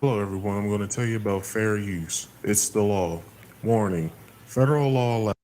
Hello, everyone. I'm going to tell you about fair use. It's the law. Warning. Federal law allows.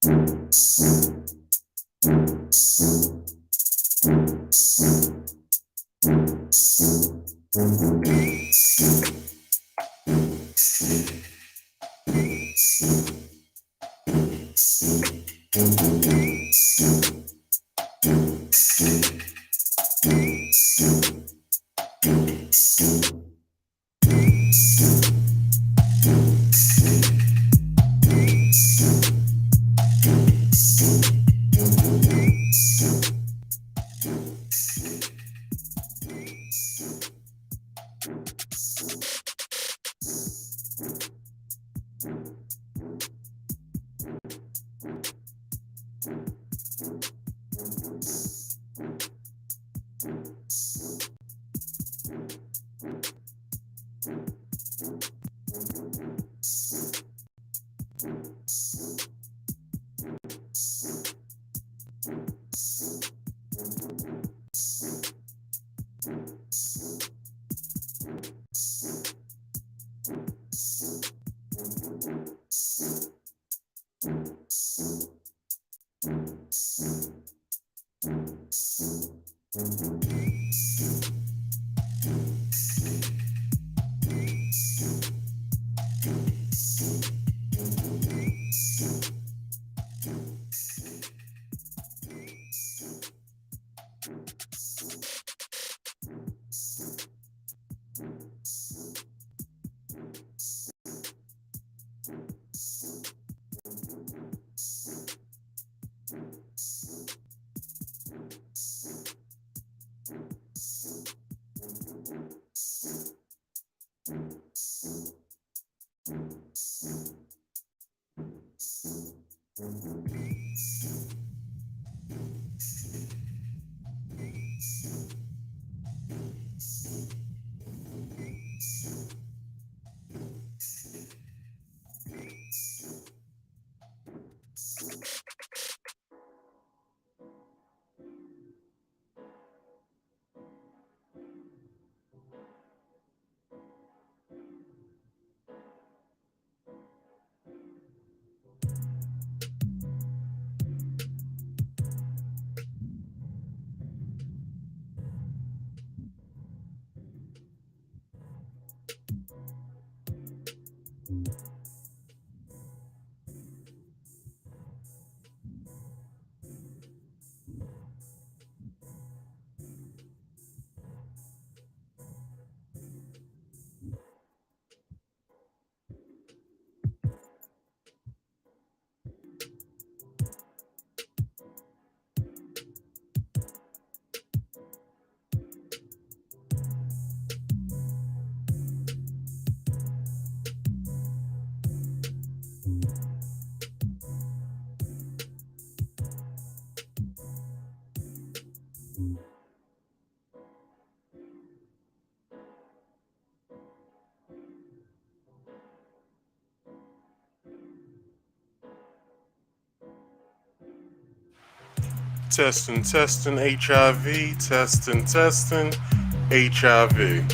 Testing, testing, HIV. Testing, testing, HIV.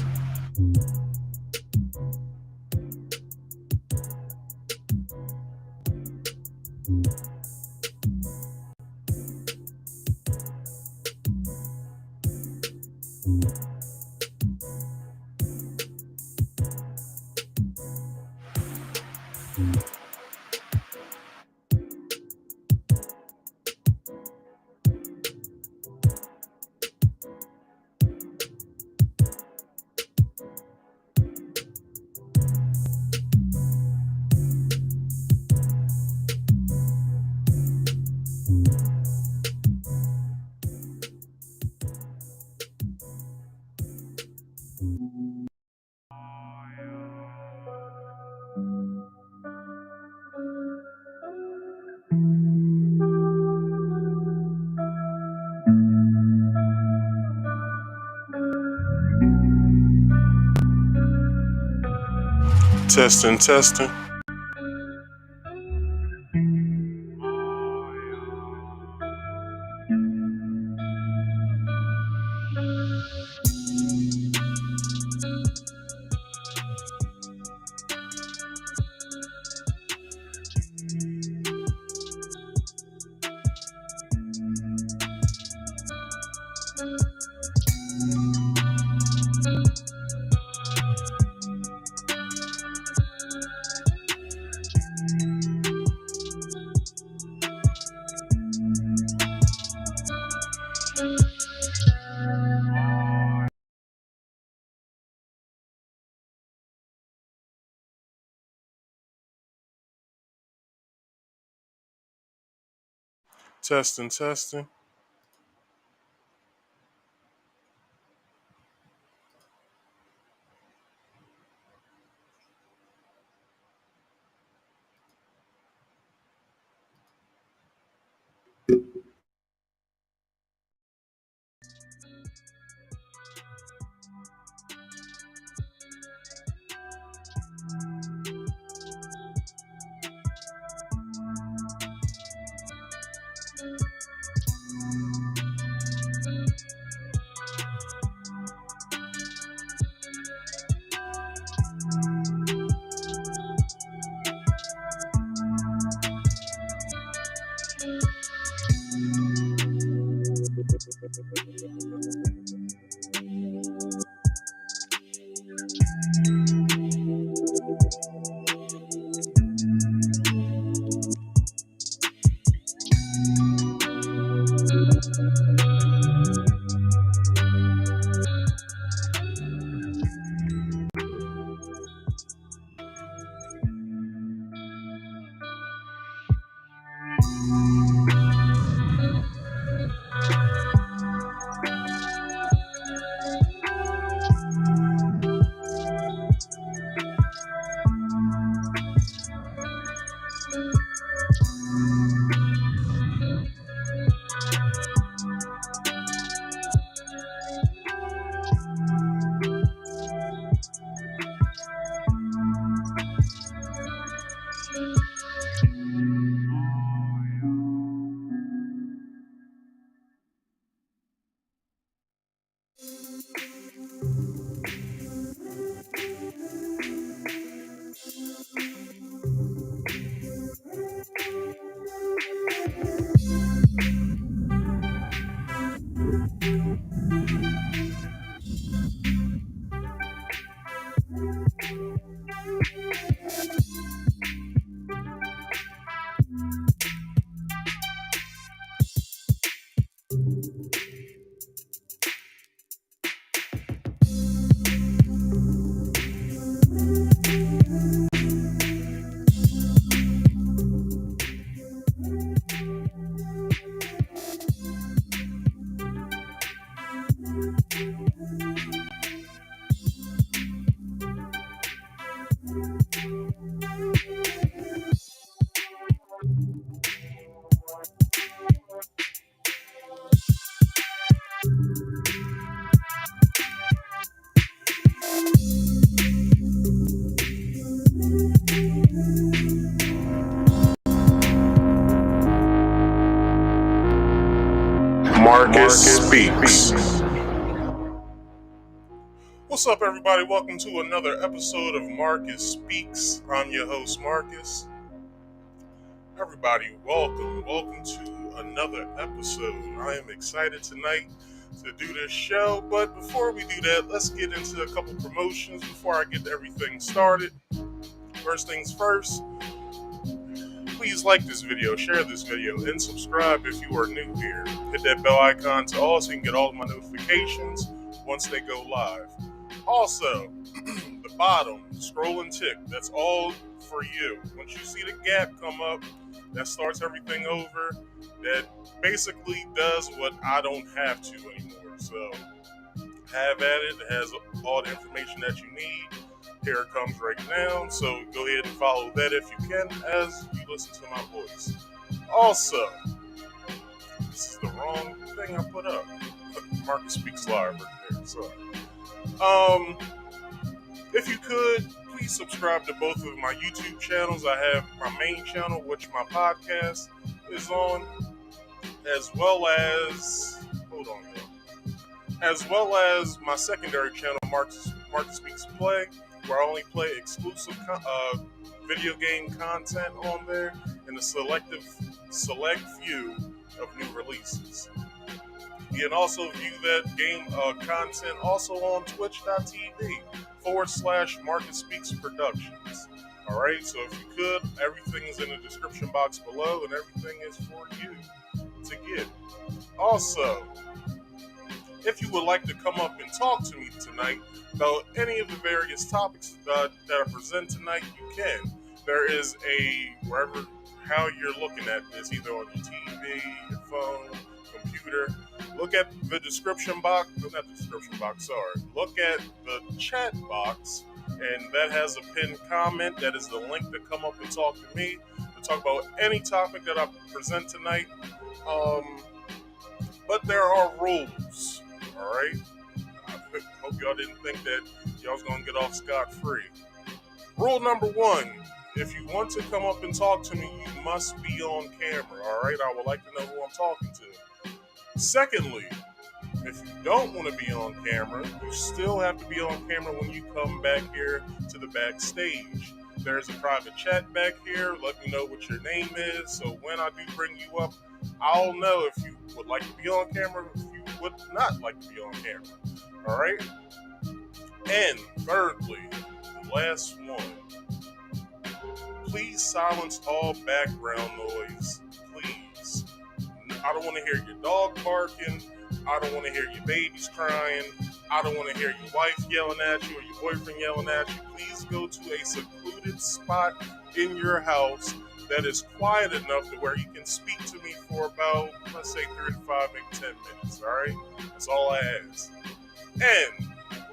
Testing, testing. Testing, testing. Marcus Speaks. What's up, everybody? Welcome to another episode of Marcus Speaks. I'm your host, Marcus. Everybody, welcome. Welcome to another episode. I am excited tonight to do this show, but before we do that, let's get into a couple promotions before I get everything started. First things first, please like this video, share this video, and subscribe if you are new here. Hit that bell icon to all so you can get all of my notifications once they go live. Also, the bottom, scroll and tick, that's all for you. Once you see the gap come up, that starts everything over. That basically does what I don't have to anymore. So, have at it. It has all the information that you need. Here it comes right now, so go ahead and follow that if you can as you listen to my voice. Also, this is the wrong thing I put up. Marcus Speaks Live right there, sorry. If you could, please subscribe to both of my YouTube channels. I have my main channel, which my podcast is on, as well as, as well as my secondary channel, Marcus Speaks Play, where I only play exclusive video game content on there and a select few of new releases. You can also view that game content also on twitch.tv/Marcus Speaks Productions. Alright, so if you could, everything is in the description box below and everything is for you to get. Also, if you would like to come up and talk to me tonight about any of the various topics that I present tonight, you can. There is how you're looking at this, either on your TV, your phone, computer. Look at the description box, look at the chat box, and that has a pinned comment. That is the link to come up and talk to me, to talk about any topic that I present tonight. But there are rules. Alright? I hope y'all didn't think that y'all was going to get off scot-free. Rule number 1. If you want to come up and talk to me, you must be on camera. Alright? I would like to know who I'm talking to. Secondly, if you don't want to be on camera, you still have to be on camera when you come back here to the backstage. There's a private chat back here. Let me know what your name is, so when I do bring you up, I'll know if you would like to be on camera, if you would not like to be on camera. Alright? And thirdly, the last one, please silence all background noise. Please. I don't want to hear your dog barking. I don't want to hear your babies crying. I don't want to hear your wife yelling at you or your boyfriend yelling at you. Please go to a secluded spot in your house that is quiet enough to where you can speak to me for about, let's say, 35, maybe 10 minutes, alright? That's all I ask. And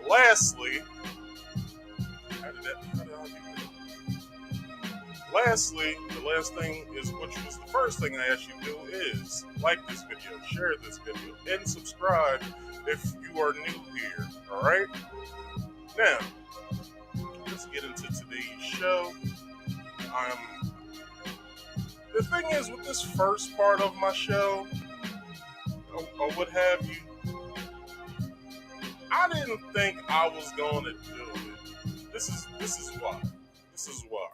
lastly, how did I do that? Lastly, the last thing is, which was the first thing I asked you to do, is like this video, share this video, and subscribe if you are new here, alright? Now, let's get into today's show. The thing is, with this first part of my show, or what have you, I didn't think I was going to do it. This is why. This is why.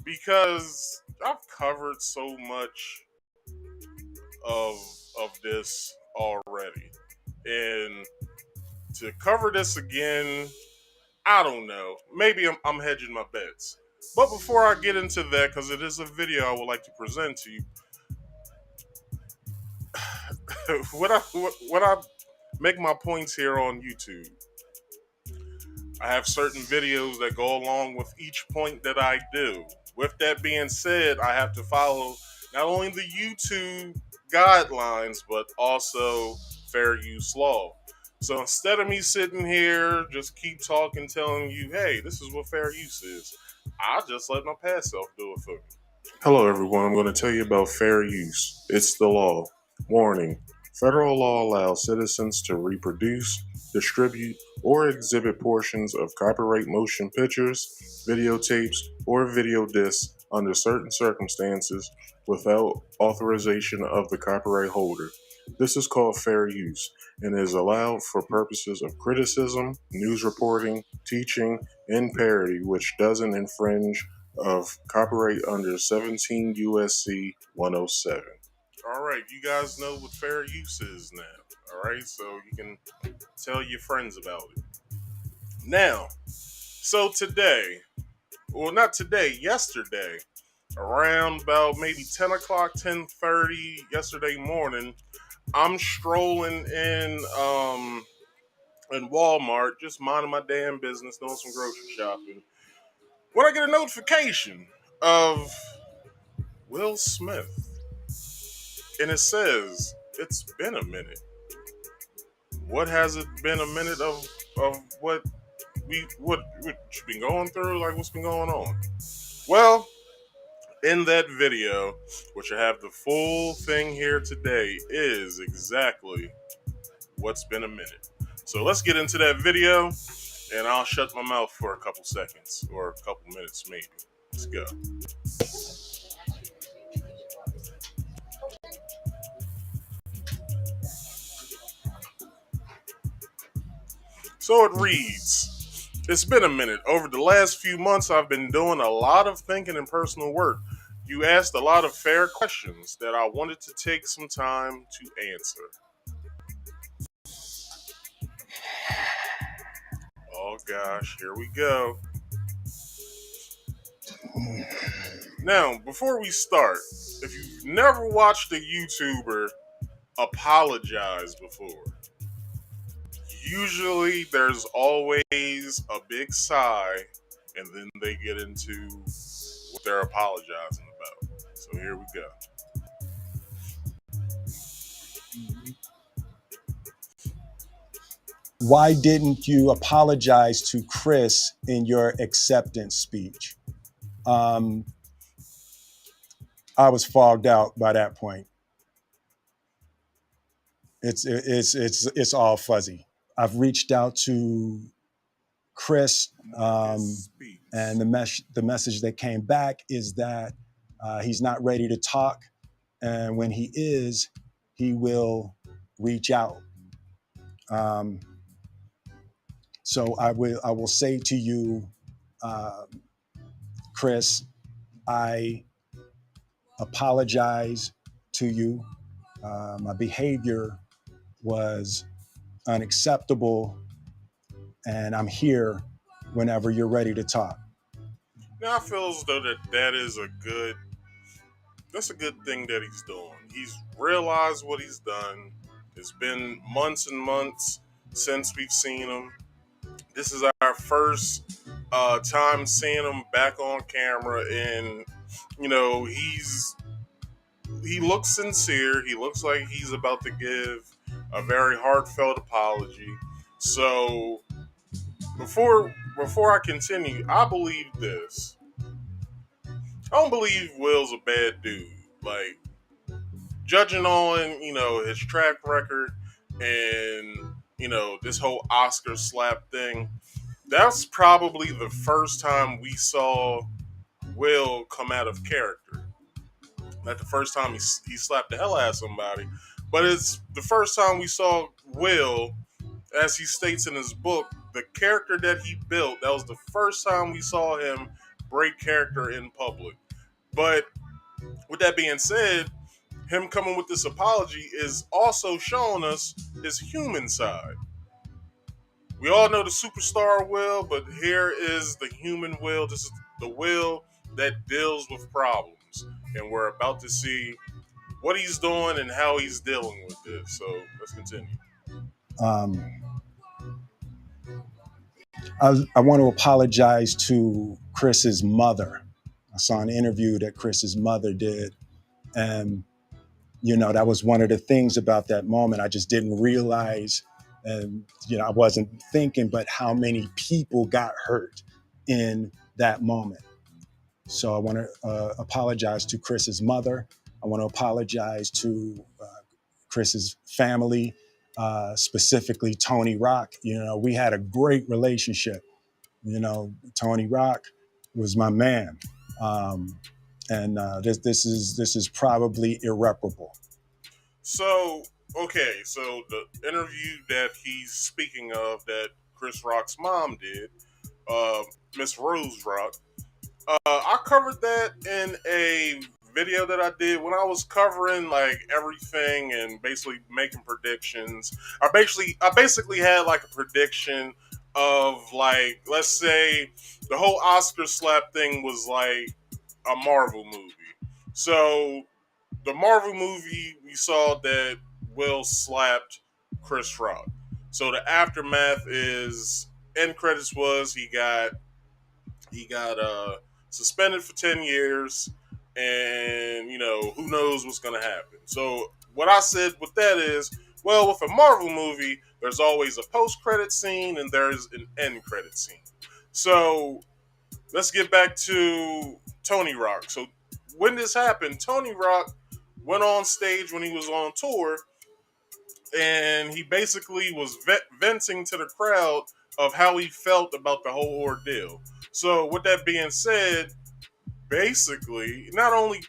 Because I've covered so much of this already. And to cover this again, I don't know. Maybe I'm hedging my bets. But before I get into that, because it is a video I would like to present to you, when I make my points here on YouTube, I have certain videos that go along with each point that I do. With that being said, I have to follow not only the YouTube guidelines, but also fair use law. So instead of me sitting here, just keep talking, telling you, hey, this is what fair use is, I'll just let my past self do it for me. Hello, everyone. I'm going to tell you about fair use. It's the law. Warning. Federal law allows citizens to reproduce, distribute, or exhibit portions of copyright motion pictures, videotapes, or video discs under certain circumstances without authorization of the copyright holder. This is called fair use and is allowed for purposes of criticism, news reporting, teaching, and parody, which doesn't infringe of copyright under 17 USC 107. All right, you guys know what fair use is now. All right, so you can tell your friends about it. Now, so today, well, not today, yesterday, around about maybe 10 o'clock, 10:30 yesterday morning, I'm strolling in Walmart, just minding my damn business, doing some grocery shopping, when I get a notification of Will Smith. And it says, it's been a minute. What has it been a minute of what you've been going through? Like, what's been going on? Well, in that video, which I have the full thing here today, is exactly what's been a minute. So let's get into that video, and I'll shut my mouth for a couple seconds, or a couple minutes maybe. Let's go. So it reads, it's been a minute. Over the last few months, I've been doing a lot of thinking and personal work. You asked a lot of fair questions that I wanted to take some time to answer. Oh gosh, here we go. Now, before we start, if you've never watched a YouTuber apologize before, usually there's always a big sigh and then they get into what they're apologizing about. So here we go. Why didn't you apologize to Chris in your acceptance speech? I was fogged out by that point. It's all fuzzy. I've reached out to Chris, and the message that came back is that he's not ready to talk, and when he is, he will reach out. So I will say to you, Chris, I apologize to you. My behavior was unacceptable, and I'm here whenever you're ready to talk. Now I feel as though that's a good thing that he's doing. He's realized what he's done. It's been months and months since we've seen him. This is our first time seeing him back on camera, and he looks sincere. He looks like he's about to give a very heartfelt apology. So before I continue, I believe this. I don't believe Will's a bad dude. Like, judging on, his track record and, this whole Oscar slap thing, that's probably the first time we saw Will come out of character. Not the first time he slapped the hell out of somebody, but it's the first time we saw Will, as he states in his book, the character that he built. That was the first time we saw him break character in public. But with that being said, him coming with this apology is also showing us his human side. We all know the superstar Will, but here is the human Will. This is the Will that deals with problems. And we're about to see what he's doing and how he's dealing with this. So let's continue. I want to apologize to Chris's mother. I saw an interview that Chris's mother did, and that was one of the things about that moment. I just didn't realize, and I wasn't thinking, but how many people got hurt in that moment. So I want to apologize to Chris's mother. I want to apologize to Chris's family, specifically Tony Rock. We had a great relationship. Tony Rock was my man. and this is probably irreparable. So, okay, so the interview that he's speaking of that Chris Rock's mom did, Miss Rose Rock, I covered that in a video that I did when I was covering like everything and basically making predictions. I basically had like a prediction of like, let's say the whole Oscar slap thing was like a Marvel movie. So the Marvel movie, we saw that Will slapped Chris Rock. So the aftermath is end credits was he got suspended for 10 years, and who knows what's gonna happen. So what I said with that is, well, with a Marvel movie, there's always a post credit scene and there's an end credit scene. So let's get back to Tony Rock. So when this happened, Tony Rock went on stage when he was on tour, and he basically was venting to the crowd of how he felt about the whole ordeal. So with that being said, basically, not only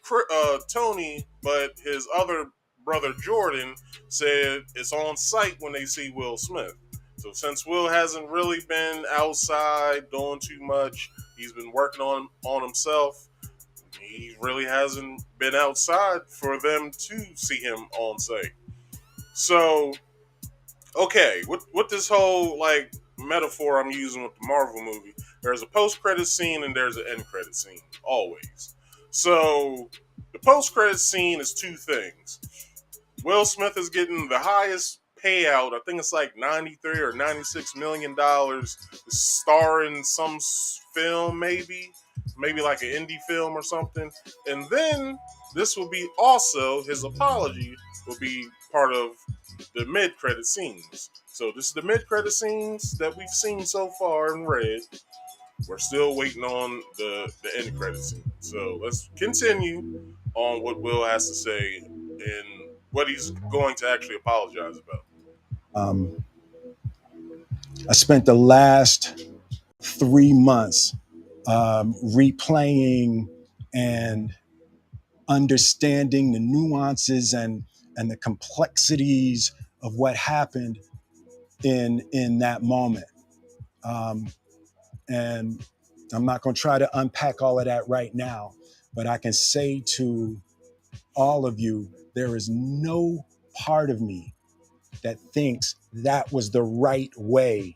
Tony, but his other brother Jordan said it's on site when they see Will Smith. So since Will hasn't really been outside doing too much, he's been working on himself. He really hasn't been outside for them to see him on site. So okay, with this whole like metaphor I'm using with the Marvel movie, there's a post credit scene and there's an end credit scene always. So the post credit scene is two things. Will Smith is getting the highest payout. I think it's like 93 or 96 million dollars, starring some film, maybe like an indie film or something. And then this will be also his apology will be part of the mid credit scenes. So this is the mid credit scenes that we've seen so far and read. We're still waiting on the end credit scene. So let's continue on what Will has to say and what he's going to actually apologize about. Um, I spent the last 3 months replaying and understanding the nuances and the complexities of what happened in that moment. Um, and I'm not going to try to unpack all of that right now, but I can say to all of you, there is no part of me that thinks that was the right way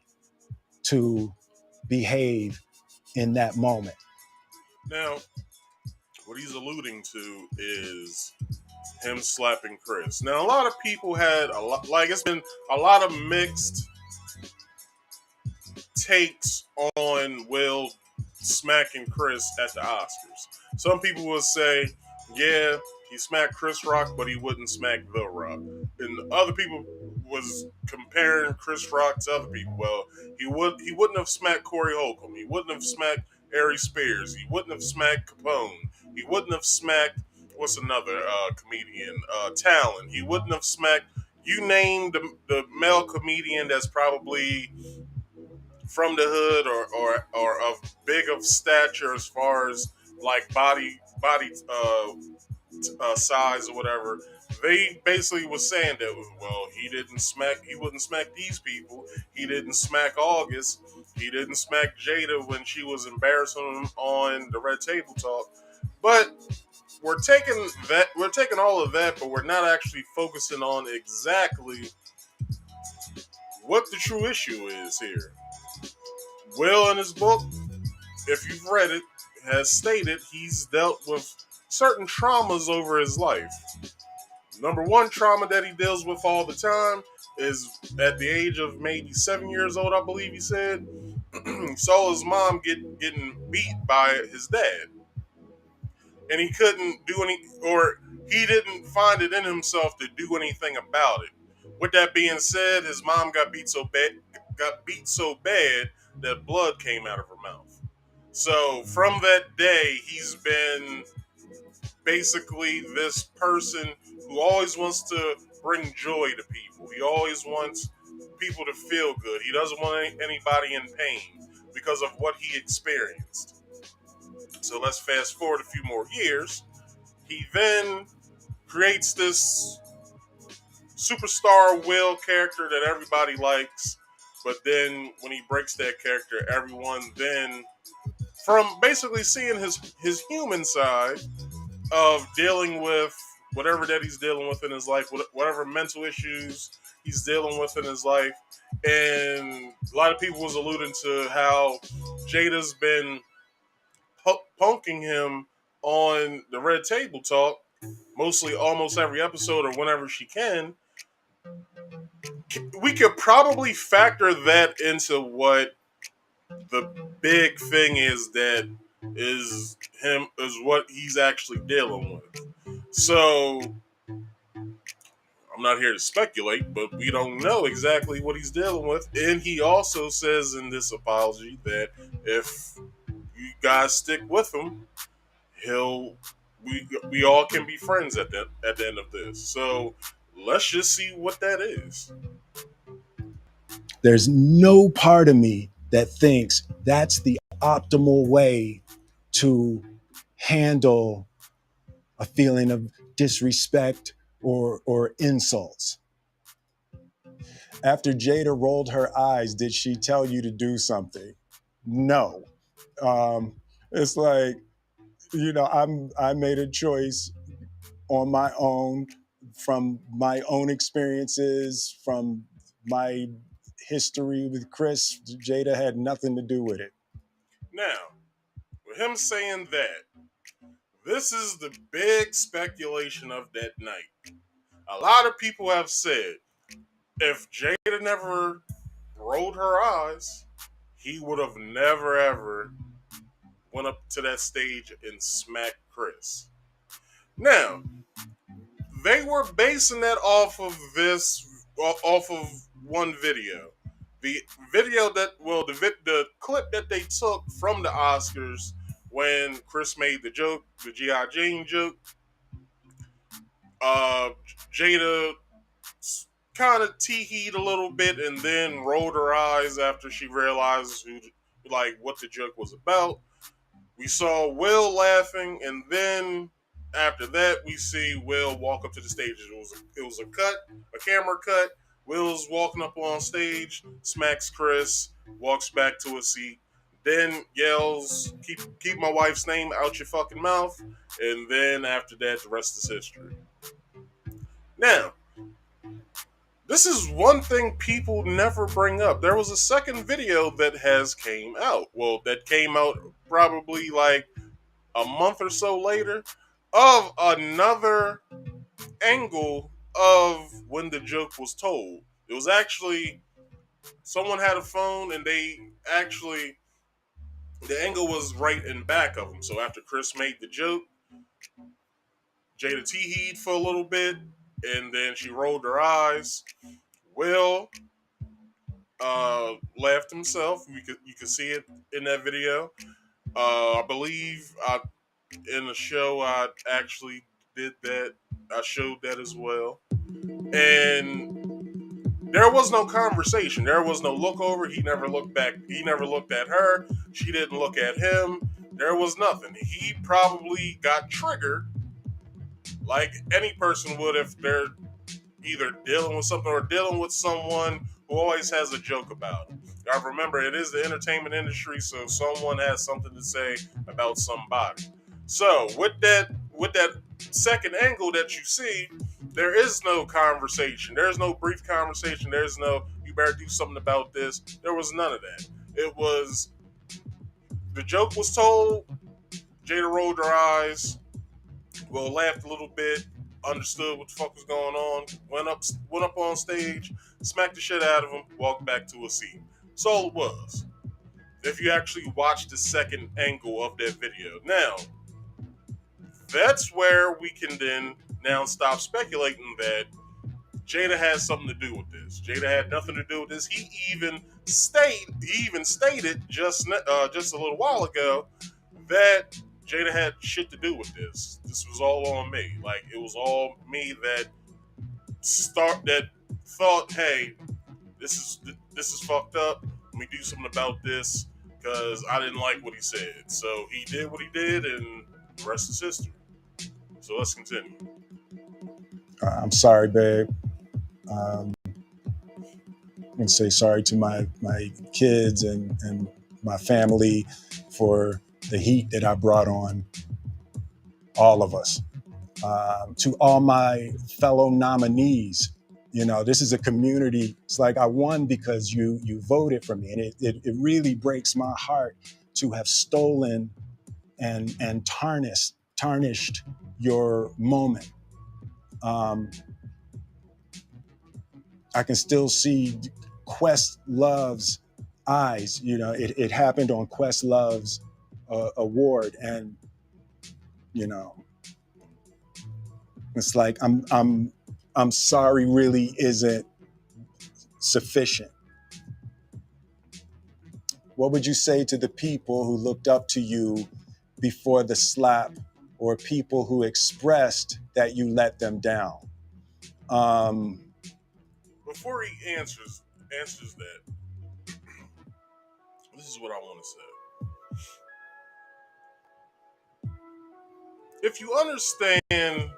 to behave in that moment. Now, what he's alluding to is him slapping Chris. Now, a lot of people had a lot, like it's been a lot of mixed takes on Will smacking Chris at the Oscars. Some people will say, yeah, he smacked Chris Rock, but he wouldn't smack The Rock. And other people was comparing Chris Rock to other people. Well, he wouldn't have smacked Corey Holcomb. He wouldn't have smacked Ari Spears. He wouldn't have smacked Capone. He wouldn't have smacked what's another comedian, Talon. He wouldn't have smacked. You name the male comedian that's probably from the hood or of big of stature as far as like body size or whatever. They basically was saying that, well, he wouldn't smack these people. He didn't smack August. He didn't smack Jada when she was embarrassing him on the Red Table Talk. But we're taking all of that, but we're not actually focusing on exactly what the true issue is here. Will in his book, if you've read it, has stated he's dealt with certain traumas over his life. Number one trauma that he deals with all the time is at the age of maybe 7 years old, I believe he said. He saw his mom getting beat by his dad, and he couldn't do any, or he didn't find it in himself to do anything about it. With that being said, his mom got beat so bad that blood came out of her mouth. So from that day, he's been basically this person who always wants to bring joy to people. He always wants people to feel good. He doesn't want anybody in pain because of what he experienced. So let's fast forward a few more years. He then creates this superstar Will character that everybody likes, but then when he breaks that character, everyone then, from basically seeing his human side of dealing with whatever that he's dealing with in his life, whatever mental issues he's dealing with in his life, and a lot of people was alluding to how Jada's been punking him on the Red Table Talk, mostly almost every episode or whenever she can. We could probably factor that into what the big thing is that is what he's actually dealing with. So I'm not here to speculate, but we don't know exactly what he's dealing with. And he also says in this apology that if you guys stick with him, he'll we all can be friends at the end of this. So let's just see what that is. There's no part of me that thinks that's the optimal way to handle a feeling of disrespect or insults. After Jada rolled her eyes, did she tell you to do something? No. It's like, I made a choice on my own from my own experiences, from my history with Chris. Jada had nothing to do with it. Now, with him saying that, this is the big speculation of that night. A lot of people have said if Jada never rolled her eyes, he would have never ever went up to that stage and smacked Chris. Now, they were basing that off of one video. The video that the clip that they took from the Oscars when Chris made the joke, the GI Jane joke. Uh, Jada kind of tee-heed a little bit and then rolled her eyes after she realized what the joke was about. We saw Will laughing, and then after that, we see Will walk up to the stage. It was a camera cut. Will's walking up on stage, smacks Chris, walks back to a seat, then yells, "Keep my wife's name out your fucking mouth," and then after that, the rest is history. Now, this is one thing people never bring up. There was a second video that has came out. Well, that came out probably like a month or so later of another angle of when the joke was told. It was actually someone had a phone and the angle was right in back of him. So after Chris made the joke, Jada teeheed for a little bit and then she rolled her eyes. Will laughed himself. You could see it in that video. I believe in the show I actually did that. I showed that as well. And there was no conversation. There was no look over. He never looked back. He never looked at her. She didn't look at him. There was nothing. He probably got triggered like any person would if they're either dealing with something or dealing with someone who always has a joke about them. I remember it is the entertainment industry, so someone has something to say about somebody. So with that second angle that you see, there is no conversation. There's no brief conversation. There's no you better do something about this. There was none of that. It was the joke was told. Jada rolled her eyes. Will laughed a little bit, understood what the fuck was going on, went up on stage, smacked the shit out of him, walked back to a seat. That's all it was. If you actually watch the second angle of that video. Now, that's where we can then now stop speculating that Jada has something to do with this. Jada had nothing to do with this. He even stated just a little while ago that Jada had shit to do with this. This was all on me. Like it was all me that thought, hey, this is fucked up. Let me do something about this because I didn't like what he said. So he did what he did, and the rest is history. So let's continue. I'm sorry, babe. Um, and say sorry to my kids and my family for the heat that I brought on all of us. To all my fellow nominees, this is a community. It's like I won because you voted for me, and it really breaks my heart to have stolen and tarnished your moment. Um, I can still see Quest Love's eyes. It happened on Quest Love's award, and you know, it's like I'm sorry really isn't sufficient. What would you say to the people who looked up to you before the slap, or people who expressed that you let them down? Um, Before he answers that, this is what I want to say. If you understand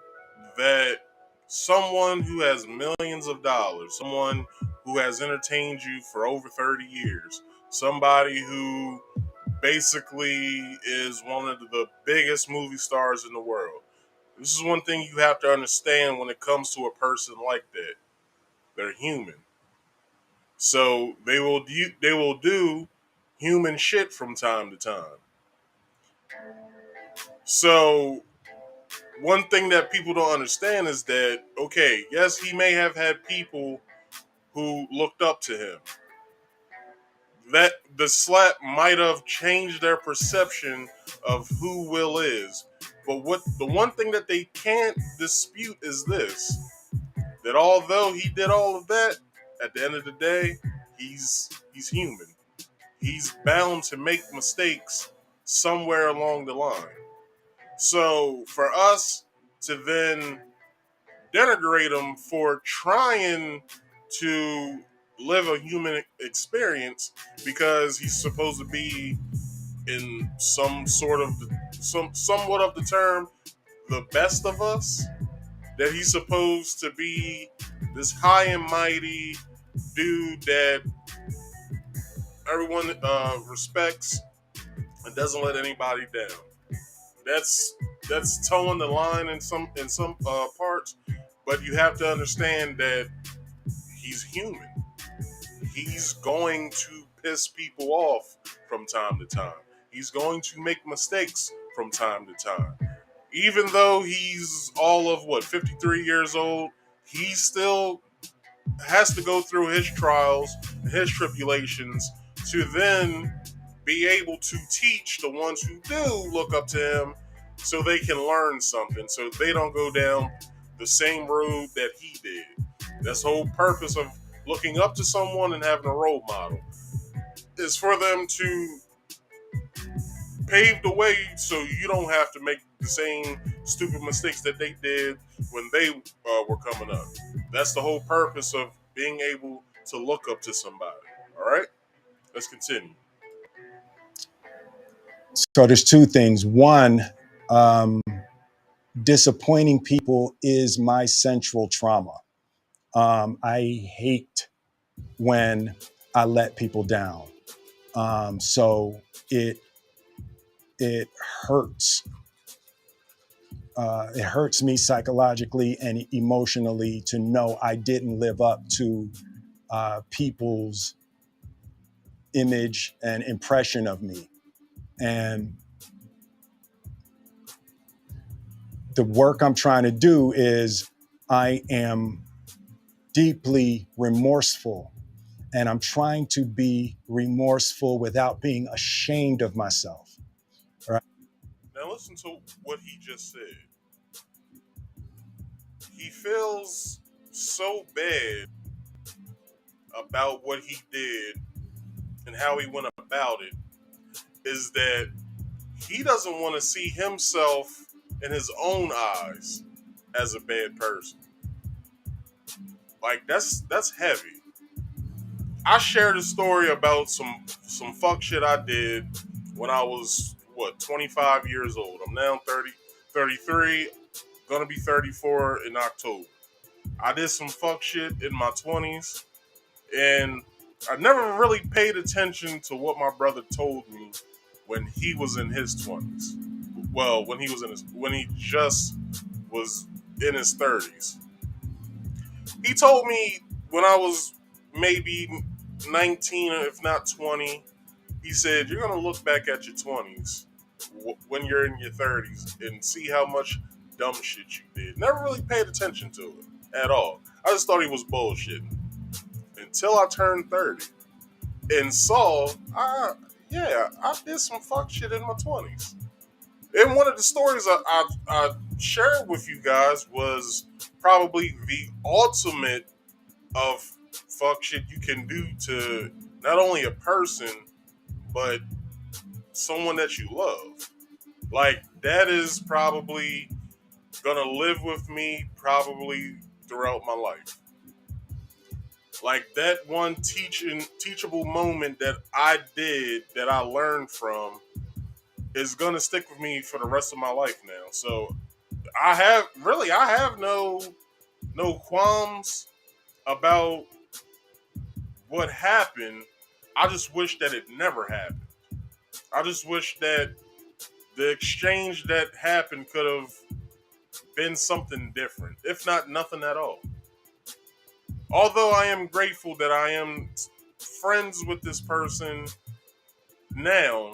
that someone who has millions of dollars, someone who has entertained you for over 30 years, somebody who basically is one of the biggest movie stars in the world, this is one thing you have to understand when it comes to a person like that. They're human. So they will do human shit from time to time. So one thing that people don't understand is that, okay, yes, he may have had people who looked up to him. That the slap might have changed their perception of who Will is. But what the one thing that they can't dispute is this: that although he did all of that, at the end of the day, he's human. He's bound to make mistakes somewhere along the line. So for us to then denigrate him for trying to live a human experience because he's supposed to be in somewhat of the term the best of us, that he's supposed to be this high and mighty dude that everyone respects and doesn't let anybody down. That's towing the line in some parts, but you have to understand that he's human. He's going to piss people off from time to time. He's going to make mistakes from time to time. Even though he's all of 53 years old, he still has to go through his trials, his tribulations, to then be able to teach the ones who do look up to him so they can learn something, so they don't go down the same road that he did. That's the whole purpose of looking up to someone and having a role model, is for them to pave the way so you don't have to make the same stupid mistakes that they did when they were coming up. That's the whole purpose of being able to look up to somebody. All right, let's continue. so there's two things. One, um, disappointing people is my central trauma. I hate when I let people down. So it hurts. It hurts me psychologically and emotionally to know I didn't live up to people's image and impression of me. And the work I'm trying to do is I am deeply remorseful, and I'm trying to be remorseful without being ashamed of myself. Right? Now listen to what he just said. He feels so bad about what he did and how he went about it, is that he doesn't want to see himself in his own eyes as a bad person. Like that's heavy. I shared a story about some fuck shit I did when I was 25 years old. I'm now 30, 33, gonna be 34 in October. I did some fuck shit in my 20s, and I never really paid attention to what my brother told me when he was in his 20s. Well, when he just was in his 30s. He told me when I was maybe 19, if not 20, he said, "You're going to look back at your 20s when you're in your 30s and see how much dumb shit you did." Never really paid attention to it at all. I just thought he was bullshitting until I turned 30 and saw, yeah, I did some fuck shit in my 20s. And one of the stories I shared with you guys was probably the ultimate of fuck shit you can do to not only a person, but someone that you love. Like, that is probably gonna live with me probably throughout my life. Like, that one teachable moment that I did that I learned from is gonna stick with me for the rest of my life now. So I have no qualms about what happened. I just wish that it never happened. I just wish that the exchange that happened could have been something different, if not nothing at all. Although I am grateful that I am friends with this person now,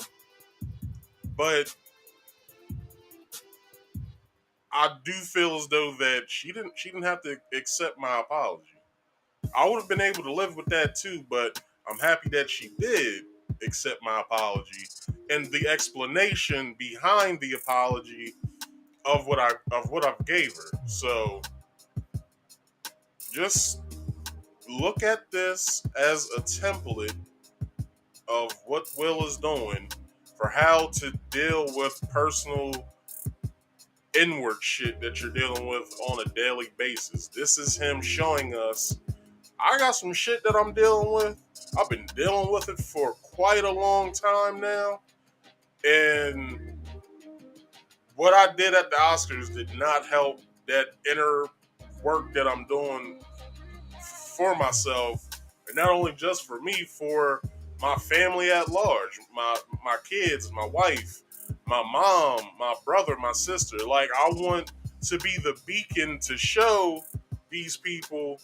but I do feel as though that she didn't have to accept my apology. I would have been able to live with that too, but I'm happy that she did accept my apology and the explanation behind the apology of what I gave her. So just look at this as a template of what Will is doing for how to deal with personal inward shit that you're dealing with on a daily basis. This is him showing us, I got some shit that I'm dealing with. I've been dealing with it for quite a long time now. And what I did at the Oscars did not help that inner work that I'm doing for myself. And not only just for me, for my family at large, my kids, my wife, my mom, my brother, my sister. Like, I want to be the beacon to show these people,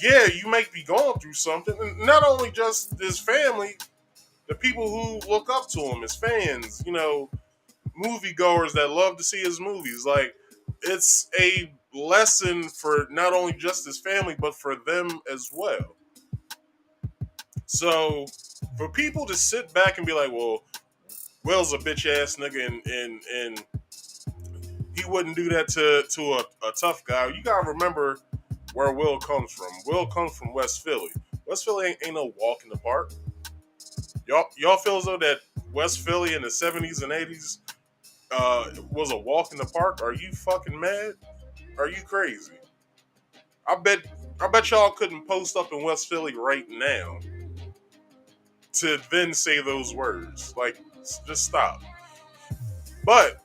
yeah, you may be going through something. And not only just his family, the people who look up to him, his fans, moviegoers that love to see his movies. Like, it's a lesson for not only just his family, but for them as well. So, for people to sit back and be like, well, Will's a bitch ass nigga and he wouldn't do that to a tough guy, you gotta remember where Will comes from. Will comes from West Philly. West Philly ain't no walk in the park. Y'all feel as though that West Philly in the 70s and 80s was a walk in the park? Are you fucking mad? Are you crazy? I bet y'all couldn't post up in West Philly right now to then say those words. Like, just stop. But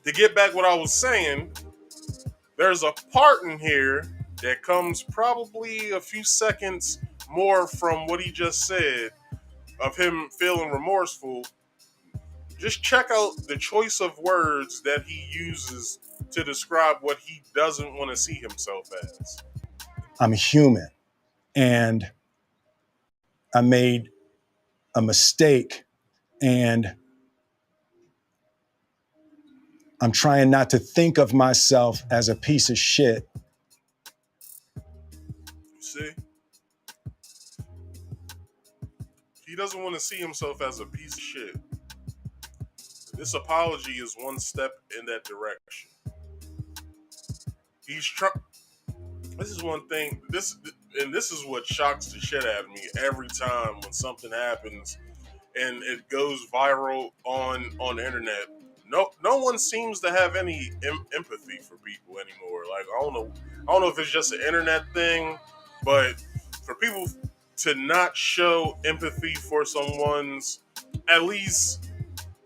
to get back what I was saying, there's a part in here that comes probably a few seconds more from what he just said of him feeling remorseful. Just check out the choice of words that he uses to describe what he doesn't want to see himself as. I'm human, and I made a mistake, and I'm trying not to think of myself as a piece of shit. See? He doesn't want to see himself as a piece of shit. This apology is one step in that direction. He's trying. This is one thing. This is what shocks the shit out of me every time when something happens and it goes viral on the internet. No one seems to have any empathy for people anymore. Like, I don't know if it's just an internet thing, but for people to not show empathy for someone's, at least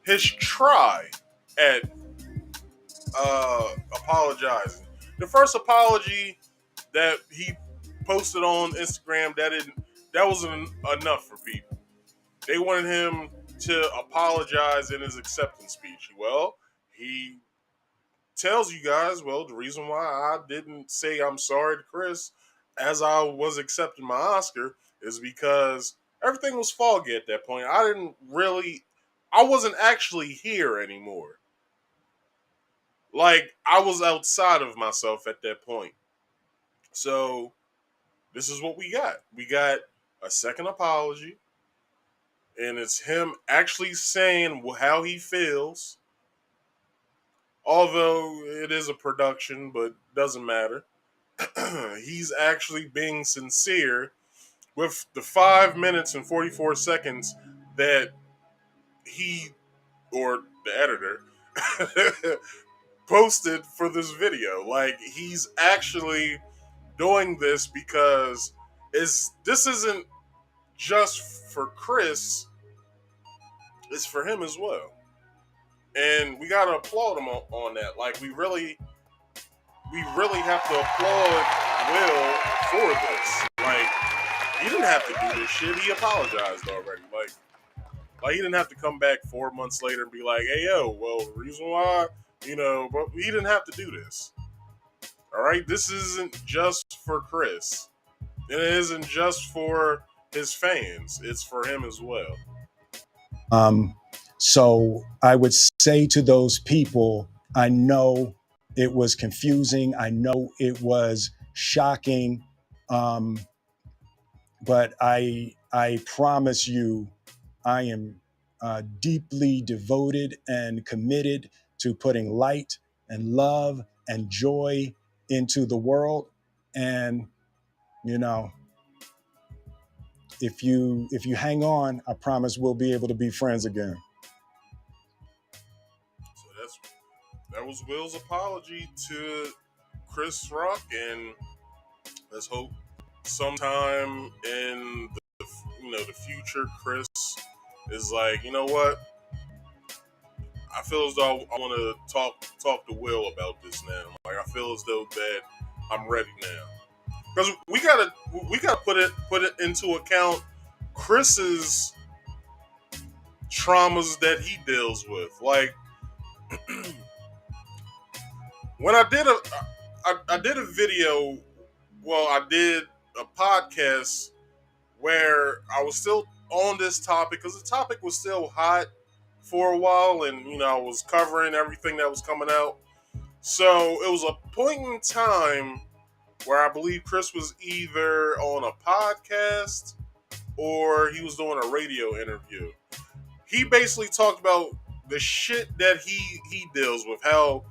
his try at apologizing. The first apology that he posted on Instagram, that wasn't enough for people. They wanted him to apologize in his acceptance speech. Well, he tells you guys, well, the reason why I didn't say I'm sorry to Chris as I was accepting my Oscar is because everything was foggy at that point. I wasn't actually here anymore. Like, I was outside of myself at that point. So, this is what we got. We got a second apology, and it's him actually saying how he feels. Although it is a production, but doesn't matter. He's actually being sincere with the 5 minutes and 44 seconds that he or the editor posted for this video. Like, he's actually doing this because this isn't just for Chris, it's for him as well. And we gotta applaud him on that. Like, we really have to applaud Will for this. Like, he didn't have to do this shit. He apologized already. Like he didn't have to come back 4 months later and be like, "Hey, yo, well, the reason why, but he didn't have to do this. All right, this isn't just for Chris. It isn't just for his fans. It's for him as well." So I would say to those people, I know it was confusing. I know it was shocking. But I promise you, I am deeply devoted and committed to putting light and love and joy into the world. And if you hang on, I promise we'll be able to be friends again. So that was Will's apology to Chris Rock, and let's hope sometime in the future, Chris is like, you know what? I feel as though I want to talk to Will about this now. Like, I feel as though that I'm ready now, because we gotta put it into account Chris's traumas that he deals with. Like, when I did a video, well, I did a podcast where I was still on this topic because the topic was still hot for a while, and I was covering everything that was coming out. So it was a point in time where I believe Chris was either on a podcast or he was doing a radio interview. He basically talked about the shit that he deals with, how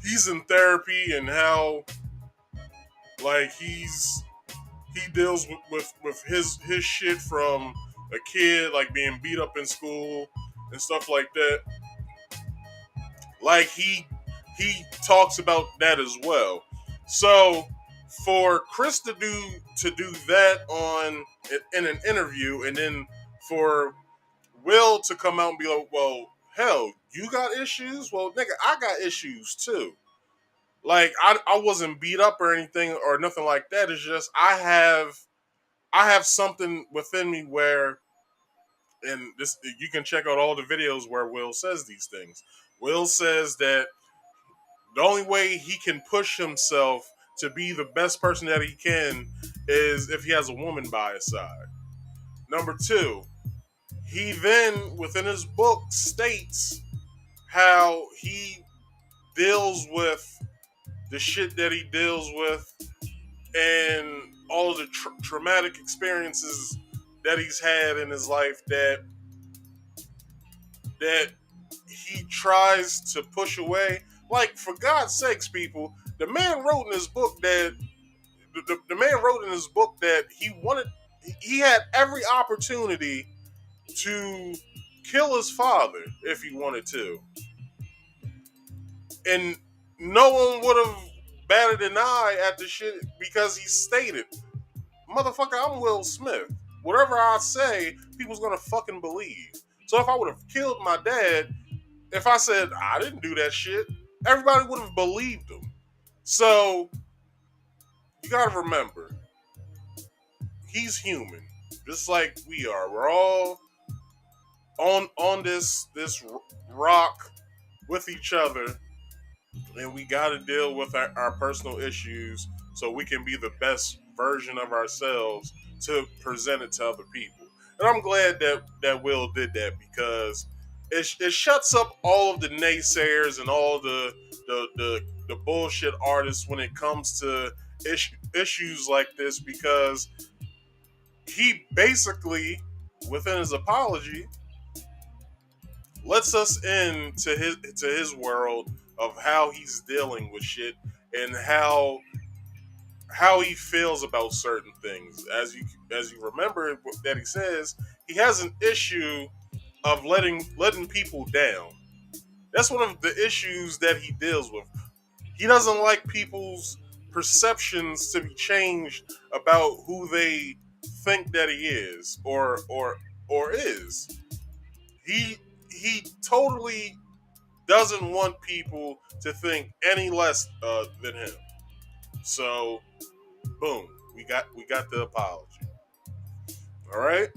he's in therapy, and how, like, he deals with his shit from a kid, like being beat up in school and stuff like that. Like, he talks about that as well. So for Chris to do that in an interview, and then for Will to come out and be like, well, hell, you got issues? Well, nigga, I got issues too. Like, I wasn't beat up or anything or nothing like that. It's just I have something within me where, and this, you can check out all the videos where Will says these things. Will says that the only way he can push himself to be the best person that he can is if he has a woman by his side. Number two, he then, within his book, states how he deals with the shit that he deals with, and all of the traumatic experiences that he's had in his life that he tries to push away. Like, for God's sakes, people, the man wrote in his book that he had every opportunity to kill his father if he wanted to, and no one would have batted an eye at the shit, because he stated motherfucker, I'm Will Smith. Whatever I say, people's gonna fucking believe. So if I would have killed my dad, if I said I didn't do that shit, everybody would have believed him. So you gotta remember, he's human, just like we are. We're all on this rock with each other, and we got to deal with our personal issues so we can be the best version of ourselves to present it to other people. And I'm glad that Will did that because it shuts up all of the naysayers and all the bullshit artists when it comes to issues like this, because he basically, within his apology, lets us in to his world of how he's dealing with shit and how he feels about certain things. As you remember that he says he has an issue of letting people down. That's one of the issues that he deals with. He doesn't like people's perceptions to be changed about who they think that he is or is. He totally doesn't want people to think any less than him. So, boom, we got the apology. All right.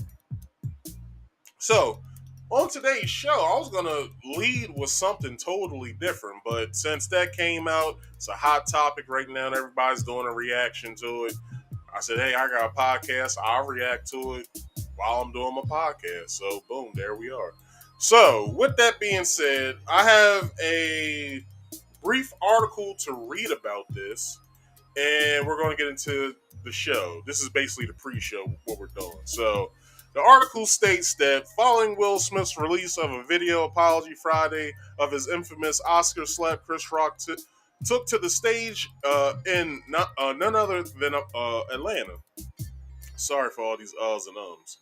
So, on today's show, I was gonna lead with something totally different, but since that came out, it's a hot topic right now, and everybody's doing a reaction to it. I said, hey, I got a podcast. I'll react to it while I'm doing my podcast. So, boom, there we are. So, with that being said, I have a brief article to read about this, and we're going to get into the show. This is basically the pre-show, what we're doing. So, the article states that following Will Smith's release of a video apology Friday of his infamous Oscar slap, Chris Rock took to the stage in none other than Atlanta. Sorry for all these uhs and ums.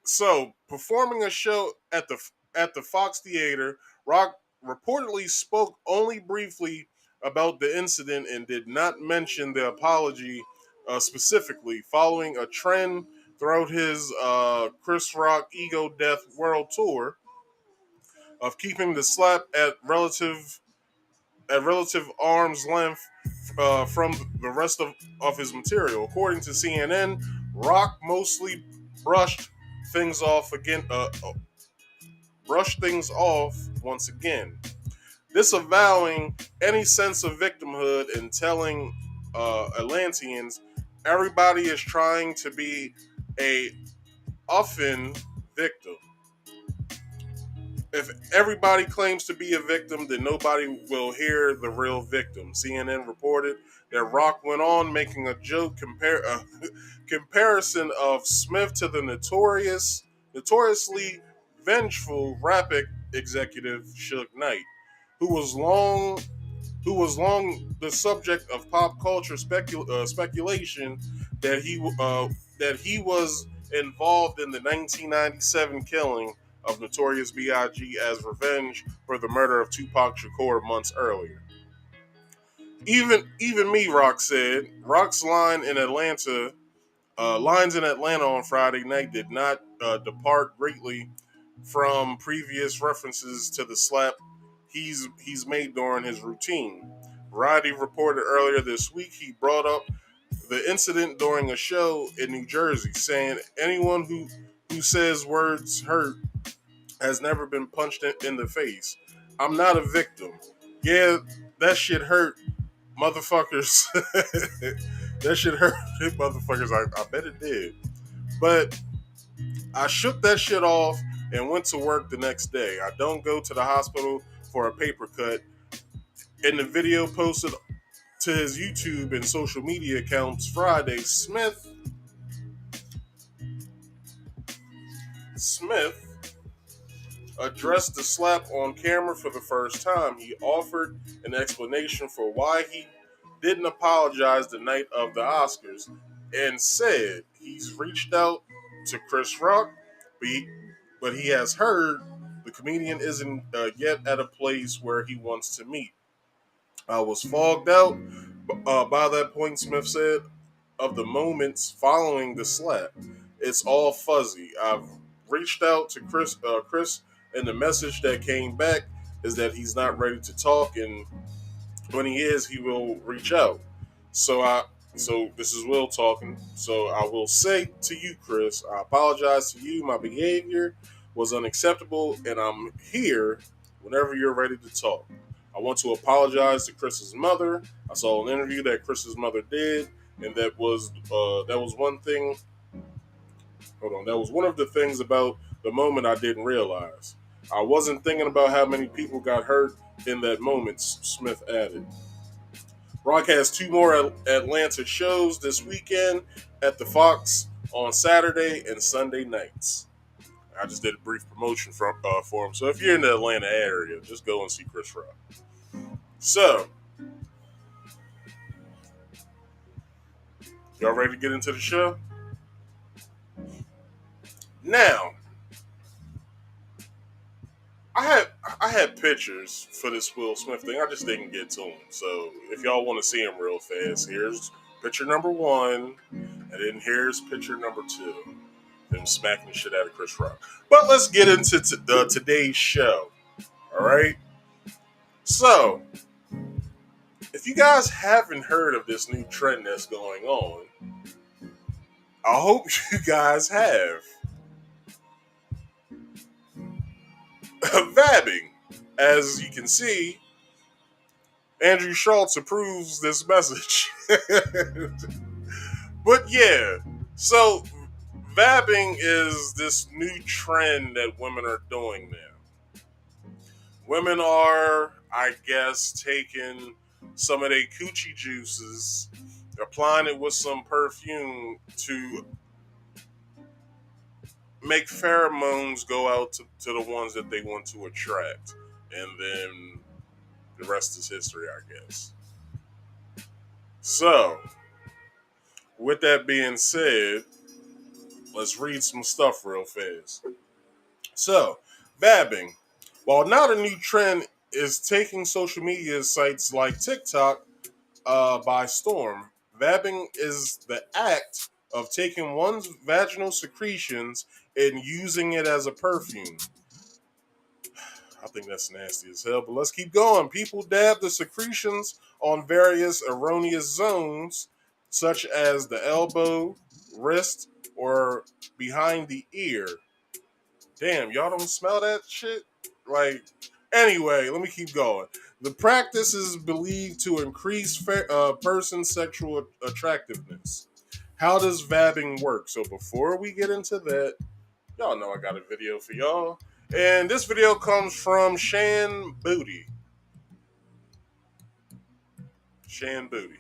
So, performing a show at the Fox Theater, Rock reportedly spoke only briefly about the incident and did not mention the apology specifically, following a trend throughout his Chris Rock Ego Death World Tour of keeping the slap at relative arm's length from the rest of his material. According to CNN, Rock mostly brushed things off again. Brushed things off once again, disavowing any sense of victimhood and telling Atlanteans everybody is trying to be a often victim. If everybody claims to be a victim, then nobody will hear the real victim. CNN reported that Rock went on making a joke comparison of Smith to the notoriously vengeful rap executive Suge Knight, who was long the subject of pop culture speculation that he was involved in the 1997 killing of Notorious B.I.G. as revenge for the murder of Tupac Shakur months earlier. Even me, Rock said. Rock's lines in Atlanta on Friday night did not depart greatly from previous references to the slap he's made during his routine. Variety reported earlier this week he brought up the incident during a show in New Jersey, saying anyone who says words hurt has never been punched in the face. I'm not a victim. Yeah, that shit hurt, motherfuckers. That shit hurt, motherfuckers. I bet it did. But I shook that shit off and went to work the next day. I don't go to the hospital for a paper cut. In the video posted to his YouTube and social media accounts Friday, Smith addressed the slap on camera for the first time. He offered an explanation for why he didn't apologize the night of the Oscars and said he's reached out to Chris Rock, but he has heard the comedian isn't yet at a place where he wants to meet. I was fogged out by that point, Smith said. of the moments following the slap. It's all fuzzy. I've reached out to Chris, and the message that came back is that he's not ready to talk, and when he is, he will reach out. So this is Will talking. So I will say to you, Chris, I apologize to you. My behavior was unacceptable, and I'm here whenever you're ready to talk. I want to apologize to Chris's mother. I saw an interview that Chris's mother did, and that was one thing. Hold on, that was one of the things about the moment I didn't realize. I wasn't thinking about how many people got hurt in that moment. Smith added. Broadcast two more Atlanta shows this weekend at the Fox on Saturday and Sunday nights. I just did a brief promotion for him. So if you're in the Atlanta area, just go and see Chris Rock. So, y'all ready to get into the show? Now, I had pictures for this Will Smith thing. I just didn't get to them. So if y'all want to see them real fast, here's picture number one, and then here's picture number two. Them smacking the shit out of Chris Rock. But let's get into today's show. All right. So, if you guys haven't heard of this new trend that's going on, I hope you guys have. Vabbing. As you can see, Andrew Schultz approves this message. But yeah, so vabbing is this new trend that women are doing now. Women are, I guess, taking some of their coochie juices, applying it with some perfume to make pheromones go out to the ones that they want to attract. And then the rest is history, I guess. So, with that being said, let's read some stuff real fast. So, vabbing. While not a new trend, is taking social media sites like TikTok by storm. Vabbing is the act of taking one's vaginal secretions and using it as a perfume. I think that's nasty as hell, but let's keep going. People dab the secretions on various erroneous zones, such as the elbow, wrist, or behind the ear. Damn, y'all don't smell that shit? Like, anyway, let me keep going. The practice is believed to increase person's sexual attractiveness. How does vabbing work? So before we get into that, y'all know I got a video for y'all. And this video comes from Shan Booty. Shan Booty.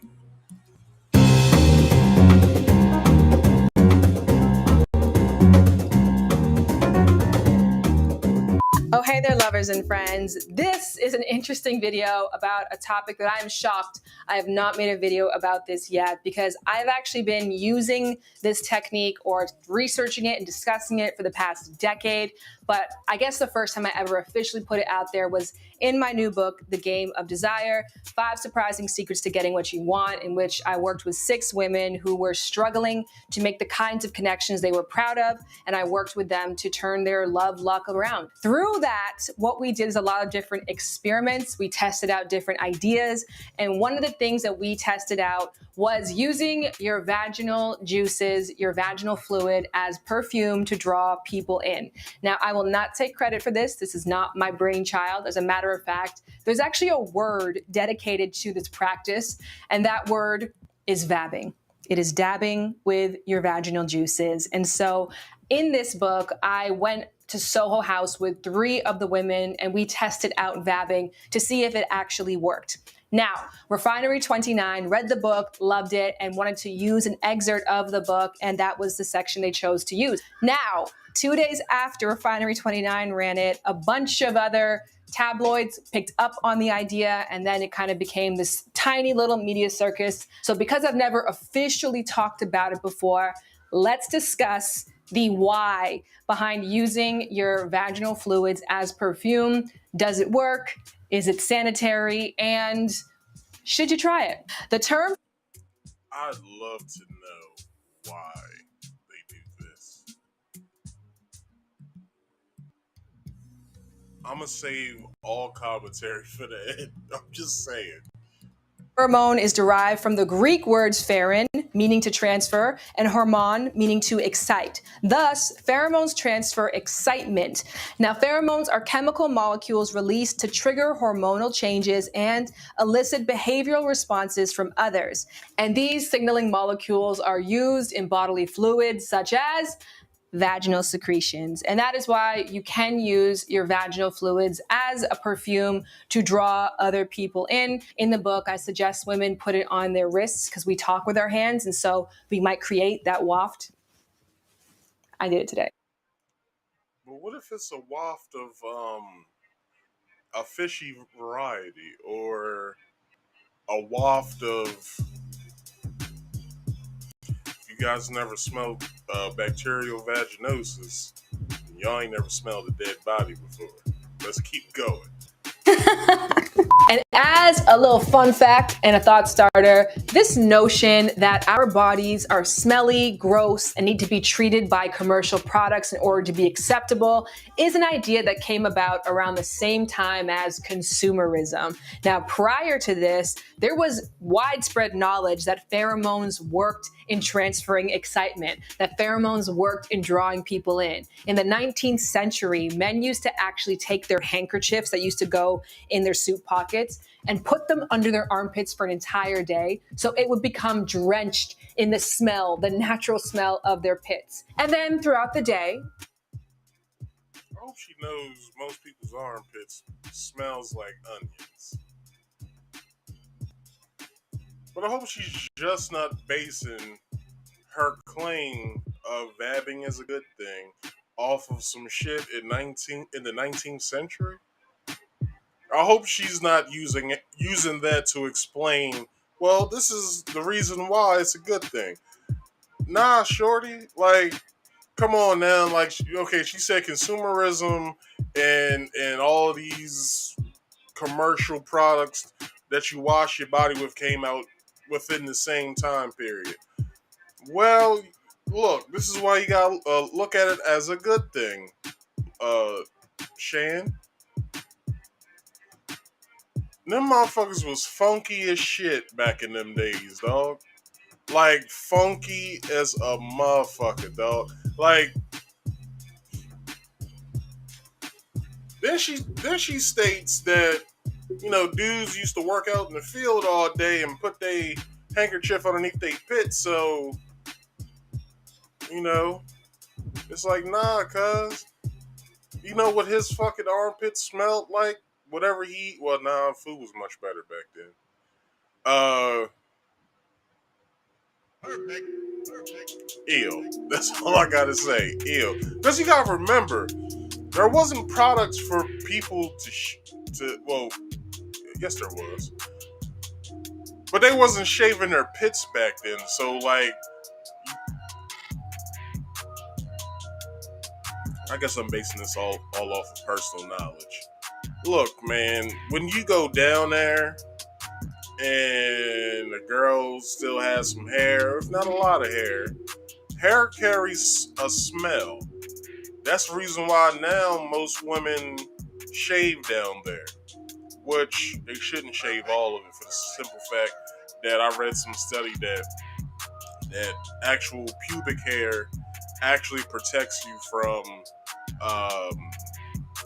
Oh, hey there, lovers and friends. This is an interesting video about a topic that I am shocked I have not made a video about this yet, because I've actually been using this technique or researching it and discussing it for the past decade. But I guess the first time I ever officially put it out there was in my new book, The Game of Desire, 5 Surprising Secrets to Getting What You Want, in which I worked with 6 women who were struggling to make the kinds of connections they were proud of, and I worked with them to turn their love luck around. Through that, what we did is a lot of different experiments. We tested out different ideas, and one of the things that we tested out was using your vaginal juices, your vaginal fluid as perfume to draw people in. Now, I will not take credit for this. This is not my brainchild. As a matter of fact, there's actually a word dedicated to this practice, and that word is vabbing. It is dabbing with your vaginal juices. And so in this book, I went to Soho House with 3 of the women, and we tested out vabbing to see if it actually worked. Now, Refinery29 read the book, loved it, and wanted to use an excerpt of the book, and that was the section they chose to use. Now, 2 days after Refinery29 ran it, a bunch of other tabloids picked up on the idea, and then it kind of became this tiny little media circus. So because I've never officially talked about it before, let's discuss the why behind using your vaginal fluids as perfume. Does it work? Is it sanitary? And should you try it? The term I'd love to know why they do this. I'm gonna save all commentary for that. I'm just saying. Pheromone is derived from the Greek words pheron, meaning to transfer, and hormone, meaning to excite. Thus, pheromones transfer excitement. Now, pheromones are chemical molecules released to trigger hormonal changes and elicit behavioral responses from others. And these signaling molecules are used in bodily fluids such as vaginal secretions. And that is why you can use your vaginal fluids as a perfume to draw other people in. In the book, I suggest women put it on their wrists because we talk with our hands. And so we might create that waft. I did it today. But what if it's a waft of a fishy variety, or a waft of, you guys never smelled bacterial vaginosis, y'all ain't never smelled a dead body before. Let's keep going. And as a little fun fact and a thought starter, this notion that our bodies are smelly, gross, and need to be treated by commercial products in order to be acceptable is an idea that came about around the same time as consumerism. Now, prior to this, there was widespread knowledge that pheromones worked in transferring excitement, that pheromones worked in drawing people in. In the 19th century, men used to actually take their handkerchiefs that used to go in their suit pockets and put them under their armpits for an entire day so it would become drenched in the smell, the natural smell of their pits. And then throughout the day, I hope she knows most people's armpits smells like onions. But I hope she's just not basing her claim of vabbing as a good thing off of some shit in the 19th century. I hope she's not using that to explain, well, this is the reason why it's a good thing. Nah, shorty, like, come on now, like, okay, she said consumerism and all these commercial products that you wash your body with came out within the same time period. Well, look, this is why you gotta look at it as a good thing, uh, Shan. Them motherfuckers was funky as shit back in them days, dog. Like, funky as a motherfucker, dog. Like, then she states that, dudes used to work out in the field all day and put their handkerchief underneath their pit, so, it's like, nah, cuz. You know what his fucking armpits smelled like? Whatever food was much better back then. Ew. That's all I gotta say. Ew. Because you gotta remember, there wasn't products for people well, yes there was. But they wasn't shaving their pits back then, so like, I guess I'm basing this all off of personal knowledge. Look, man, when you go down there and the girl still has some hair, if not a lot of hair carries a smell. That's the reason why now most women shave down there, which they shouldn't shave all of it, for the simple fact that I read some study that actual pubic hair actually protects you from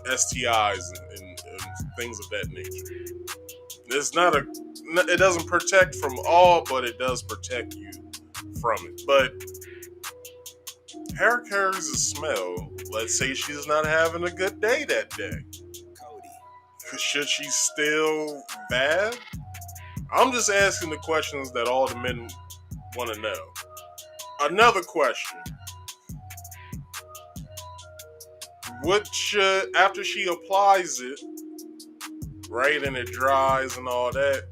STIs and things of that nature. It doesn't protect from all, but it does protect you from it. But hair carries a smell. Let's say she's not having a good day that day. Should she still vab? I'm just asking the questions that all the men want to know. Another question. After she applies it, right, and it dries and all that,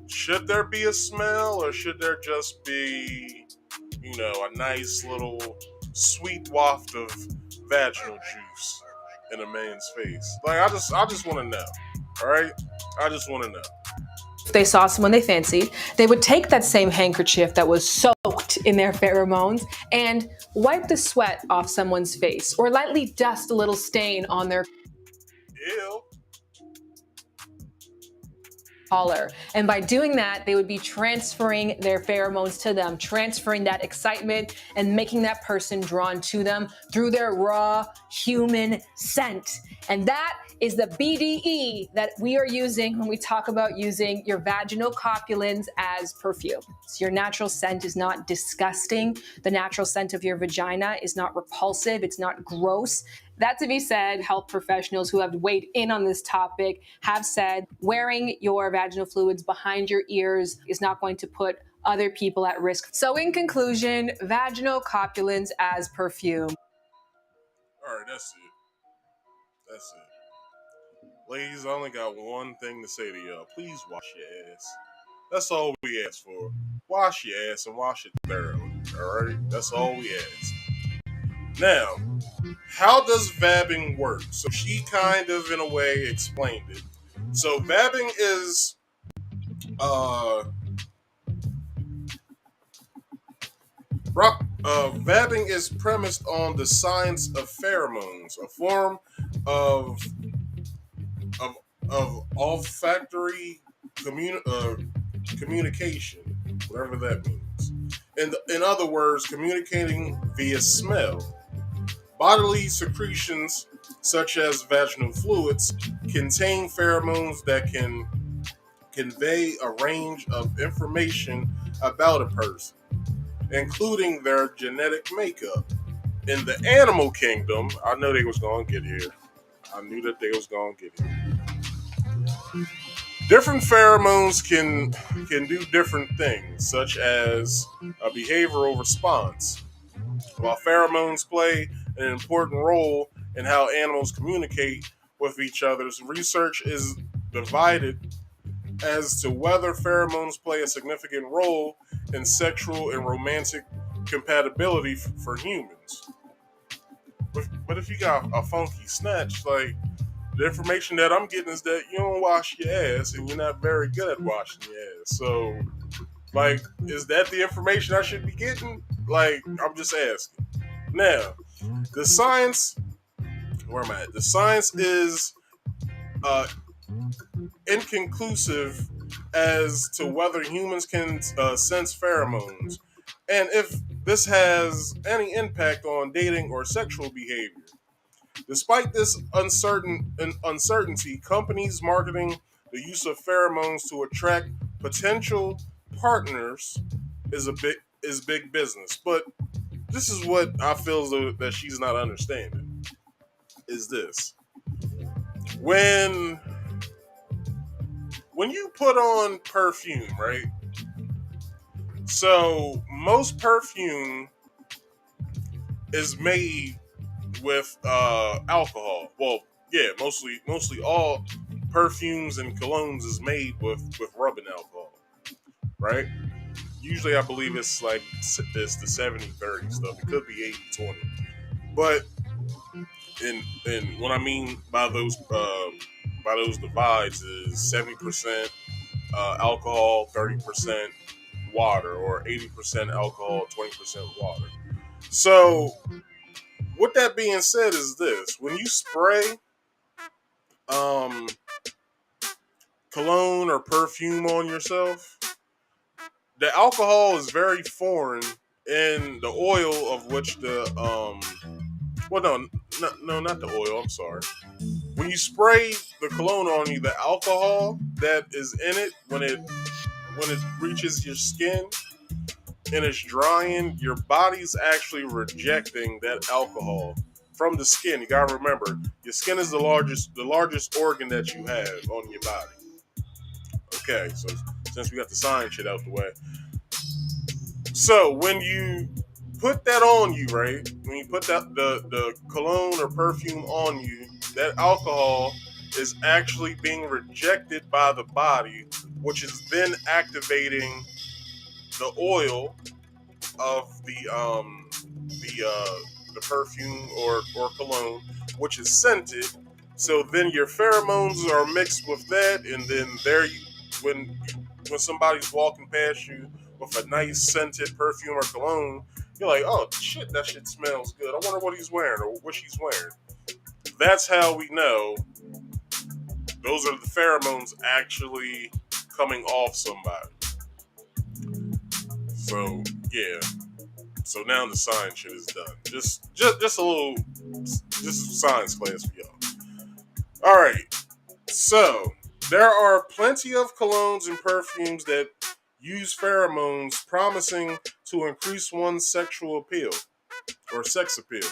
should there be a smell, or should there just be, a nice little sweet waft of vaginal juice in a man's face? Like, I just want to know. All right, I just want to know. if they saw someone they fancied, they would take that same handkerchief that was soaked in their pheromones and wipe the sweat off someone's face or lightly dust a little stain on their Ew. collar. And by doing that, they would be transferring their pheromones to them, transferring that excitement and making that person drawn to them through their raw human scent. And that is the BDE that we are using when we talk about using your vaginal copulins as perfume. So your natural scent is not disgusting. The natural scent of your vagina is not repulsive. It's not gross. That to be said, health professionals who have weighed in on this topic have said wearing your vaginal fluids behind your ears is not going to put other people at risk. So in conclusion, vaginal copulins as perfume. All right, that's it. That's it. Ladies, I only got one thing to say to y'all. Please wash your ass. That's all we ask for. Wash your ass and wash it thoroughly. Alright? That's all we ask. Now, how does vabbing work? So she kind of, in a way, explained it. So vabbing is vabbing is premised on the science of pheromones, a form of olfactory communication, whatever that means. In other words, communicating via smell. Bodily secretions, such as vaginal fluids, contain pheromones that can convey a range of information about a person, including their genetic makeup. In the animal kingdom, I know they was going to get here. I knew that they was going to get here. Different pheromones can do different things, such as a behavioral response. While pheromones play an important role in how animals communicate with each other, research is divided as to whether pheromones play a significant role in sexual and romantic compatibility for humans. But if you got a funky snatch, like, the information that I'm getting is that you don't wash your ass and you're not very good at washing your ass. So, like, is that the information I should be getting? Like, I'm just asking. Now, the science, where am I at? The science is inconclusive as to whether humans can sense pheromones and if this has any impact on dating or sexual behavior. Despite this uncertainty, companies marketing the use of pheromones to attract potential partners is big business. But this is what I feel as though that she's not understanding. Is this when you put on perfume, right? So most perfume is made with alcohol. Well, yeah, mostly all perfumes and colognes is made with rubbing alcohol, right? Usually I believe it's like it's the 70-30 stuff. It could be 80-20. But in what I mean by those divides is 70% alcohol, 30% water, or 80% alcohol, 20% water. So with that being said, is this: when you spray cologne or perfume on yourself, the alcohol is very foreign in the oil of which the not the oil, I'm sorry. When you spray the cologne on you, the alcohol that is in it when it reaches your skin and it's drying, your body's actually rejecting that alcohol from the skin. You gotta remember, your skin is the largest organ that you have on your body. Okay, so since we got the science shit out the way, so when you put that on you, right? When you put that the cologne or perfume on you, that alcohol is actually being rejected by the body, which is then activating the oil of the perfume or cologne, which is scented. So then your pheromones are mixed with that, and then when when somebody's walking past you with a nice scented perfume or cologne, you're like, oh shit, that shit smells good. I wonder what he's wearing or what she's wearing. That's how we know those are the pheromones actually coming off somebody. So yeah. So now the science shit is done. Just a little, just a science class for y'all. All right. So there are plenty of colognes and perfumes that use pheromones, promising to increase one's sexual appeal or sex appeal.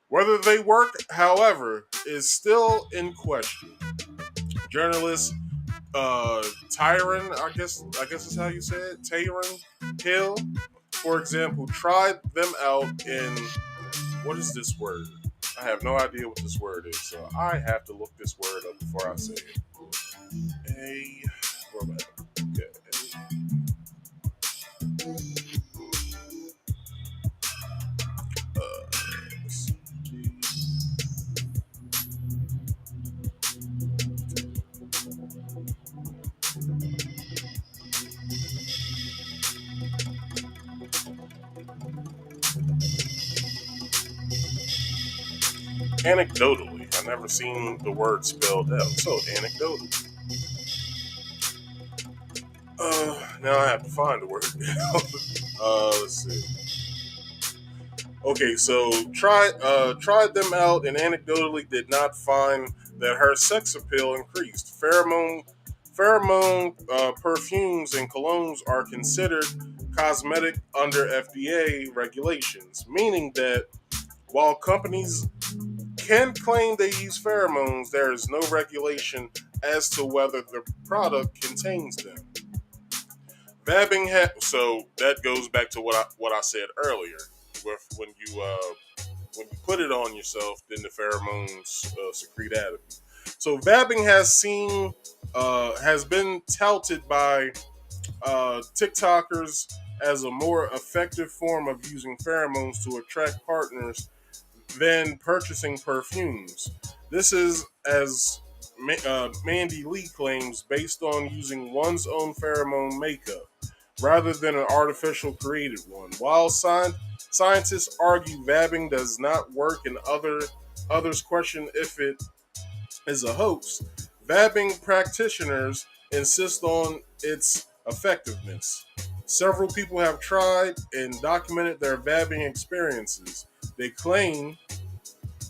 Whether they work, however, is still in question. Journalist Tyron, I guess is how you say it, Tyron Hill, for example, tried them out in, what is this word? I have no idea what this word is, so I have to look this word up before I say it. Anecdotally, I've never seen the word spelled out, so anecdotally. Now I have to find the word. Let's see. Okay, so tried them out and anecdotally did not find that her sex appeal increased. Pheromone perfumes and colognes are considered cosmetic under FDA regulations, meaning that while companies can claim they use pheromones, there is no regulation as to whether the product contains them. VABBING so that goes back to what I said earlier. With when you put it on yourself, then the pheromones secrete out of you. So VABBING has been touted by TikTokers as a more effective form of using pheromones to attract partners than purchasing perfumes. This is, as Mandy Lee claims, based on using one's own pheromone makeup rather than an artificial created one. While scientists argue VABBING does not work and others question if it is a hoax, VABBING practitioners insist on its effectiveness. Several people have tried and documented their VABBING experiences. They claim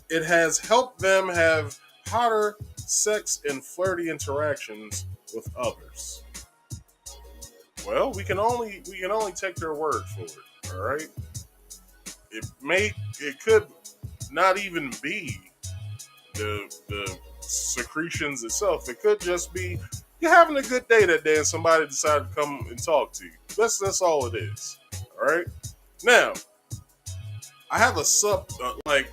it has helped them have hotter sex and flirty interactions with others. Well, we can only take their word for it. All right. It could not even be the secretions itself. It could just be you're having a good day that day and somebody decided to come and talk to you. That's all it is. All right. Now, I have a like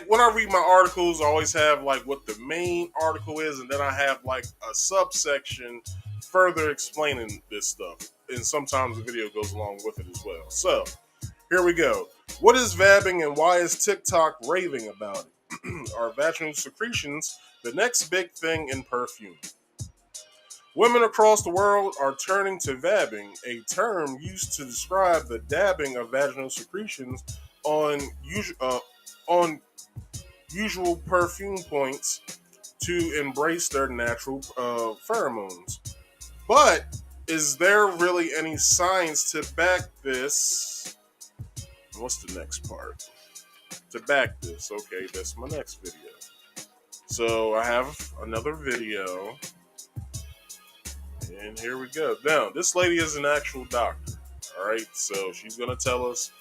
when I read my articles, I always have like what the main article is, and then I have like a subsection further explaining this stuff. And sometimes the video goes along with it as well. So here we go. What is VABBING and why is TikTok raving about it? Are vaginal secretions the next big thing in perfume? Women across the world are turning to VABBING, a term used to describe the dabbing of vaginal secretions on usual perfume points to embrace their natural pheromones. But is there really any science to back this? What's the next part? To back this, okay, that's my next video. So I have another video, and here we go. Now, this lady is an actual doctor, all right? So she's gonna tell us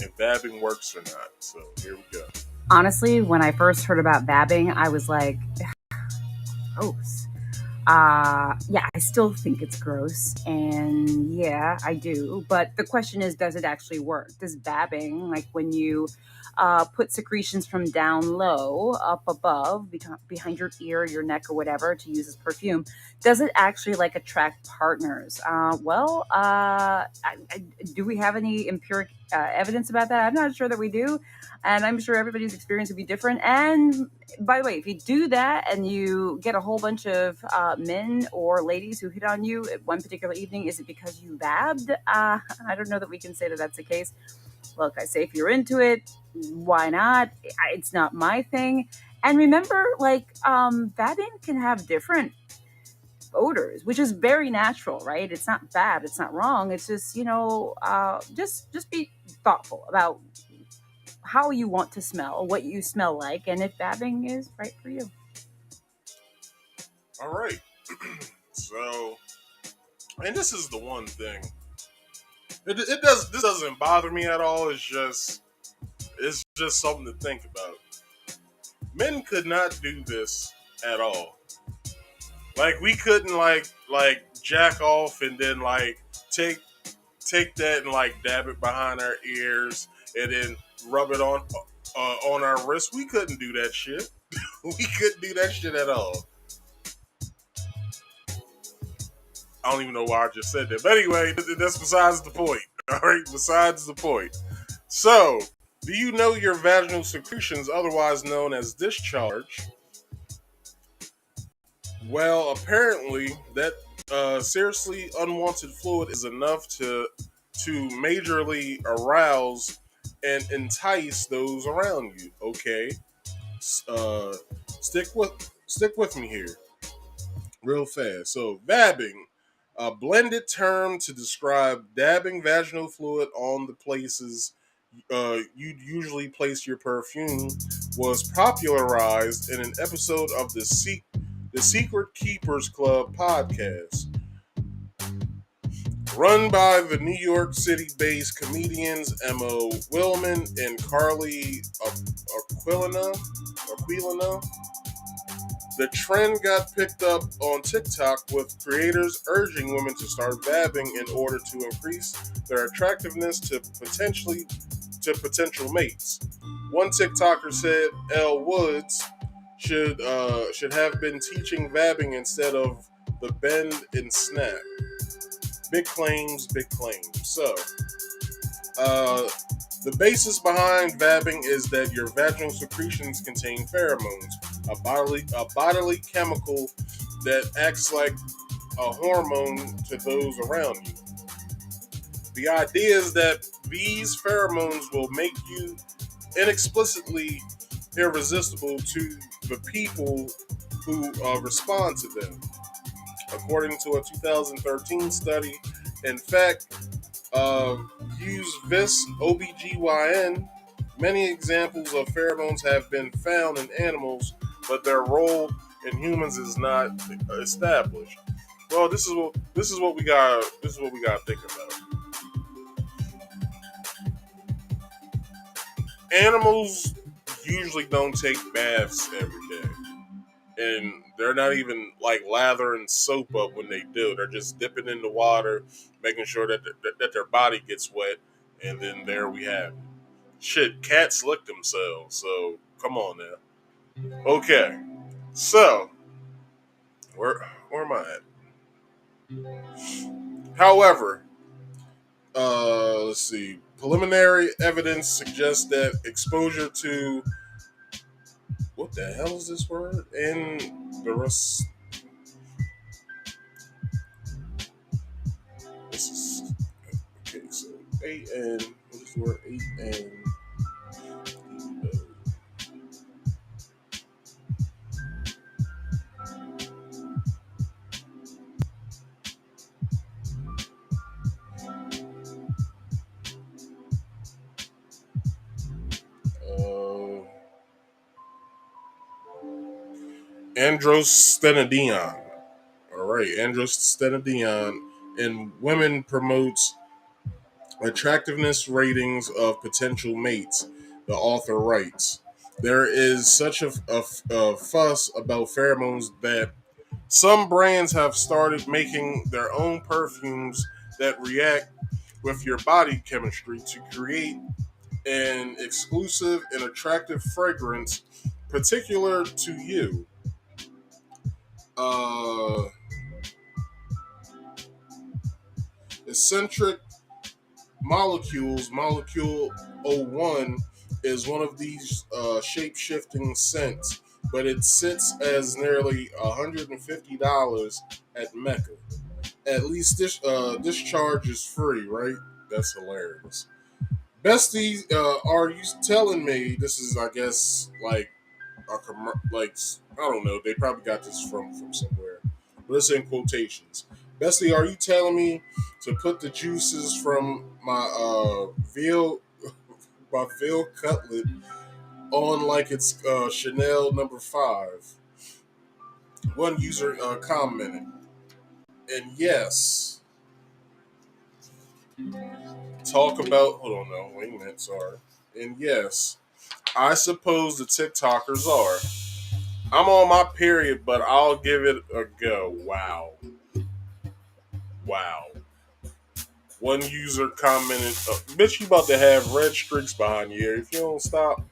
if VABBING works or not. So here we go. Honestly, when I first heard about VABBING, I was like, gross. Yeah, I still think it's gross, and yeah, I do. But the question is, does it actually work? Does VABBING, like when you put secretions from down low up above, behind your ear, your neck, or whatever, to use as perfume, does it actually like attract partners? Do we have any evidence about that? I'm not sure that we do. And I'm sure everybody's experience would be different. And by the way, if you do that and you get a whole bunch of men or ladies who hit on you at one particular evening, is it because you vabbed? I don't know that we can say that that's the case. Look, I say if you're into it, why not? It's not my thing. And remember, like, vabbing can have different odors, which is very natural, right? It's not bad, it's not wrong. It's just, just be thoughtful about how you want to smell, what you smell like, and if vabbing is right for you. All right. So, and this is the one thing. This doesn't bother me at all. It's just something to think about. Men could not do this at all. Like we couldn't like jack off and then like take that and like dab it behind our ears and then rub it on our wrists. We couldn't do that shit. We couldn't do that shit at all. I don't even know why I just said that. But anyway, that's besides the point. All right, besides the point. So, do you know your vaginal secretions, otherwise known as discharge? Well, apparently that seriously unwanted fluid is enough to majorly arouse and entice those around you. Okay, uh, stick with me here, real fast. So, vabbing, a blended term to describe dabbing vaginal fluid on the places you'd usually place your perfume, was popularized in an episode of the Secret Keepers Club podcast, run by the New York City-based comedians Emma Willman and Carly Aquilina. The trend got picked up on TikTok, with creators urging women to start vabbing in order to increase their attractiveness to potential mates. One TikToker said Elle Woods should have been teaching vabbing instead of the bend and snap. Big claims, big claims. So, the basis behind vabbing is that your vaginal secretions contain pheromones, a bodily chemical that acts like a hormone to those around you. The idea is that these pheromones will make you inexplicably irresistible to the people who respond to them. According to a 2013 study, in fact, use this OBGYN, many examples of pheromones have been found in animals, but their role in humans is not established. Well, this is what we got. This is what we got to think about. Animals usually don't take baths every day, and they're not even like lathering soap up when they do. They're just dipping in the water, making sure that their body gets wet, and then there we have it. Shit, cats lick themselves, so come on now. Okay, so where am I at? However, let's see. Preliminary evidence suggests that exposure to what the hell is this word? And the rest. This is okay. So AN. What is the word? AN. Androstenedione. All right, androstenedione in women promotes attractiveness ratings of potential mates. The author writes, "There is such a fuss about pheromones that some brands have started making their own perfumes that react with your body chemistry to create an exclusive and attractive fragrance particular to you." Eccentric molecules. Molecule 01 is one of these shape-shifting scents, but it sits as nearly $150 at Mecca. At least this charge is free, right? That's hilarious. Bestie, are you telling me this is, I guess, like like I don't know. They probably got this from somewhere, but it's in quotations. Bestie, are you telling me to put the juices from my veal cutlet on like it's Chanel number 5? One user commented, and yes, talk about. Hold on, no, wait a minute, sorry. And yes, I suppose the TikTokers are. I'm on my period, but I'll give it a go. Wow. Wow. One user commented, bitch, you about to have red streaks behind you if you don't stop.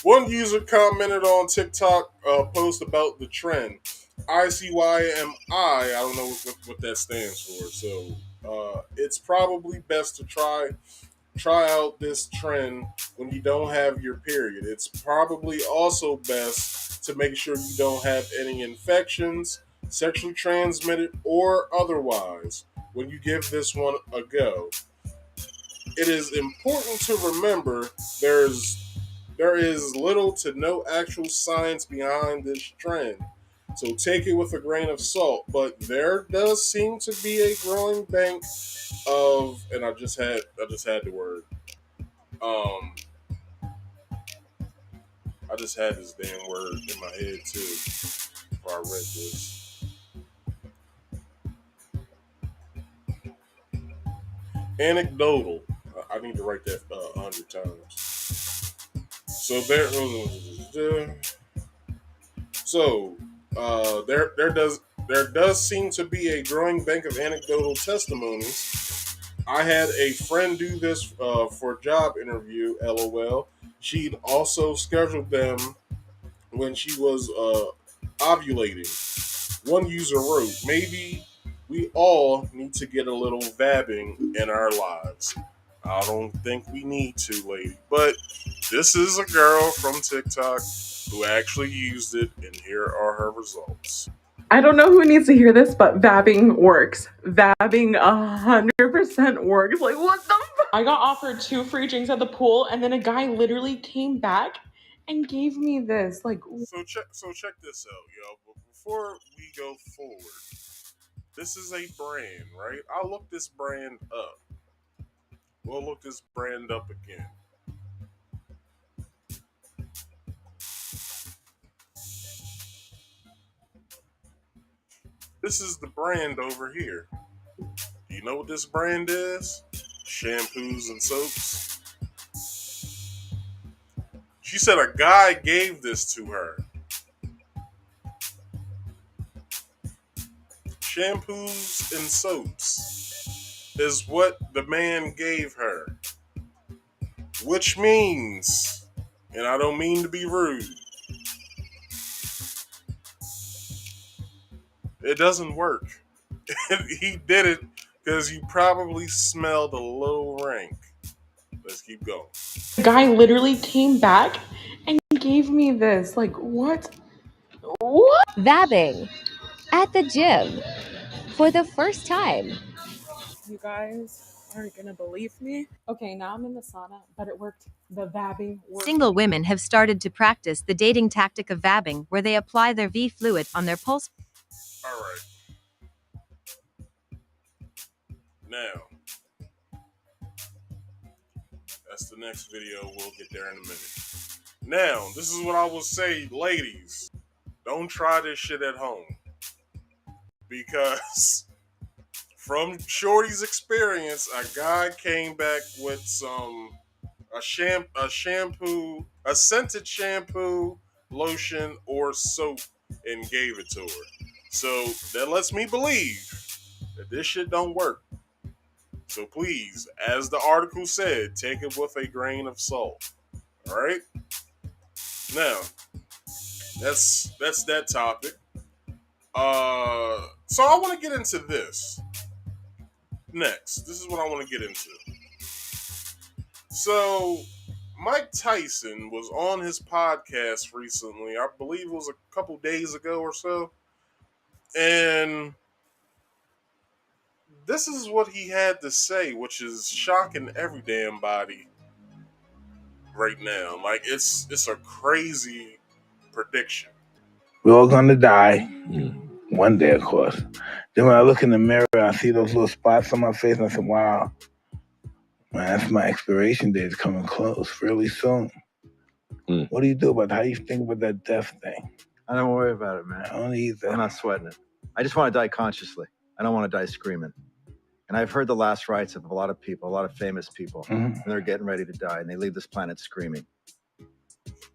One user commented on TikTok post about the trend. ICYMI, I don't know what that stands for. So it's probably best to try out this trend when you don't have your period. It's probably also best to make sure you don't have any infections, sexually transmitted or otherwise, when you give this one a go. It is important to remember there is little to no actual science behind this trend. So take it with a grain of salt, but there does seem to be a growing bank of, and I just had the word. Um, I just had this damn word in my head too before I read this. Anecdotal. I need to write that 100 times. So there does seem to be a growing bank of anecdotal testimonies. I had a friend do this for a job interview. LOL. She'd also scheduled them when she was ovulating. One user wrote, maybe we all need to get a little vabbing in our lives. I don't think we need to, lady. But this is a girl from TikTok who actually used it, and here are her results. I don't know who needs to hear this, but vabbing works. Vabbing 100% works. Like, what the fuck? I got offered 2 free drinks at the pool, and then a guy literally came back and gave me this. Like, So check this out, yo. But before we go forward, this is a brand, right? I'll look this brand up. We'll look this brand up again. This is the brand over here. Do you know what this brand is? Shampoos and soaps. She said a guy gave this to her. Shampoos and soaps is what the man gave her. Which means, and I don't mean to be rude, it doesn't work. He did it because you probably smelled a little rank. Let's keep going. the guy literally came back and gave me this. Like, what? What? Vabbing at the gym for the first time. You guys aren't gonna believe me. Okay, now I'm in the sauna, but it worked. The vabbing worked. Single women have started to practice the dating tactic of vabbing, where they apply their V fluid on their pulse. All right. Now, that's the next video. We'll get there in a minute. Now, this is what I will say, ladies. Don't try this shit at home. Because from Shorty's experience, a guy came back with a shampoo, a scented shampoo, lotion, or soap, and gave it to her. So that lets me believe that this shit don't work. So please, as the article said, take it with a grain of salt. All right. Now, that's that topic. So I want to get into this next. This is what I want to get into. So, Mike Tyson was on his podcast recently. I believe it was a couple days ago or so. And this is what he had to say, which is shocking every damn body right now. Like, it's a crazy prediction. We're all gonna die one day, of course. Then when I look in the mirror, I see those little spots on my face, and I said, "Wow, man, that's my expiration date is coming close, really soon." What do you do about that? How do you think about that death thing? I don't worry about it, man. I don't either. I'm not sweating it. I just want to die consciously. I don't want to die screaming. And I've heard the last rites of a lot of people, a lot of famous people, and they're getting ready to die, and they leave this planet screaming.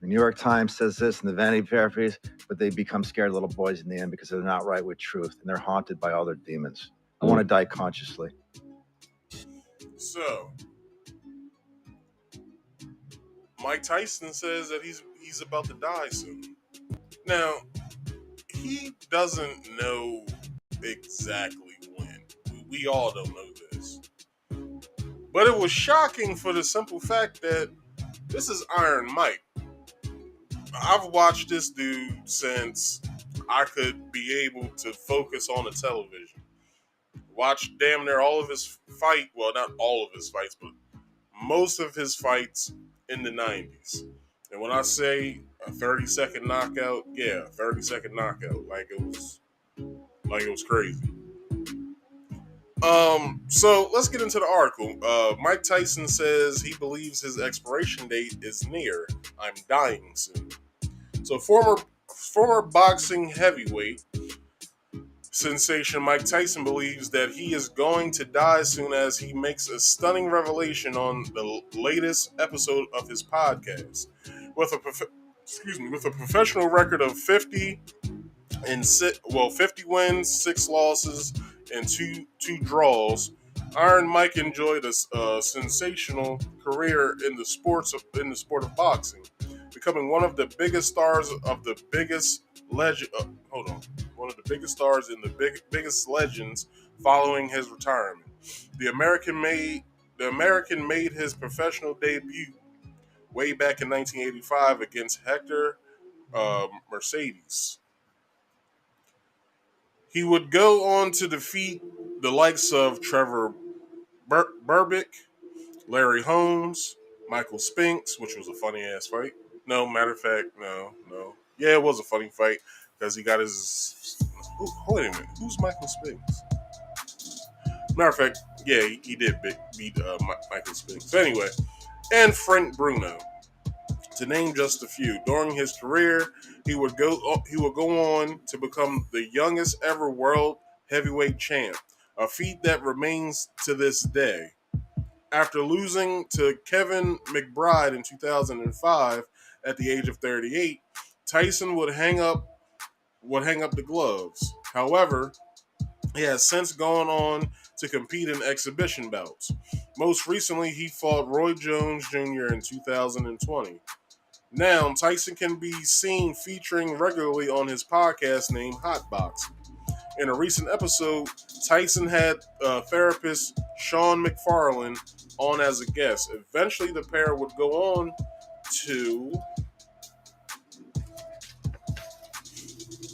The New York Times says this, and the Vanity Fair paraphrase, but they become scared little boys in the end because they're not right with truth, and they're haunted by all their demons. I want to die consciously. So, Mike Tyson says that he's about to die soon. Now, he doesn't know exactly when. We all don't know this. But it was shocking for the simple fact that this is Iron Mike. I've watched this dude since I could be able to focus on the television. Watched damn near all of his fight, well, not all of his fights, but most of his fights in the 90s. And when I say a 30-second knockout, yeah, 30-second knockout. Like it was crazy. So let's get into the article. Mike Tyson says he believes his expiration date is near. I'm dying soon. So former boxing heavyweight sensation Mike Tyson believes that he is going to die soon as he makes a stunning revelation on the latest episode of his podcast. With a professional record of 50 wins, 6 losses, and two draws, Iron Mike enjoyed a sensational career in the sport of boxing, becoming one of the biggest stars of the biggest legend. One of the biggest stars in the biggest legends following his retirement. The American made his professional debut way back in 1985 against Hector Mercedes. He would go on to defeat the likes of Trevor Berbick, Larry Holmes, Michael Spinks, which was a funny ass fight. No, matter of fact, no. Yeah, it was a funny fight because he got his. Wait a minute, who's Michael Spinks? Matter of fact, yeah, he did beat Michael Spinks. So anyway, and Frank Bruno, to name just a few. During his career, he would go on to become the youngest ever world heavyweight champ, a feat that remains to this day. After losing to Kevin McBride in 2005 at the age of 38, Tyson would hang up the gloves. However, he has since gone on to compete in exhibition bouts. Most recently, he fought Roy Jones Jr. in 2020. Now, Tyson can be seen featuring regularly on his podcast named Hot Boxing. In a recent episode, Tyson had therapist Sean McFarlane on as a guest. Eventually, the pair would go on to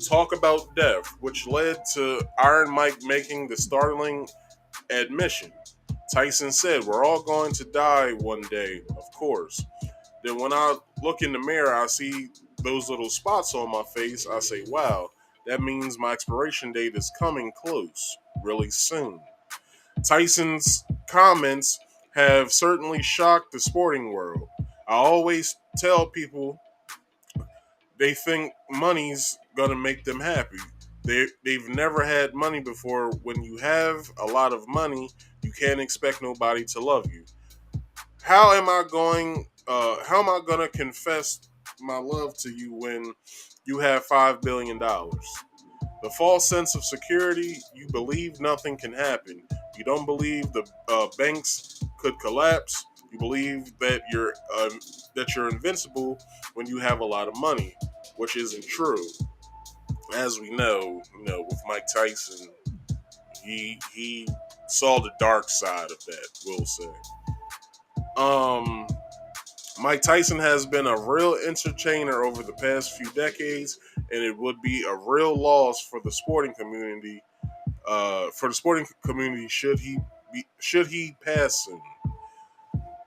talk about death, which led to Iron Mike making the startling admission. Tyson said, "We're all going to die one day, of course." Then when I look in the mirror, I see those little spots on my face. I say, wow, that means my expiration date is coming close, really soon. Tyson's comments have certainly shocked the sporting world. I always tell people they think money's gonna make them happy. They've never had money before. When you have a lot of money, you can't expect nobody to love you. How am I going to confess my love to you when you have $5 billion? The false sense of security, you believe nothing can happen. You don't believe the banks could collapse. You believe that you're invincible when you have a lot of money, which isn't true. As we know, with Mike Tyson, he saw the dark side of that, we'll say. Mike Tyson has been a real entertainer over the past few decades, and it would be a real loss for the sporting community. Should he pass soon?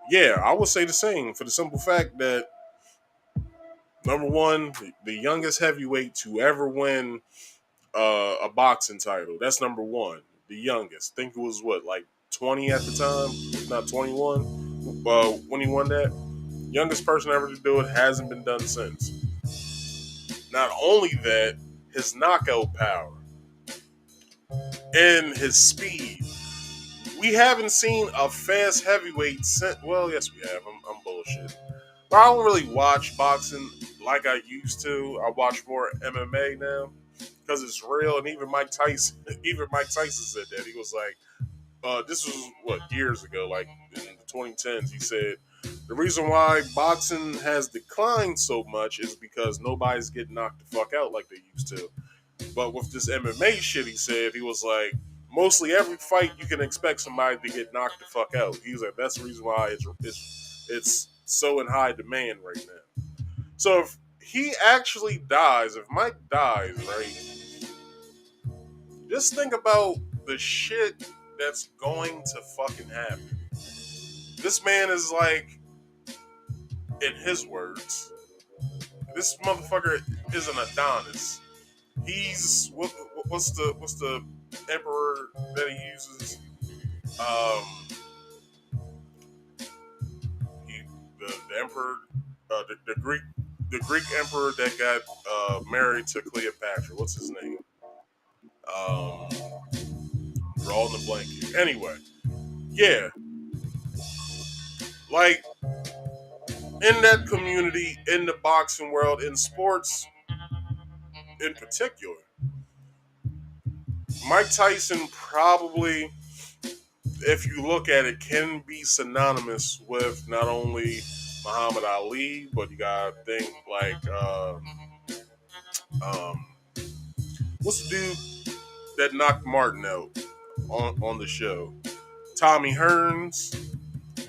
Yeah, I would say the same for the simple fact that number one, the youngest heavyweight to ever win a boxing title. That's number one. The youngest. I think it was what, like 20 at the time, if not 21, when he won that. Youngest person ever to do it, hasn't been done since. Not only that, his knockout power and his speed. We haven't seen a fast heavyweight since. Well, yes, we have. I'm bullshit. But I don't really watch boxing like I used to. I watch more MMA now because it's real. And even Mike Tyson said that. He was like, this was what, years ago, like in the 2010s. He said the reason why boxing has declined so much is because nobody's getting knocked the fuck out like they used to. But with this MMA shit, he said, he was like, mostly every fight you can expect somebody to get knocked the fuck out. He was like, that's the reason why it's so in high demand right now. So if he actually dies, if Mike dies, right, just think about the shit that's going to fucking happen. This man is like, in his words, this motherfucker is an Adonis. He's what's the emperor that he uses? The emperor, the Greek emperor that got married to Cleopatra. What's his name? Drawing the blanket. Anyway, yeah, like in that community, in the boxing world, in sports in particular, Mike Tyson probably, if you look at it, can be synonymous with not only Muhammad Ali, but you gotta think like what's the dude that knocked Martin out on the show? Tommy Hearns.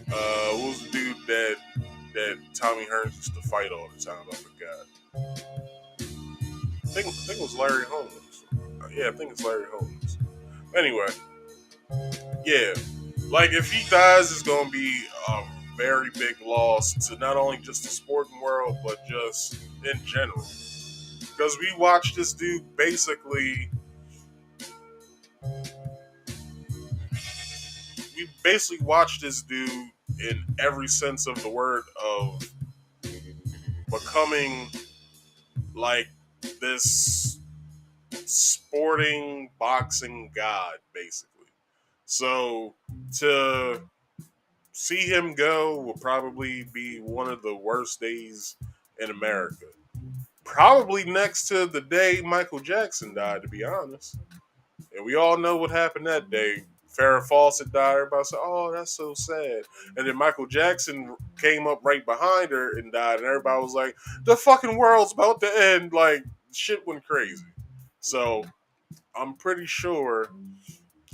What was the dude that Tommy Hearns used to fight all the time? I forgot. I think it was Larry Holmes. Yeah, I think it's Larry Holmes. Anyway, yeah, like if he dies, it's gonna be a very big loss to not only just the sporting world, but just in general. Because we watched this dude basically. We basically watched this dude in every sense of the word of becoming like this sporting boxing god, basically. So to see him go will probably be one of the worst days in America. Probably next to the day Michael Jackson died, to be honest. And we all know what happened that day. Farrah Fawcett died. Everybody said, "Oh, that's so sad." And then Michael Jackson came up right behind her and died. And everybody was like, "The fucking world's about to end." Like, shit went crazy. So I'm pretty sure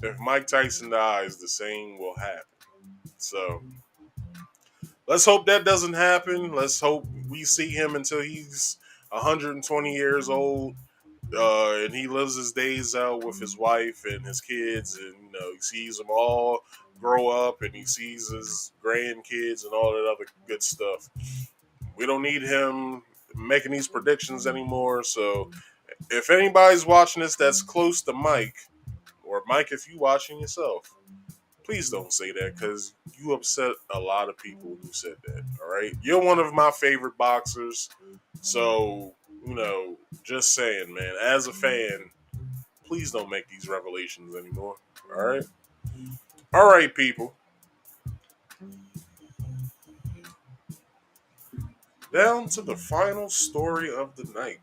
if Mike Tyson dies, the same will happen. So let's hope that doesn't happen. Let's hope we see him until he's 120 years old. And he lives his days out with his wife and his kids, and he sees them all grow up, and he sees his grandkids and all that other good stuff. We don't need him making these predictions anymore. So, if anybody's watching this that's close to Mike, or Mike, if you watching yourself, please don't say that because you upset a lot of people when you said that. All right, you're one of my favorite boxers, so. Just saying, man, as a fan, please don't make these revelations anymore. All right? All right, people. Down to the final story of the night.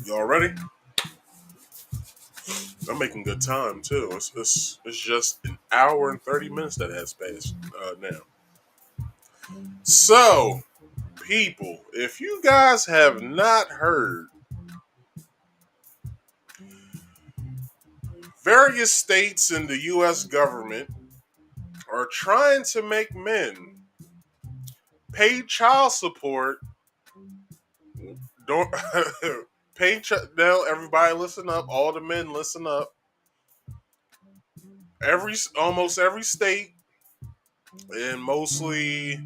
Y'all ready? I'm making good time, too. It's just an hour and 30 minutes that has passed now. So, people, if you guys have not heard, Various states in the U.S. government are trying to make men pay child support. Don't now, everybody listen up. All the men listen up. Almost every state, and mostly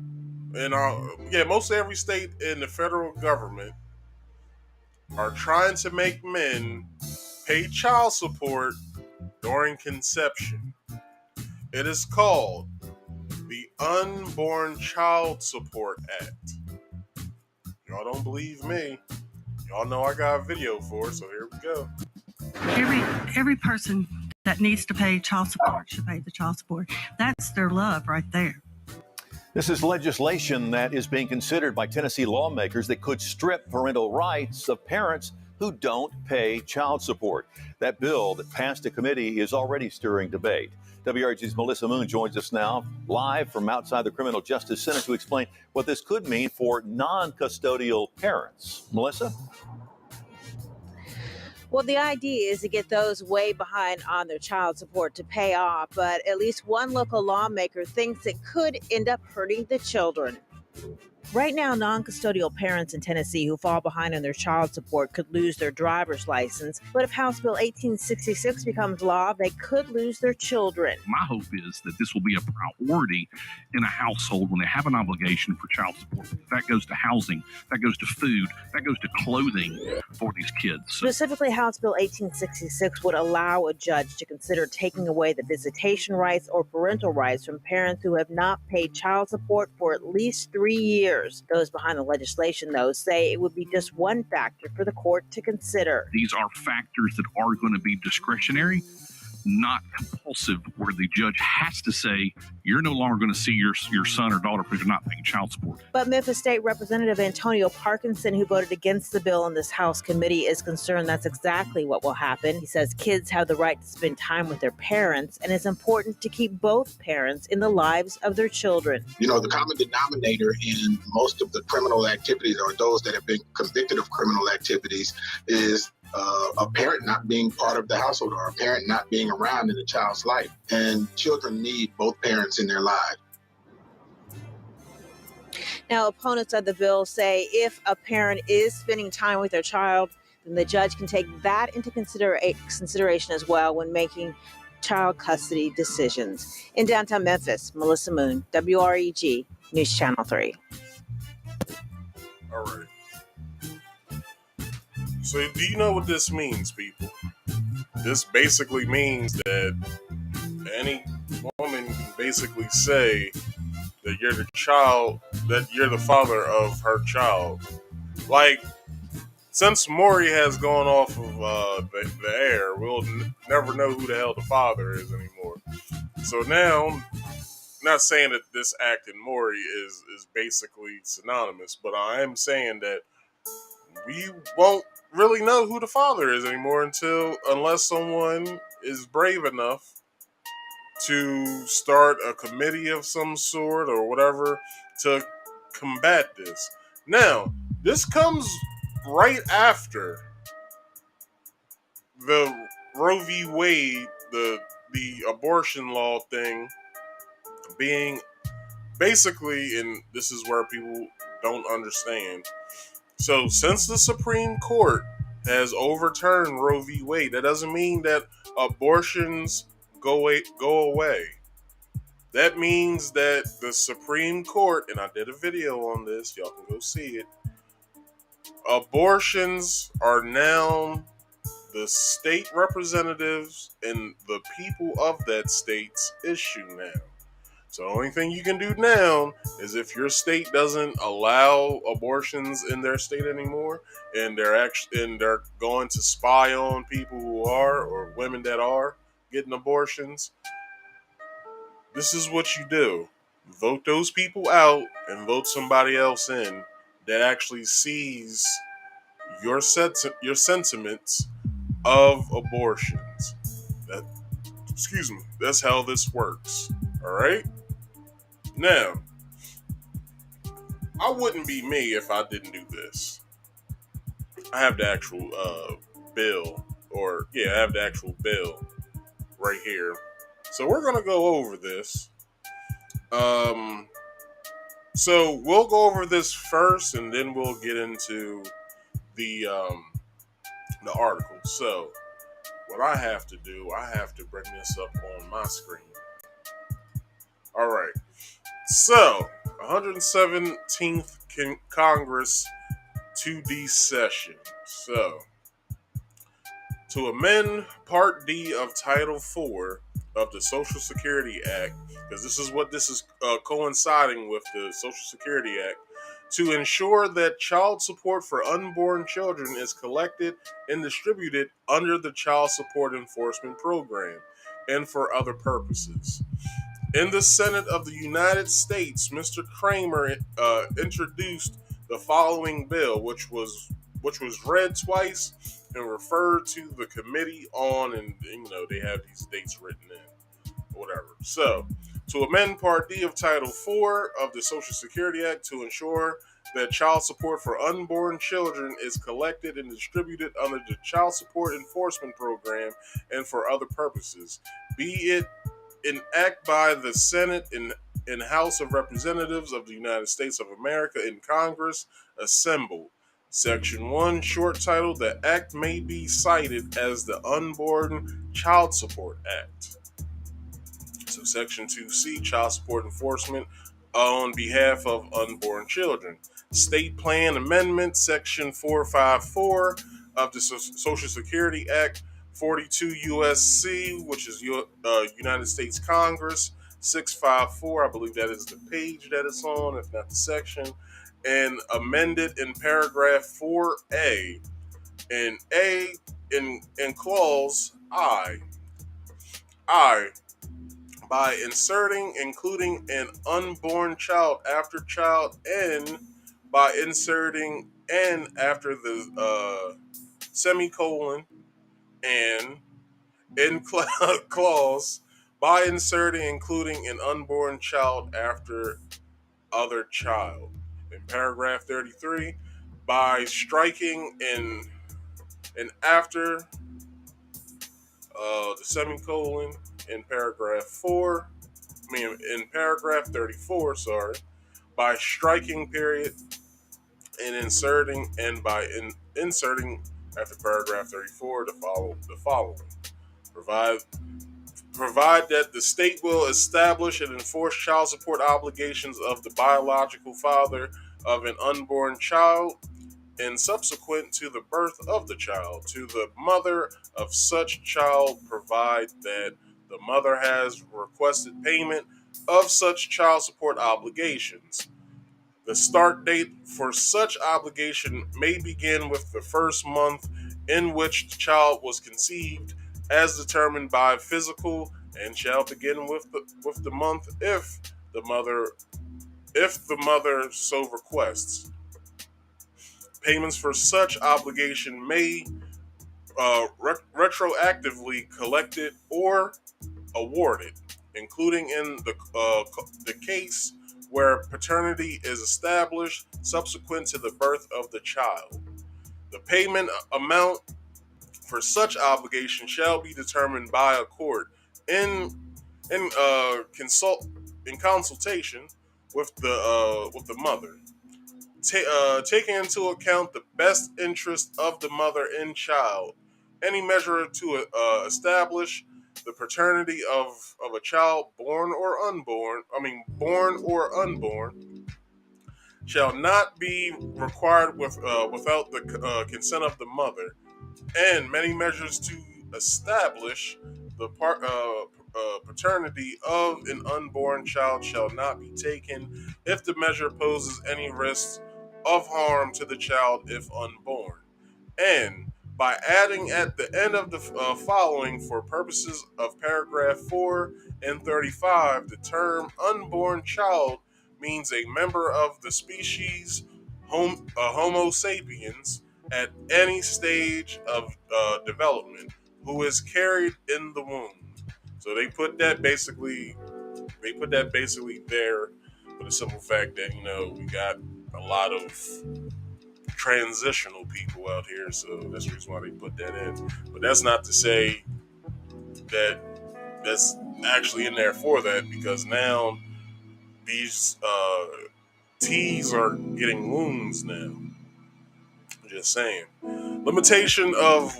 mostly every state in the federal government are trying to make men pay child support during conception. It is called the Unborn Child Support Act. Y'all don't believe me? Y'all know I got a video for it, so here we go. Every person that needs to pay child support should pay the child support. That's their love right there. This is legislation that is being considered by Tennessee lawmakers that could strip parental rights of parents who don't pay child support. That bill that passed a committee is already stirring debate. WRG's Melissa Moon joins us now live from outside the Criminal Justice Center to explain what this could mean for non-custodial parents. Melissa? Well, the idea is to get those way behind on their child support to pay off, but at least one local lawmaker thinks it could end up hurting the children. Right now, non-custodial parents in Tennessee who fall behind on their child support could lose their driver's license. But if House Bill 1866 becomes law, they could lose their children. My hope is that this will be a priority in a household when they have an obligation for child support. That goes to housing, that goes to food, that goes to clothing for these kids. Specifically, House Bill 1866 would allow a judge to consider taking away the visitation rights or parental rights from parents who have not paid child support for at least 3 years. Those behind the legislation, though, say it would be just one factor for the court to consider. These are factors that are going to be discretionary, not compulsive, where the judge has to say, you're no longer going to see your son or daughter because you're not paying child support. But Memphis State Representative Antonio Parkinson, who voted against the bill in this House committee, is concerned that's exactly what will happen. He says kids have the right to spend time with their parents, and it's important to keep both parents in the lives of their children. You know, the common denominator in most of the criminal activities, or those that have been convicted of criminal activities, is a parent not being part of the household, or a parent not being around in a child's life. And children need both parents in their lives. Now, opponents of the bill say if a parent is spending time with their child, then the judge can take that into consideration as well when making child custody decisions. In downtown Memphis, Melissa Moon, WREG, News Channel 3. All right. So do you know what this means, people? This basically means that any woman can basically say that you're the child, that you're the father of her child. Like, since Maury has gone off of the air, we'll never know who the hell the father is anymore. So now, I'm not saying that this act in Maury is basically synonymous, but I am saying that we won't really know who the father is anymore unless someone is brave enough to start a committee of some sort or whatever to combat this. Now, this comes right after the Roe v. Wade, the abortion law thing being basically, and this is where people don't understand. So, since the Supreme Court has overturned Roe v. Wade, that doesn't mean that abortions go away. That means that the Supreme Court, and I did a video on this, y'all can go see it, abortions are now the state representatives and the people of that state's issue now. So the only thing you can do now is if your state doesn't allow abortions in their state anymore, and they're going to spy on people who are, or women that are getting abortions, this is what you do. Vote those people out and vote somebody else in that actually sees your sentiments of abortions. That's how this works. All right? Now, I wouldn't be me if I didn't do this. I have the actual bill. right here. So we're gonna go over this. So we'll go over this first, and then we'll get into the article. So what I have to do, I have to bring this up on my screen. All right. So 117th Congress 2D session. So to amend Part D of Title IV of the Social Security Act, because this is coinciding with the Social Security Act, to ensure that child support for unborn children is collected and distributed under the Child Support Enforcement Program and for other purposes. In the Senate of the United States, Mr. Kramer introduced the following bill, which was read twice and referred to the committee on, and they have these dates written in, whatever. So, to amend Part D of Title IV of the Social Security Act to ensure that child support for unborn children is collected and distributed under the Child Support Enforcement Program and for other purposes, be it an act by the Senate and House of Representatives of the United States of America in Congress assembled. Section 1, short title, the act may be cited as the Unborn Child Support Act. So Section 2C, child support enforcement on behalf of unborn children. State Plan Amendment, Section 454 of the Social Security Act, 42 USC, which is United States Congress, 654, I believe that is the page that it's on, if not the section, and amended in paragraph 4A. In A, in clause I, by inserting, including an unborn child after child, and by inserting N after the semicolon, and in clause, by inserting, including an unborn child after other child. In paragraph 33, by striking in and after the semicolon in paragraph 34, by striking period and inserting, and by inserting after paragraph 34 the following. Provide that the state will establish and enforce child support obligations of the biological father of an unborn child and subsequent to the birth of the child to the mother of such child, provide that the mother has requested payment of such child support obligations. The start date for such obligation may begin with the first month in which the child was conceived, as determined by physical, and shall begin with the month if the mother so requests. Payments for such obligation may retroactively collected or awarded, including in the case where paternity is established subsequent to the birth of the child. The payment amount for such obligation shall be determined by a court in consultation with the mother, taking into account the best interest of the mother and child. Any measure to establish the paternity of a child born or unborn, shall not be required without the consent of the mother, and many measures to establish the paternity of an unborn child shall not be taken if the measure poses any risk of harm to the child if unborn. And by adding at the end of the following for purposes of paragraph 4 and 35, the term unborn child means a member of the species Homo sapiens at any stage of development who is carried in the womb. So they put that basically there for the simple fact that we got a lot of transitional people out here, so that's the reason why they put that in. But that's not to say that that's actually in there for that, because now these T's are getting wounds now. Just saying. Limitation of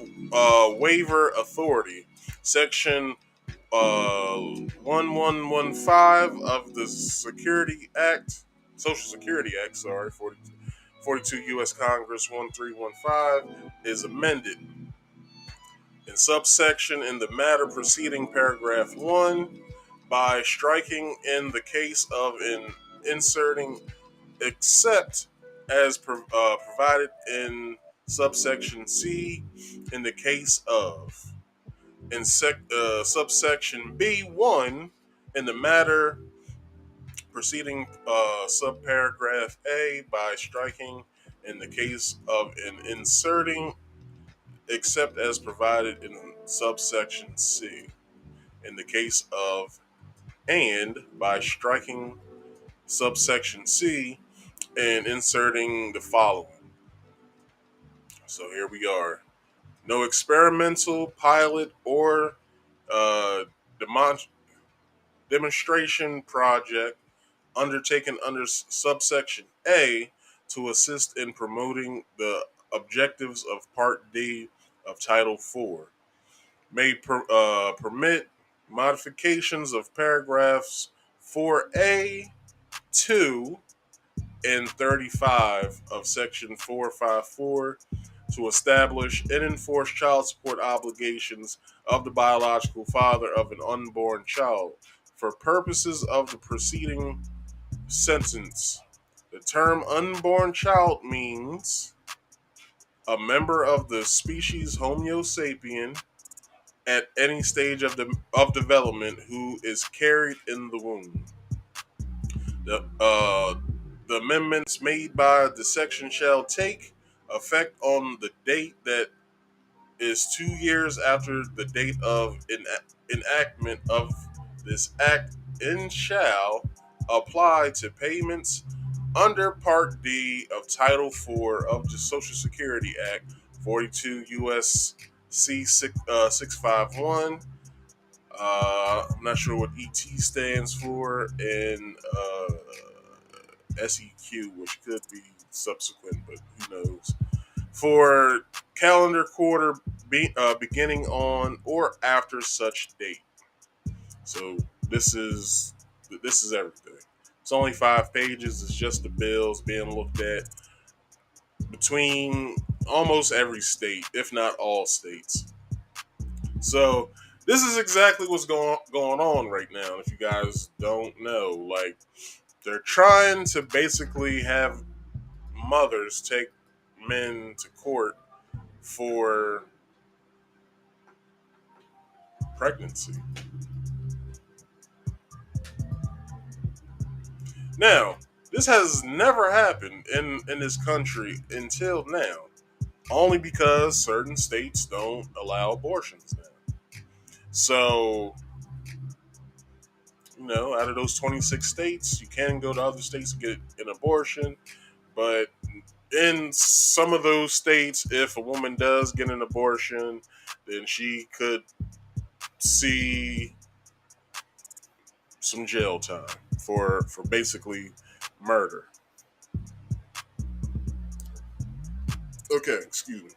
waiver authority. Section 1115 of the Social Security Act, 42 U.S. Congress 1315 is amended. In subsection in the matter preceding paragraph 1 by striking in the case of inserting except as provided in subsection C in the case of. In subsection B1 in the matter preceding subparagraph A by striking in the case of inserting except as provided in subsection C in the case of, and by striking subsection C and inserting the following. So here we are. No experimental, pilot, or uh, demonstration project undertaken under subsection A to assist in promoting the objectives of Part D of Title IV may permit modifications of paragraphs 4A, 2, and 35 of Section 454 to establish and enforce child support obligations of the biological father of an unborn child. For purposes of the preceding sentence, the term unborn child means a member of the species Homo sapien at any stage of development who is carried in the womb. The amendments made by the section shall take effect on the date that is 2 years after the date of enactment of this act, and shall apply to payments under Part D of Title IV of the Social Security Act, 42 U.S.C. 651. I'm not sure what ET stands for, and SEQ, which could be subsequent, but who knows. For calendar quarter beginning on or after such date. So this is everything. It's only 5 pages. It's just the bills being looked at between almost every state, if not all states. So this is exactly what's going on right now. If you guys don't know, like, they're trying to basically have mothers take men to court for pregnancy. Now, this has never happened in this country until now, only because certain states don't allow abortions now. So, out of those 26 states, you can go to other states to get an abortion, but in some of those states, if a woman does get an abortion, then she could see some jail time for basically murder. Okay, excuse me.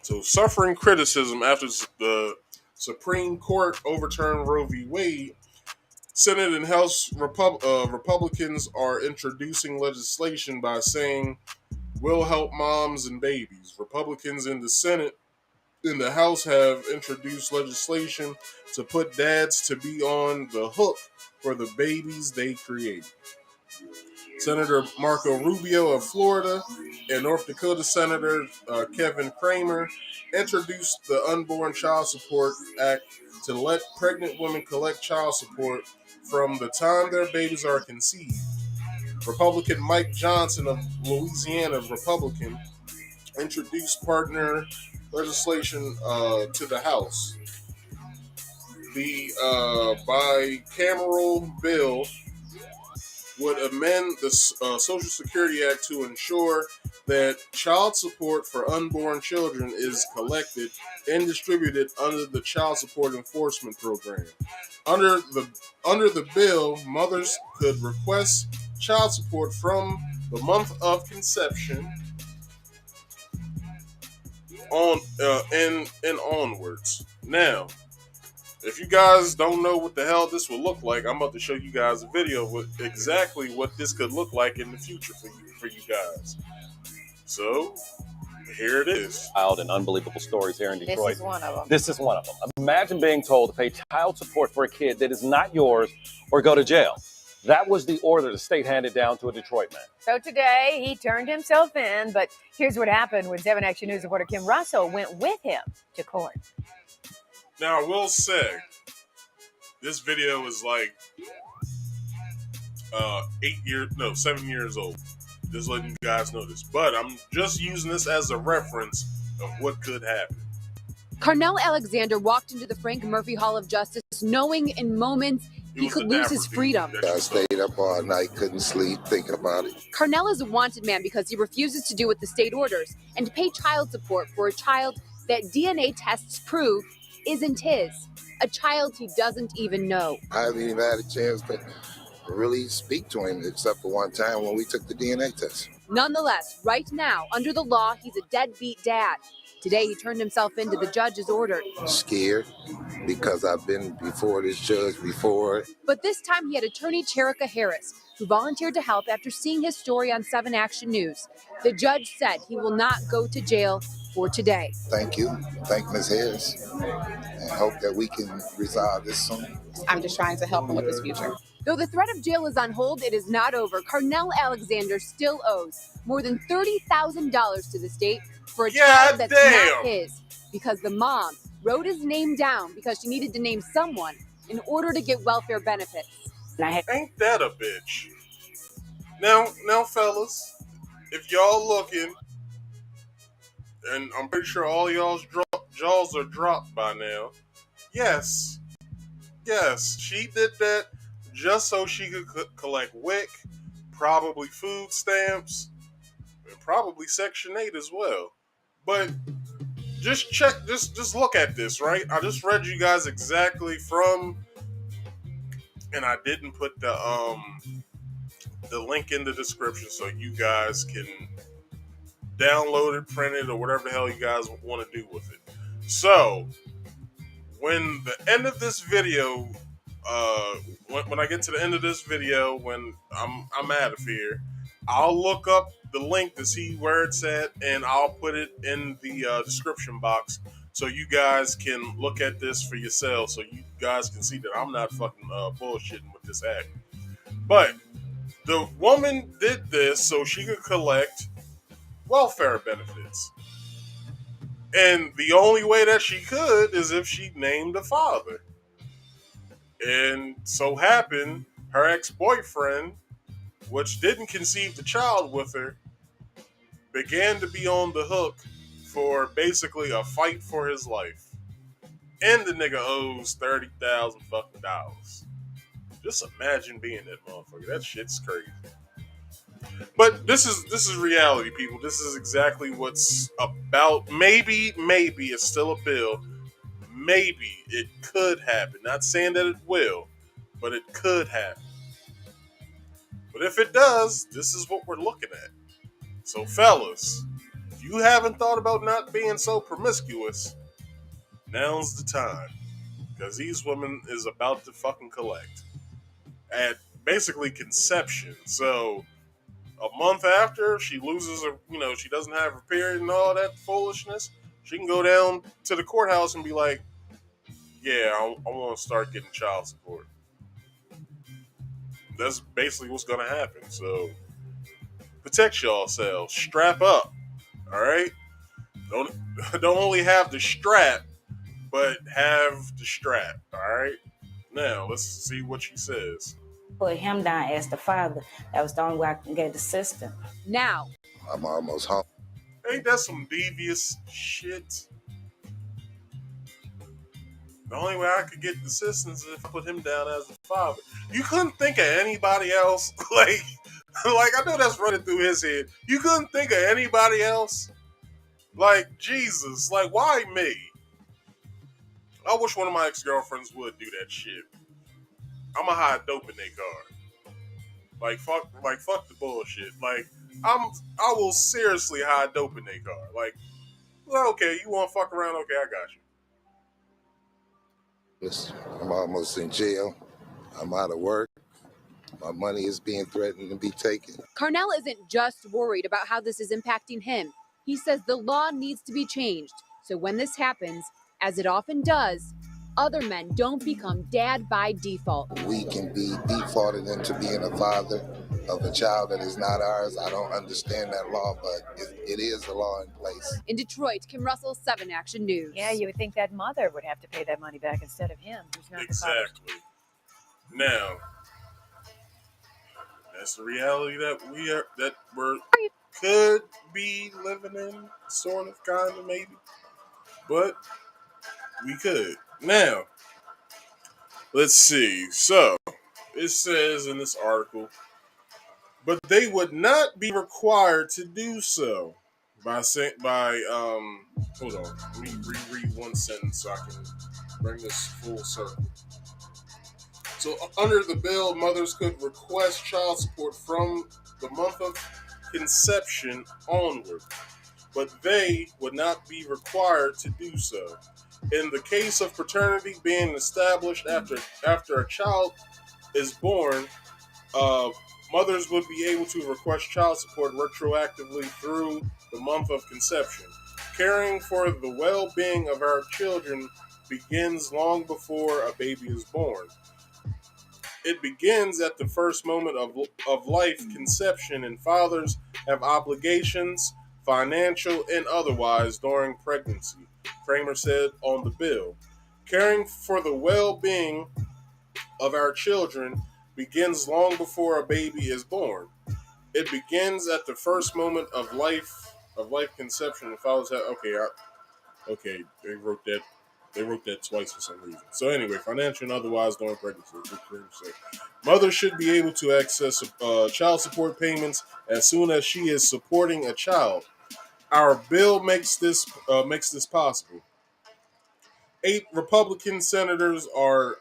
So, suffering criticism after the Supreme Court overturned Roe v. Wade, Senate and House Republicans are introducing legislation by saying will help moms and babies. Republicans in the Senate and the House have introduced legislation to put dads to be on the hook for the babies they create. Senator Marco Rubio of Florida and North Dakota Senator Kevin Cramer introduced the Unborn Child Support Act to let pregnant women collect child support from the time their babies are conceived. Republican Mike Johnson of Louisiana, Republican, introduced partner legislation to the House. The bicameral bill would amend the Social Security Act to ensure that child support for unborn children is collected and distributed under the Child Support Enforcement Program. Under the bill, mothers could request child support from the month of conception on and onwards. Now, if you guys don't know what the hell this will look like, I'm about to show you guys a video with exactly what this could look like in the future for you guys. So, here it is. Wild and unbelievable stories here in Detroit. This is one of them. This is one of them. Imagine being told to pay child support for a kid that is not yours or go to jail. That was the order the state handed down to a Detroit man. So today, he turned himself in, but here's what happened when 7 Action News reporter Kim Russell went with him to court. Now, I will say, this video is like 7 years old. Just letting you guys know this. But I'm just using this as a reference of what could happen. Carnell Alexander walked into the Frank Murphy Hall of Justice knowing in moments he could lose his freedom. I stayed up all night, couldn't sleep, thinking about it. Carnell is a wanted man because he refuses to do what the state orders and to pay child support for a child that DNA tests prove isn't his. A child he doesn't even know. I haven't even had a chance to really speak to him except for one time when we took the DNA test. Nonetheless, right now, under the law, he's a deadbeat dad. Today, he turned himself into the judge's order. Scared because I've been before this judge before. But this time, he had attorney Cherika Harris, who volunteered to help after seeing his story on 7 Action News. The judge said he will not go to jail for today. Thank you. Thank Ms. Harris. And hope that we can resolve this soon. I'm just trying to help him with his future. Though the threat of jail is on hold, it is not over. Carnell Alexander still owes more than $30,000 to the state for a child that's not his, because the mom wrote his name down because she needed to name someone in order to get welfare benefits. Ain't that a bitch? Now, fellas, if y'all looking, and I'm pretty sure all y'all's jaws are dropped by now. Yes, she did that just so she could collect WIC, probably food stamps, and probably Section 8 as well. But just look at this, right? I just read you guys exactly from, and I didn't put the link in the description so you guys can download it, print it, or whatever the hell you guys want to do with it. So, when the end of this video, when I get to the end of this video, when I'm out of here, I'll look up the link to see where it's at, and I'll put it in the description box so you guys can look at this for yourselves, so you guys can see that I'm not fucking bullshitting with this act. But the woman did this so she could collect welfare benefits. And the only way that she could is if she named a father. And so happened, her ex-boyfriend, which didn't conceive the child with her, began to be on the hook for basically a fight for his life. And the nigga owes $30,000 fucking dollars. Just imagine being that motherfucker. That shit's crazy. But this is reality, people. This is exactly what's about. Maybe it's still a bill. Maybe it could happen. Not saying that it will, but it could happen. But if it does, this is what we're looking at. So, fellas, if you haven't thought about not being so promiscuous, now's the time. Because these women is about to fucking collect. At basically conception. So, a month after she loses her, she doesn't have her period and all that foolishness, she can go down to the courthouse and be like, yeah, I want to start getting child support. That's basically what's going to happen. So, protect yourselves. Strap up. All right? Don't only have the strap, but have the strap. All right? Now, let's see what she says. Put him down as the father. That was the only way I can get the system. Now. I'm almost home. Ain't that some devious shit? The only way I could get assistance is if I put him down as the father. You couldn't think of anybody else? like I know that's running through his head. You couldn't think of anybody else? Like, Jesus, like, why me? I wish one of my ex-girlfriends would do that shit. I'ma hide dope in their car. Like fuck the bullshit. Like, I will seriously hide dope in their car. Like, well, okay, you wanna fuck around? Okay, I got you. I'm almost in jail. I'm out of work. My money is being threatened to be taken. Carnell isn't just worried about how this is impacting him. He says the law needs to be changed so when this happens, as it often does, other men don't become dad by default. We can be defaulted into being a father of a child that is not ours. I don't understand that law, but it is a law in place. In Detroit, Kim Russell, 7 Action News. Yeah, you would think that mother would have to pay that money back instead of him. Who's not Exactly. Now, that's the reality that we're could be living in, sort of, kind of, maybe. But we could. Now, let's see. So, it says in this article, but they would not be required to do so hold on, let me reread one sentence so I can bring this full circle. So under the bill, mothers could request child support from the month of conception onward, but they would not be required to do so. In the case of paternity being established after a child is born, mothers would be able to request child support retroactively through the month of conception. Caring for the well-being of our children begins long before a baby is born. It begins at the first moment of life conception, and fathers have obligations, financial and otherwise, during pregnancy, Kramer said on the bill. Caring for the well-being of our children begins long before a baby is born. It begins at the first moment of life conception, and fathers have okay. They wrote that twice for some reason. So anyway, financial and otherwise during pregnancy. Mothers should be able to access child support payments as soon as she is supporting a child. Our bill makes this possible. 8 Republican senators are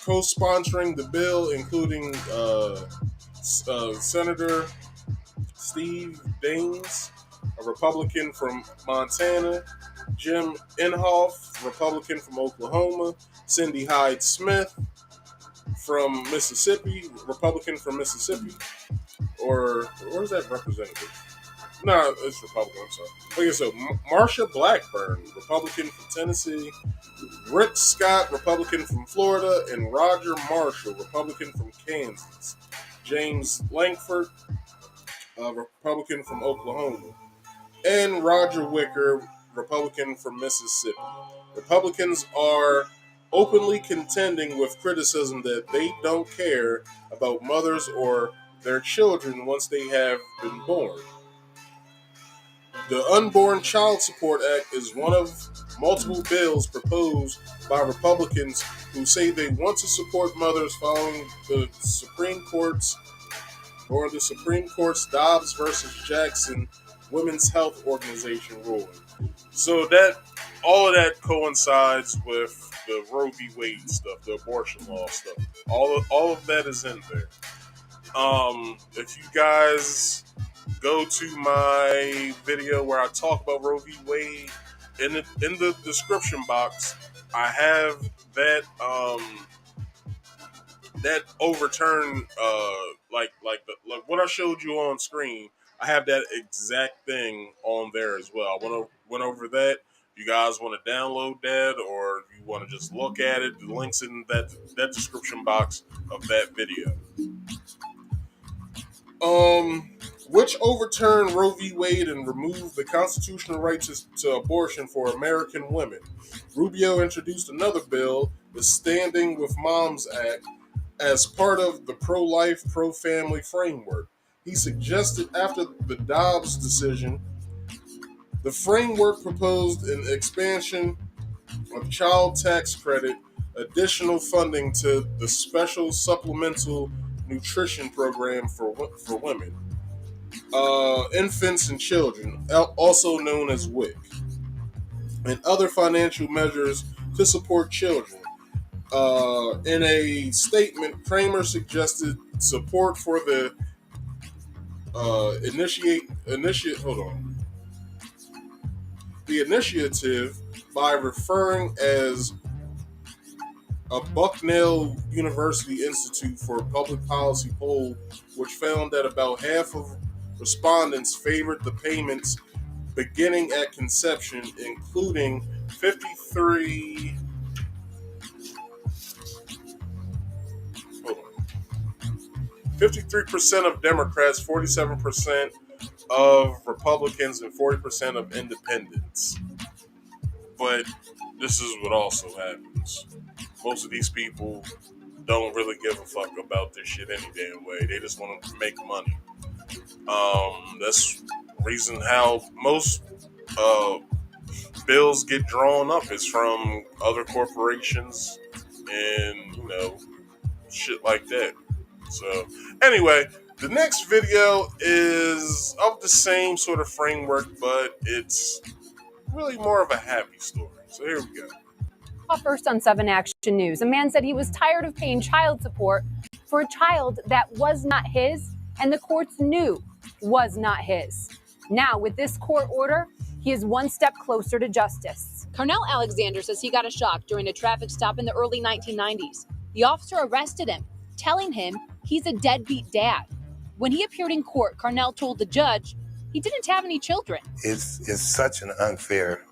co-sponsoring the bill, including Senator Steve Daines, a Republican from Montana, Jim Inhofe, Republican from Oklahoma, Cindy Hyde-Smith from Mississippi, Republican from Mississippi, or where's that representative? No, it's Republican, I'm sorry. Okay, so Marsha Blackburn, Republican from Tennessee, Rick Scott, Republican from Florida, and Roger Marshall, Republican from Kansas. James Lankford, Republican from Oklahoma, and Roger Wicker, Republican from Mississippi. Republicans are openly contending with criticism that they don't care about mothers or their children once they have been born. The Unborn Child Support Act is one of multiple bills proposed by Republicans who say they want to support mothers following the Supreme Court's Dobbs versus Jackson Women's Health Organization ruling. So that all of that coincides with the Roe v. Wade stuff, the abortion law stuff. All of that is in there. If you guys go to my video where I talk about Roe v. Wade, in the description box, I have that that overturn like what I showed you on screen. I have that exact thing on there as well. I went over that. You guys want to download that, or you want to just look at it? The link's in that description box of that video. Which overturned Roe v. Wade and removed the constitutional right to abortion for American women. Rubio introduced another bill, the Standing with Moms Act, as part of the pro-life, pro-family framework. He suggested after the Dobbs decision, the framework proposed an expansion a child tax credit, additional funding to the Special Supplemental Nutrition Program for women, infants and children, also known as WIC, and other financial measures to support children. In a statement, Kramer suggested support for the initiative by referring as a Bucknell University Institute for Public Policy poll, which found that about half of respondents favored the payments beginning at conception, including 53% of Democrats, 47% of Republicans, and 40% of independents. But this is what also happens. Most of these people don't really give a fuck about this shit any damn way. They just want to make money. That's the reason how most bills get drawn up is from other corporations and, shit like that. So, anyway, the next video is of the same sort of framework, but it's really more of a happy story. So here we go. First on 7 Action News, a man said he was tired of paying child support for a child that was not his, and the courts knew was not his. Now, with this court order, he is one step closer to justice. Carnell Alexander says he got a shock during a traffic stop in the early 1990s. The officer arrested him, telling him he's a deadbeat dad. When he appeared in court, Carnell told the judge he didn't have any children. It's such an unfair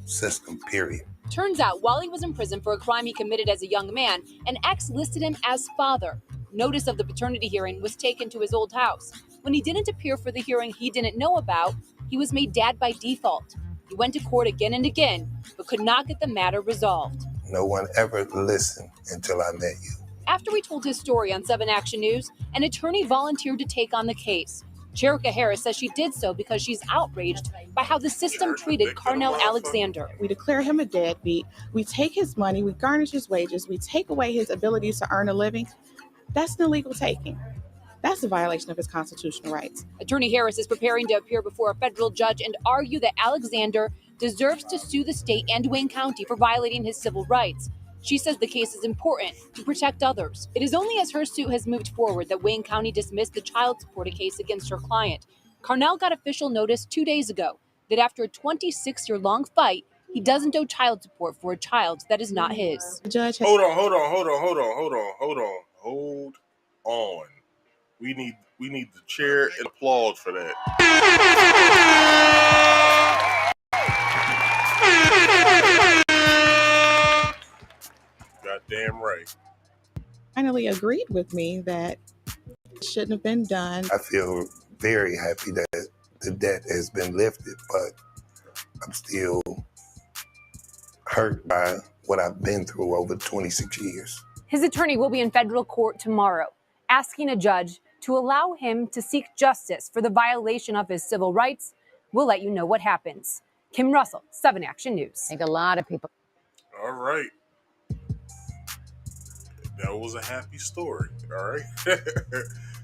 system, period. Turns out, while he was in prison for a crime he committed as a young man, an ex listed him as father. Notice of the paternity hearing was taken to his old house. When he didn't appear for the hearing he didn't know about, he was made dad by default. He went to court again and again, but could not get the matter resolved. No one ever listened until I met you. After he told his story on 7 Action News, an attorney volunteered to take on the case. Jerica Harris says she did so because she's outraged by how the system treated Carnell Alexander. We declare him a deadbeat. We take his money, we garnish his wages, we take away his ability to earn a living. That's an illegal taking. That's a violation of his constitutional rights. Attorney Harris is preparing to appear before a federal judge and argue that Alexander deserves to sue the state and Wayne County for violating his civil rights. She says the case is important to protect others. It is only as her suit has moved forward that Wayne County dismissed the child support case against her client. Carnell got official notice 2 days ago that after a 26-year-long fight, he doesn't owe child support for a child that is not his. Judge, hold on. We need the chair and applaud for that. Goddamn right. Finally agreed with me that it shouldn't have been done. I feel very happy that the debt has been lifted, but I'm still hurt by what I've been through over 26 years. His attorney will be in federal court tomorrow, asking a judge to allow him to seek justice for the violation of his civil rights. We'll let you know what happens. Kim Russell, 7 Action News. I think a lot of people. All right. That was a happy story. All right.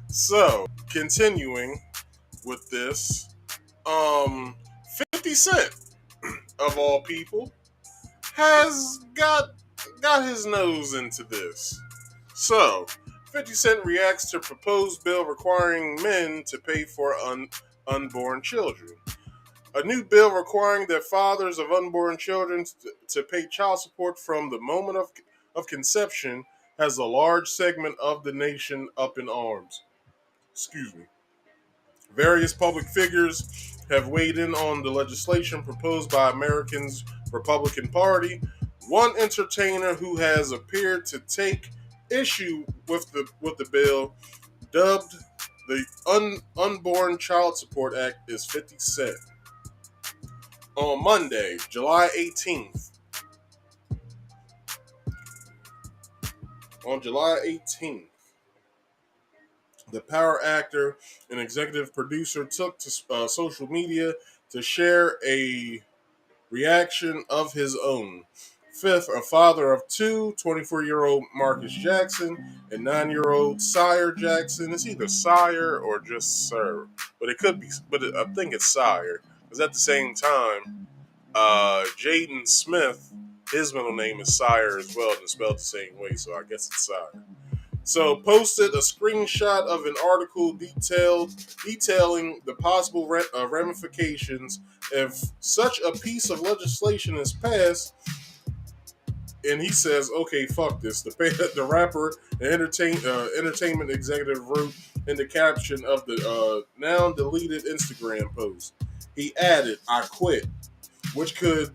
So, continuing with this, 50 Cent, of all people, has got his nose into this. So, 50 Cent reacts to proposed bill requiring men to pay for unborn children. A new bill requiring the fathers of unborn children to pay child support from the moment of conception has a large segment of the nation up in arms. Excuse me. Various public figures have weighed in on the legislation proposed by Americans' Republican Party. One entertainer who has appeared to take issue with the bill, dubbed the Unborn Child Support Act, is 50 Cent. On Monday, July 18th, the Power actor and executive producer took to social media to share a reaction of his own. Fifth, a father of two, 24-year-old Marcus Jackson and 9-year-old Sire Jackson. It's either Sire or just Sir, but it could be, but I think it's Sire. Because at the same time, Jaden Smith, his middle name is Sire as well, and it's spelled the same way, so I guess it's Sire. So posted a screenshot of an article detailing the possible ramifications if such a piece of legislation is passed. And he says, "Okay, fuck this." The rapper and entertainment executive wrote in the caption of the now deleted Instagram post. He added, "I quit," which could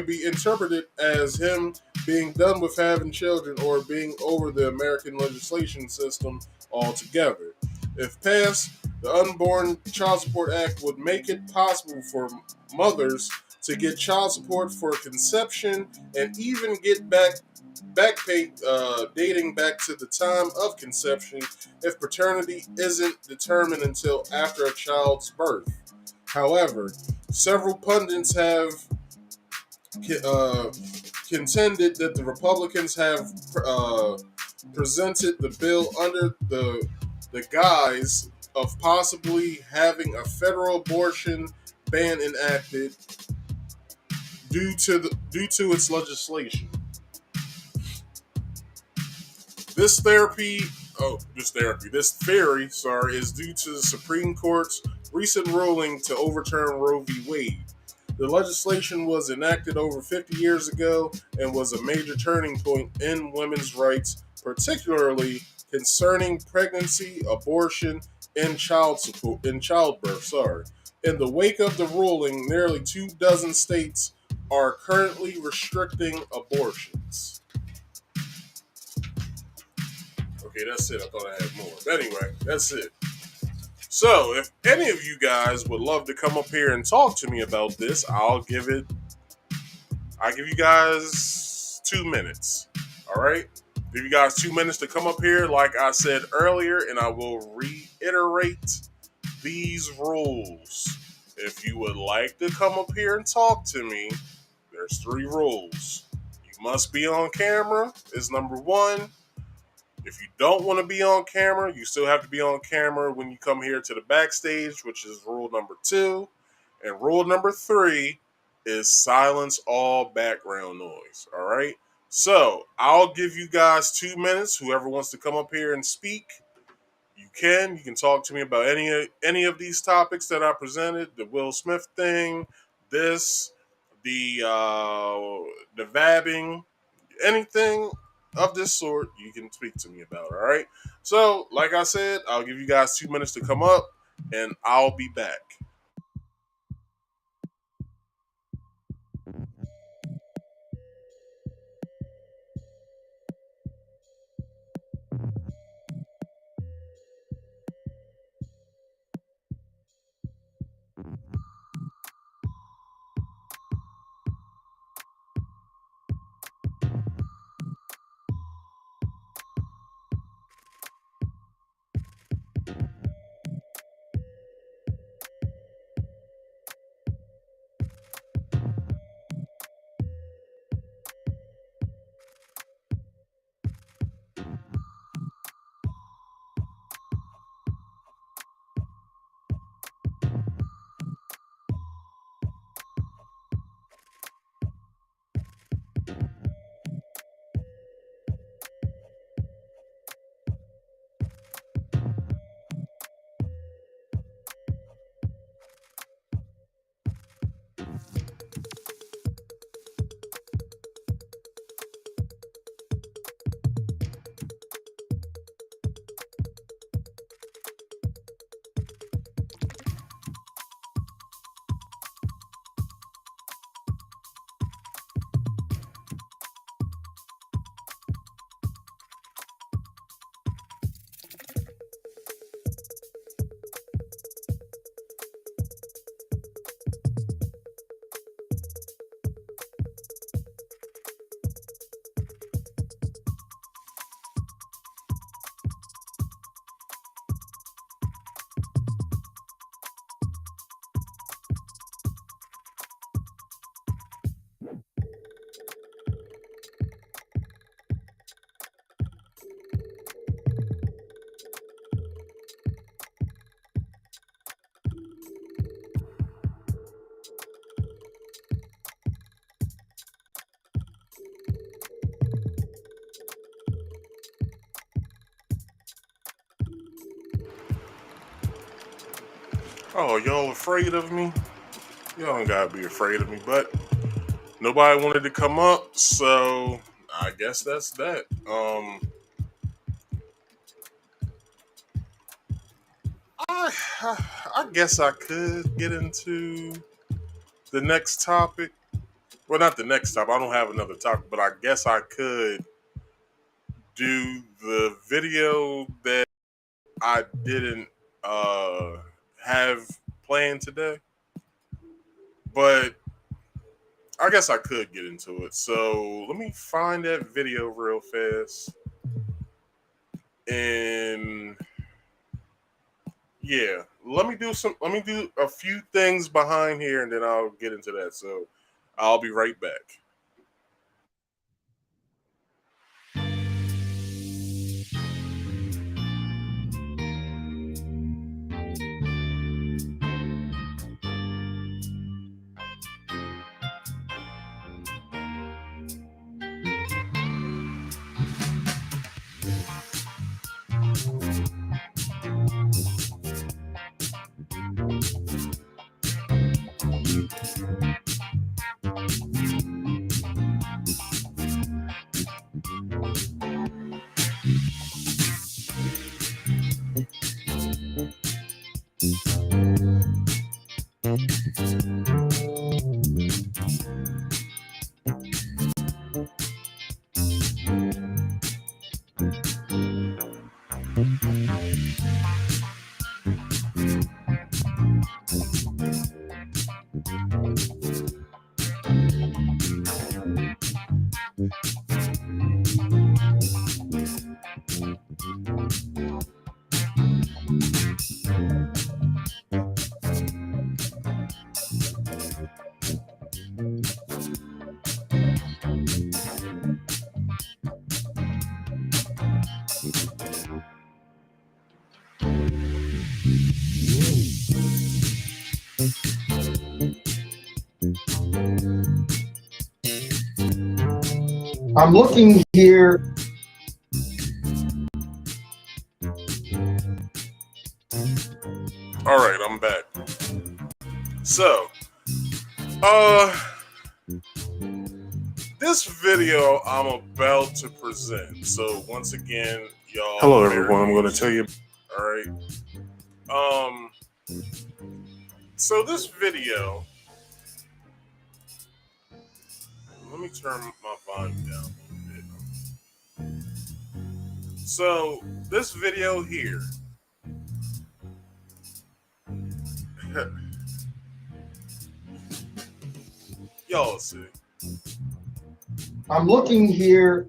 be interpreted as him being done with having children or being over the American legislation system altogether. If passed, the Unborn Child Support Act would make it possible for mothers to get child support for conception and even get back pay dating back to the time of conception if paternity isn't determined until after a child's birth. However, several pundits have contended that the Republicans have presented the bill under the guise of possibly having a federal abortion ban enacted due to its legislation. This theory, is due to the Supreme Court's recent ruling to overturn Roe v. Wade. The legislation was enacted over 50 years ago and was a major turning point in women's rights, particularly concerning pregnancy, abortion, and childbirth. In the wake of the ruling, nearly 24 states are currently restricting abortions. Okay, that's it. I thought I had more. But anyway, that's it. So, if any of you guys would love to come up here and talk to me about this, I'll give you guys 2 minutes. All right? Give you guys 2 minutes to come up here, like I said earlier, and I will reiterate these rules. If you would like to come up here and talk to me, there's 3 rules. You must be on camera, is number 1. If you don't want to be on camera, you still have to be on camera when you come here to the backstage, which is rule number 2. And rule number 3 is silence all background noise. All right? So, I'll give you guys 2 minutes. Whoever wants to come up here and speak, you can. You can talk to me about any of these topics that I presented. The Will Smith thing, this, the VABBING, anything of this sort, you can speak to me about, all right? So, like I said, I'll give you guys 2 minutes to come up, and I'll be back. Oh, y'all afraid of me? Y'all don't gotta be afraid of me, but nobody wanted to come up, so I guess that's that. I guess I could get into the next topic. Well, not the next topic. I don't have another topic, but I guess I could do the video that I didn't have planned today. But I guess I could get into it. So let me find that video real fast. And yeah, let me do a few things behind here and then I'll get into that. So I'll be right back. I'm looking here. All right, I'm back. So, this video I'm about to present. So once again, y'all. Hello, everyone. I'm going to tell you. All right. So this video. Let me turn my volume down a little bit. So this video here. Y'all see. I'm looking here.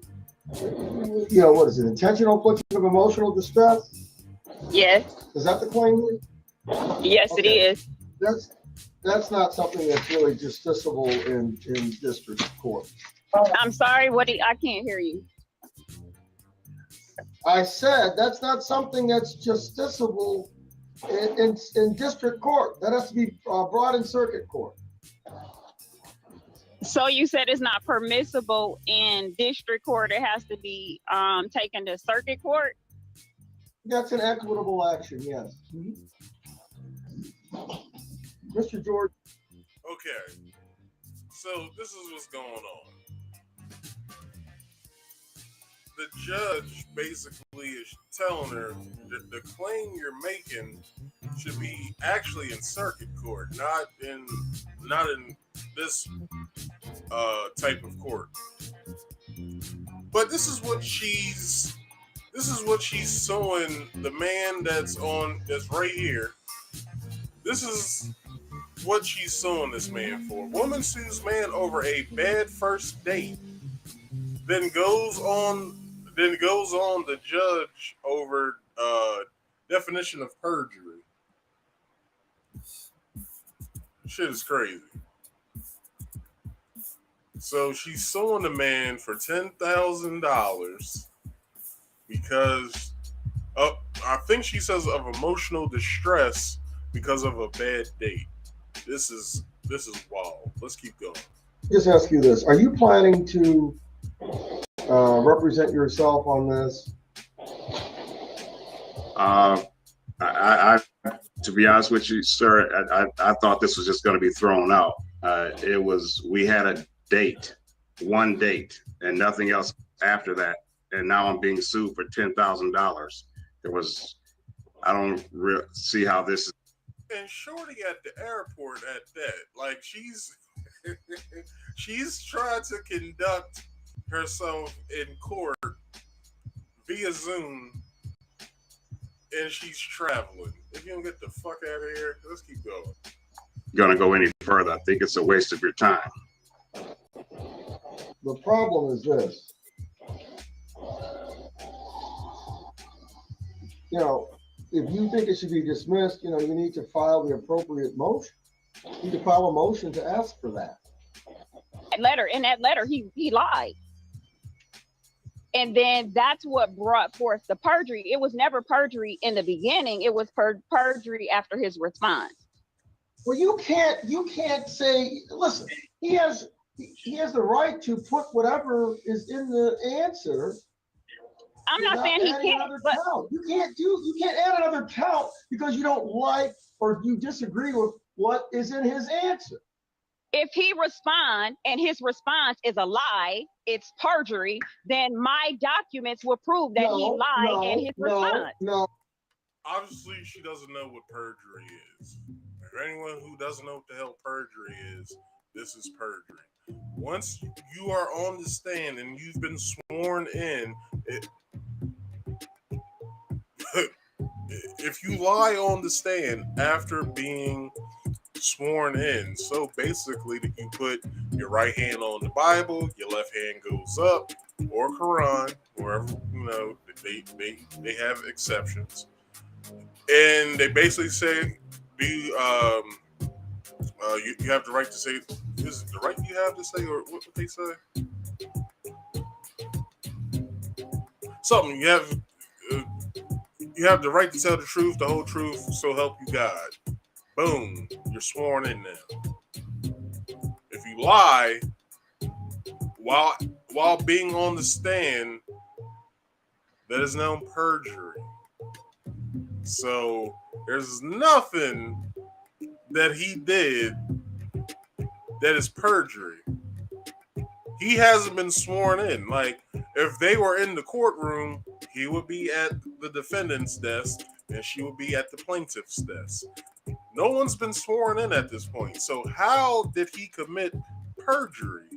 You know, what is it? Intentional infliction of emotional distress? Yes. Is that the claim here? Yes, okay. It is. That's not something that's really justiciable in district court. I'm sorry. I can't hear you. I said that's not something that's justiciable in district court. That has to be brought in circuit court. So you said it's not permissible in district court. It has to be taken to circuit court? That's an equitable action, yes. Mr. George. Okay. So this is what's going on. The judge basically is telling her that the claim you're making should be actually in circuit court, not in this type of court. But this is what she's suing the man that's right here. This is what she's suing this man for. Woman sues man over a bad first date, then goes on the judge over definition of perjury. Shit is crazy. So she's suing the man for $10,000 because I think she says of emotional distress because of a bad date. This is wild. Let's keep going. Just ask you this: are you planning to represent yourself on this? I To be honest with you, sir, I thought this was just going to be thrown out. We had a date, one date, and nothing else after that. And now I'm being sued for $10,000. I don't see how this is. And Shorty at the airport at that, like she's trying to conduct herself in court via Zoom, and she's traveling. If you don't get the fuck out of here, let's keep going. Going to go any further. I think it's a waste of your time. The problem is this. You know, if you think it should be dismissed, you know, you need to file the appropriate motion. You need to file a motion to ask for that. In that letter, he lied. And then that's what brought forth the perjury. It was never perjury in the beginning. It was perjury after his response. Well, you can't say, listen, he has the right to put whatever is in the answer. I'm not saying he can't, but you can't add another count because you don't like or you disagree with what is in his answer. If he responds and his response is a lie, it's perjury, then my documents will prove that he lied in his response. No. Obviously, she doesn't know what perjury is. For anyone who doesn't know what the hell perjury is, this is perjury. Once you are on the stand and you've been sworn in, if you lie on the stand after being sworn in, so basically that you put your right hand on the Bible, your left hand goes up, or Quran, wherever, you know, they have exceptions, and they basically say you have the right to say, is it the right you have to say, or what they say? Something you have the right to tell the truth, the whole truth, so help you God. Boom, you're sworn in now. If you lie while being on the stand, that is known perjury. So there's nothing that he did that is perjury. He hasn't been sworn in. Like, if they were in the courtroom, he would be at the defendant's desk and she would be at the plaintiff's desk. No one's been sworn in at this point. So how did he commit perjury?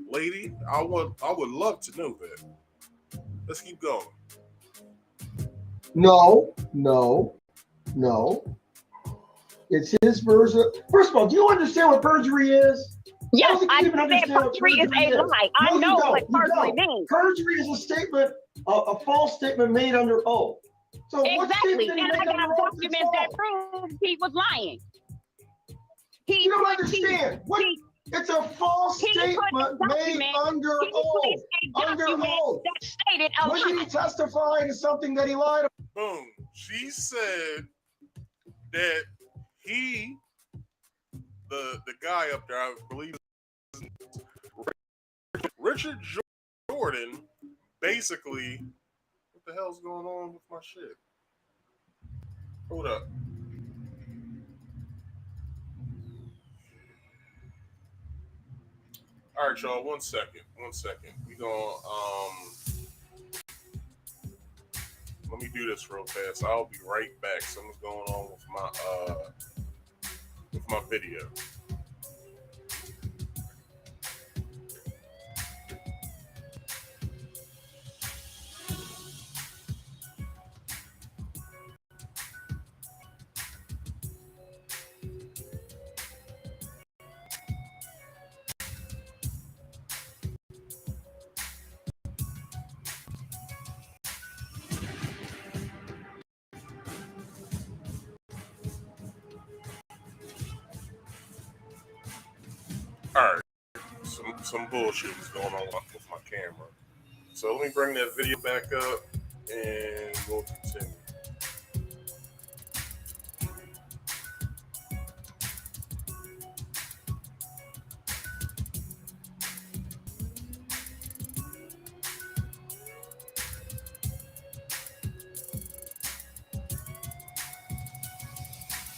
Lady, I would love to know that. Let's keep going. No. It's his version. First of all, do you understand what perjury is? Yes, I understand perjury is a lie. I know what perjury means. Perjury is a statement, a false statement made under oath. So exactly, and I got documents that prove he was lying. You don't understand. It's a false statement made under oath. Under oath. That stated a lie. When did he testify to something that he lied about? Boom. She said that he, the guy up there, I believe, Richard Jordan, basically, what the hell's going on with my shit? Hold up. All right, y'all. One second. We gonna let me do this real fast. I'll be right back. Something's going on with my video. All right, some bullshit is going on with my camera. So let me bring that video back up and we'll continue.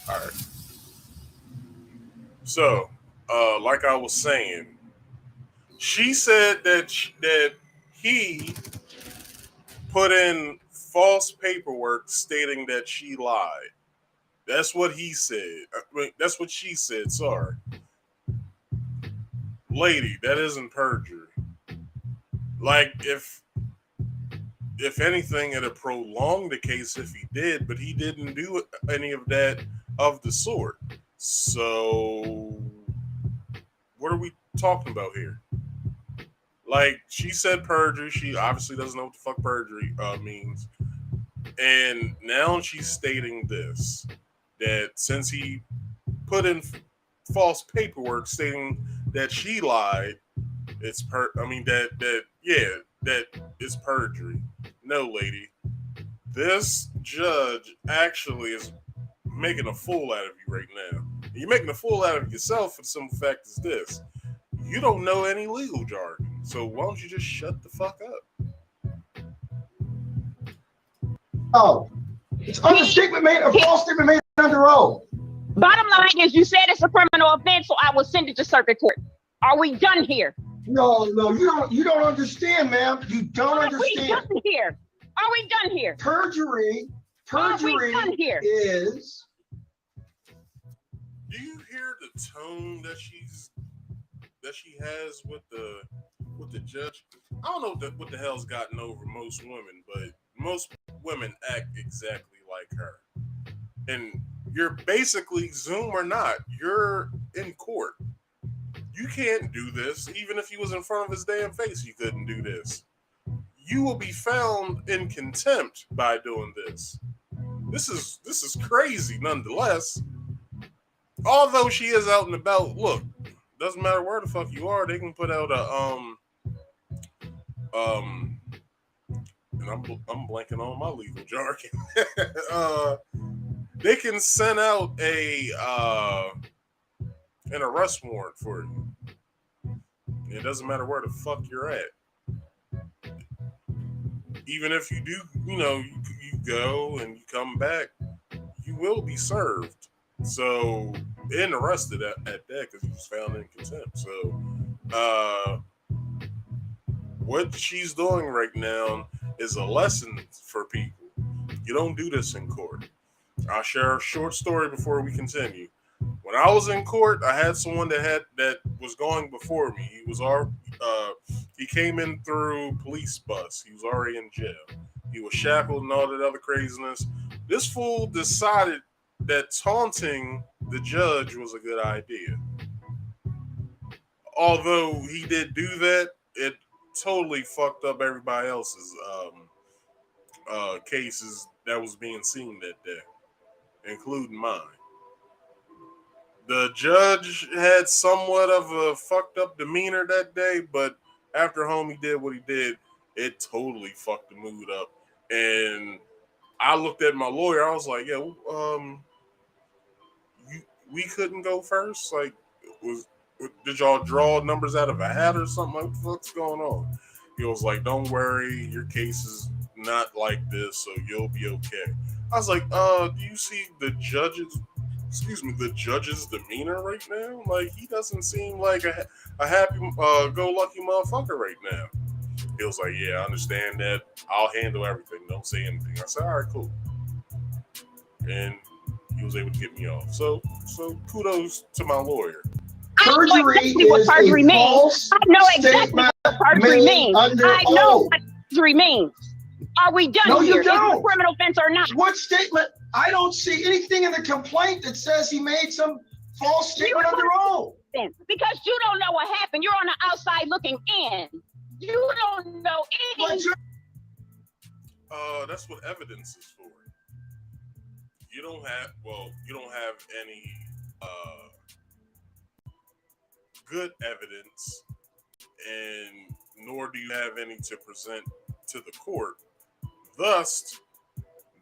All right. So, like I was saying, she said that he put in false paperwork stating that she lied. That's what he said. I mean, that's what she said. Sorry, lady, that isn't perjury. Like if anything, it'd prolong the case if he did, but he didn't do any of that of the sort. So, what are we talking about here? Like, she said perjury. She obviously doesn't know what the fuck perjury means. And now she's stating this, that since he put in false paperwork stating that she lied, it's that it's perjury. No, lady. This judge actually is making a fool out of you right now. You're making a fool out of yourself for the simple fact is this. You don't know any legal jargon. So why don't you just shut the fuck up? Oh, it's understatement made, a false statement made under oath. Bottom line is, you said it's a criminal offense, so I will send it to circuit court. Are we done here? No, you don't understand, ma'am. You don't understand. Are we done here? Are we done here? Perjury here? Is. Do you hear the tone that she has with the judge? I don't know what the hell's gotten over most women, but most women act exactly like her. And you're basically, Zoom or not, you're in court. You can't do this. Even if he was in front of his damn face, you couldn't do this. You will be found in contempt by doing this. This is crazy nonetheless. Although she is out and about, look, doesn't matter where the fuck you are, they can put out a and I'm blanking on my legal jargon. They can send out an arrest warrant for you. It doesn't matter where the fuck you're at. Even if you do, you go and you come back, you will be served. So, and arrested at that because he was found in contempt. So, what she's doing right now is a lesson for people. You don't do this in court. I'll share a short story before we continue. When I was in court, I had someone that was going before me. He came in through police bus. He was already in jail. He was shackled and all that other craziness. This fool decided that taunting the judge was a good idea. Although he did do that, it totally fucked up everybody else's cases that was being seen that day, including mine. The judge had somewhat of a fucked up demeanor that day, but after homie did what he did, it totally fucked the mood up. And I looked at my lawyer. I was like, "Yeah, we couldn't go first. Like, did y'all draw numbers out of a hat or something? Like, what the fuck's going on?" He was like, "Don't worry, your case is not like this, so you'll be okay." I was like, do you see the judge's demeanor right now? Like, he doesn't seem like a happy, go-lucky motherfucker right now." He was like, "Yeah, I understand that. I'll handle everything. Don't say anything." I said, "All right, cool." And he was able to get me off. So kudos to my lawyer. Perjury is what perjury a means. false I know exactly what perjury means. I know what perjury means. Are we done no, here? You don't. Is it a criminal offense or not? What statement? I don't see anything in the complaint that says he made some false statement under oath. Because you don't know what happened. You're on the outside looking in. You don't know anything. That's what evidence is for. You don't have any good evidence, and nor do you have any to present to the court. Thus,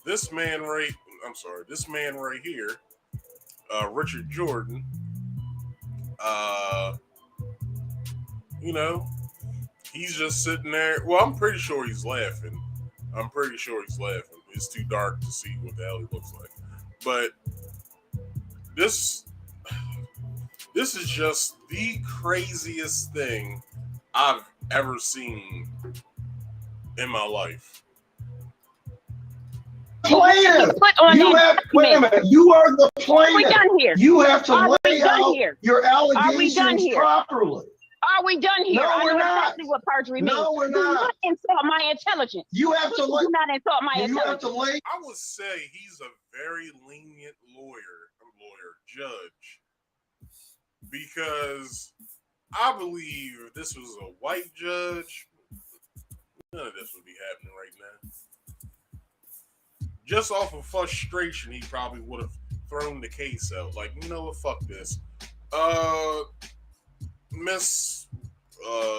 this man right here, Richard Jordan, he's just sitting there. Well, I'm pretty sure he's laughing. It's too dark to see what the hell he looks like. But This is just the craziest thing I've ever seen in my life. Plaintiff, you have, wait a minute, you are the plaintiff. done here? You have to Are we lay done out here? your Are we done allegations here? properly. Are we done here? No, I we're know not. exactly what perjury means. No, we're Do not. not insult my intelligence. You have to Do not insult my you intelligence. have to lay. I would say he's a very lenient judge, because I believe if this was a white judge, none of this would be happening right now. Just off of frustration, he probably would have thrown the case out. Like, you know what, fuck this. Miss,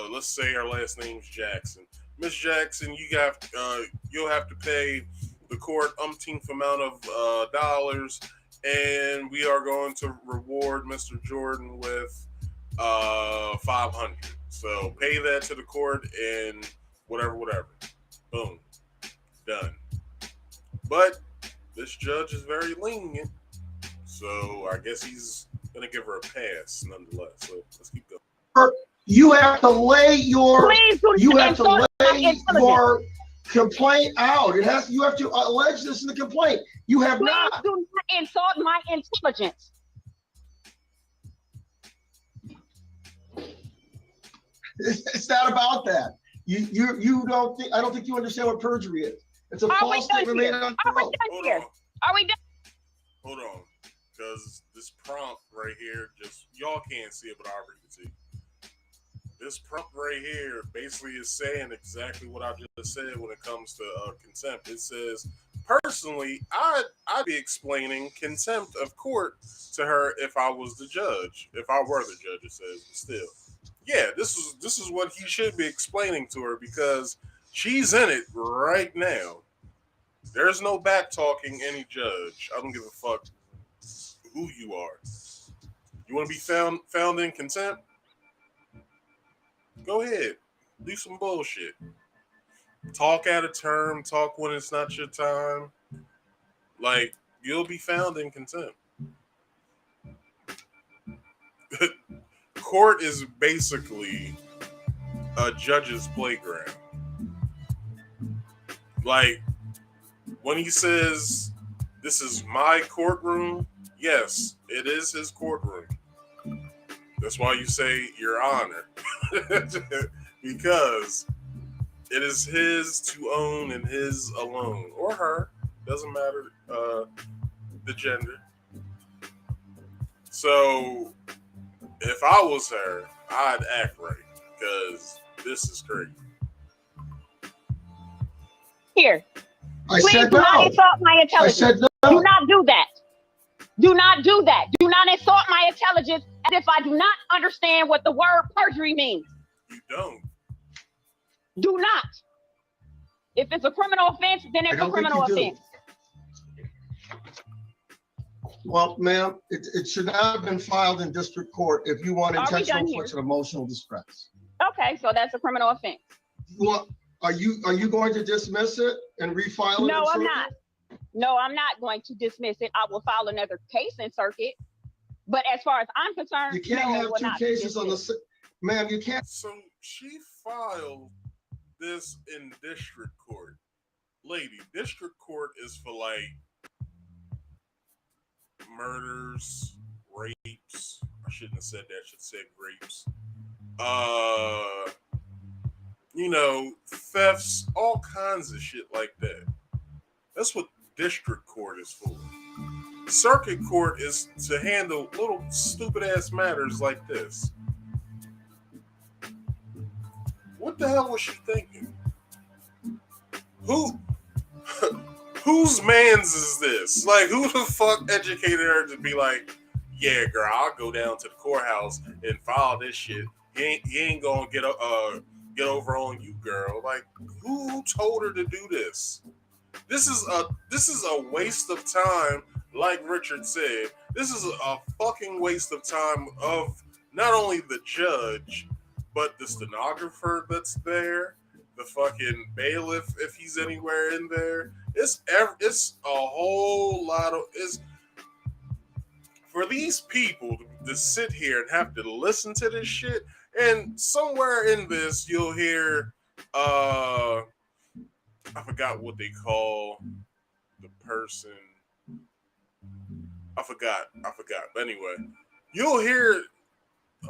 let's say her last name's Jackson. Miss Jackson, you'll have to pay the court umpteenth amount of dollars, and we are going to reward Mr. Jordan with $500. So pay that to the court and whatever. Boom, done. But this judge is very lenient, so I guess he's gonna give her a pass nonetheless. So let's keep going. You have to lay your complaint out. You have to allege this in the complaint. You have not. Please do not insult my intelligence. It's not about that. You don't think, I don't think you understand what perjury is. It's a false statement made on Are we done here? Are we done? Hold on, because this prompt right here, just y'all can't see it, but I'll read it to you. This prompt right here basically is saying exactly what I just said when it comes to contempt. It says, personally, I'd be explaining contempt of court to her if I was the judge. If I were the judge, it says, but still. Yeah, this is what he should be explaining to her, because she's in it right now. There's no back talking any judge. I don't give a fuck who you are. You want to be found in contempt? Go ahead. Do some bullshit. Talk out of term. Talk when it's not your time. Like, you'll be found in contempt. Court is basically a judge's playground. Like, when he says, this is my courtroom, yes, it is his courtroom. That's why you say, Your Honor. Because it is his to own and his alone. Or her. Doesn't matter the gender. So, if I was her, I'd act right. Because this is crazy. Here. Please do not insult my intelligence. I said no. Do not do that. Do not do that. Do not insult my intelligence as if I do not understand what the word perjury means. You don't. Do not. If it's a criminal offense, then it's a criminal offense. Well, ma'am, it should not have been filed in district court if you want intentional infliction of emotional distress. Okay, so that's a criminal offense. Well, are you going to dismiss it and refile it? No, I'm not. No, I'm not going to dismiss it. I will file another case in circuit. But as far as I'm concerned, you can't have two cases on the. Ma'am, you can't. So she filed this in district court. Lady, district court is for like murders, rapes. I shouldn't have said that. I should have said rapes. Thefts, all kinds of shit like that. That's what district court is for. Circuit court is to handle little stupid ass matters like this. What the hell was she thinking? Whose man's is this? Like, who the fuck educated her to be like, yeah, girl, I'll go down to the courthouse and file this shit. He ain't gonna get over on you, girl. Like, who told her to do this? This is a waste of time. Like Richard said, this is a fucking waste of time of not only the judge, but the stenographer that's there, the fucking bailiff if he's anywhere in there. It's a whole lot of for these people to sit here and have to listen to this shit, and somewhere in this you'll hear, I forgot what they call the person. I forgot. But anyway, you'll hear.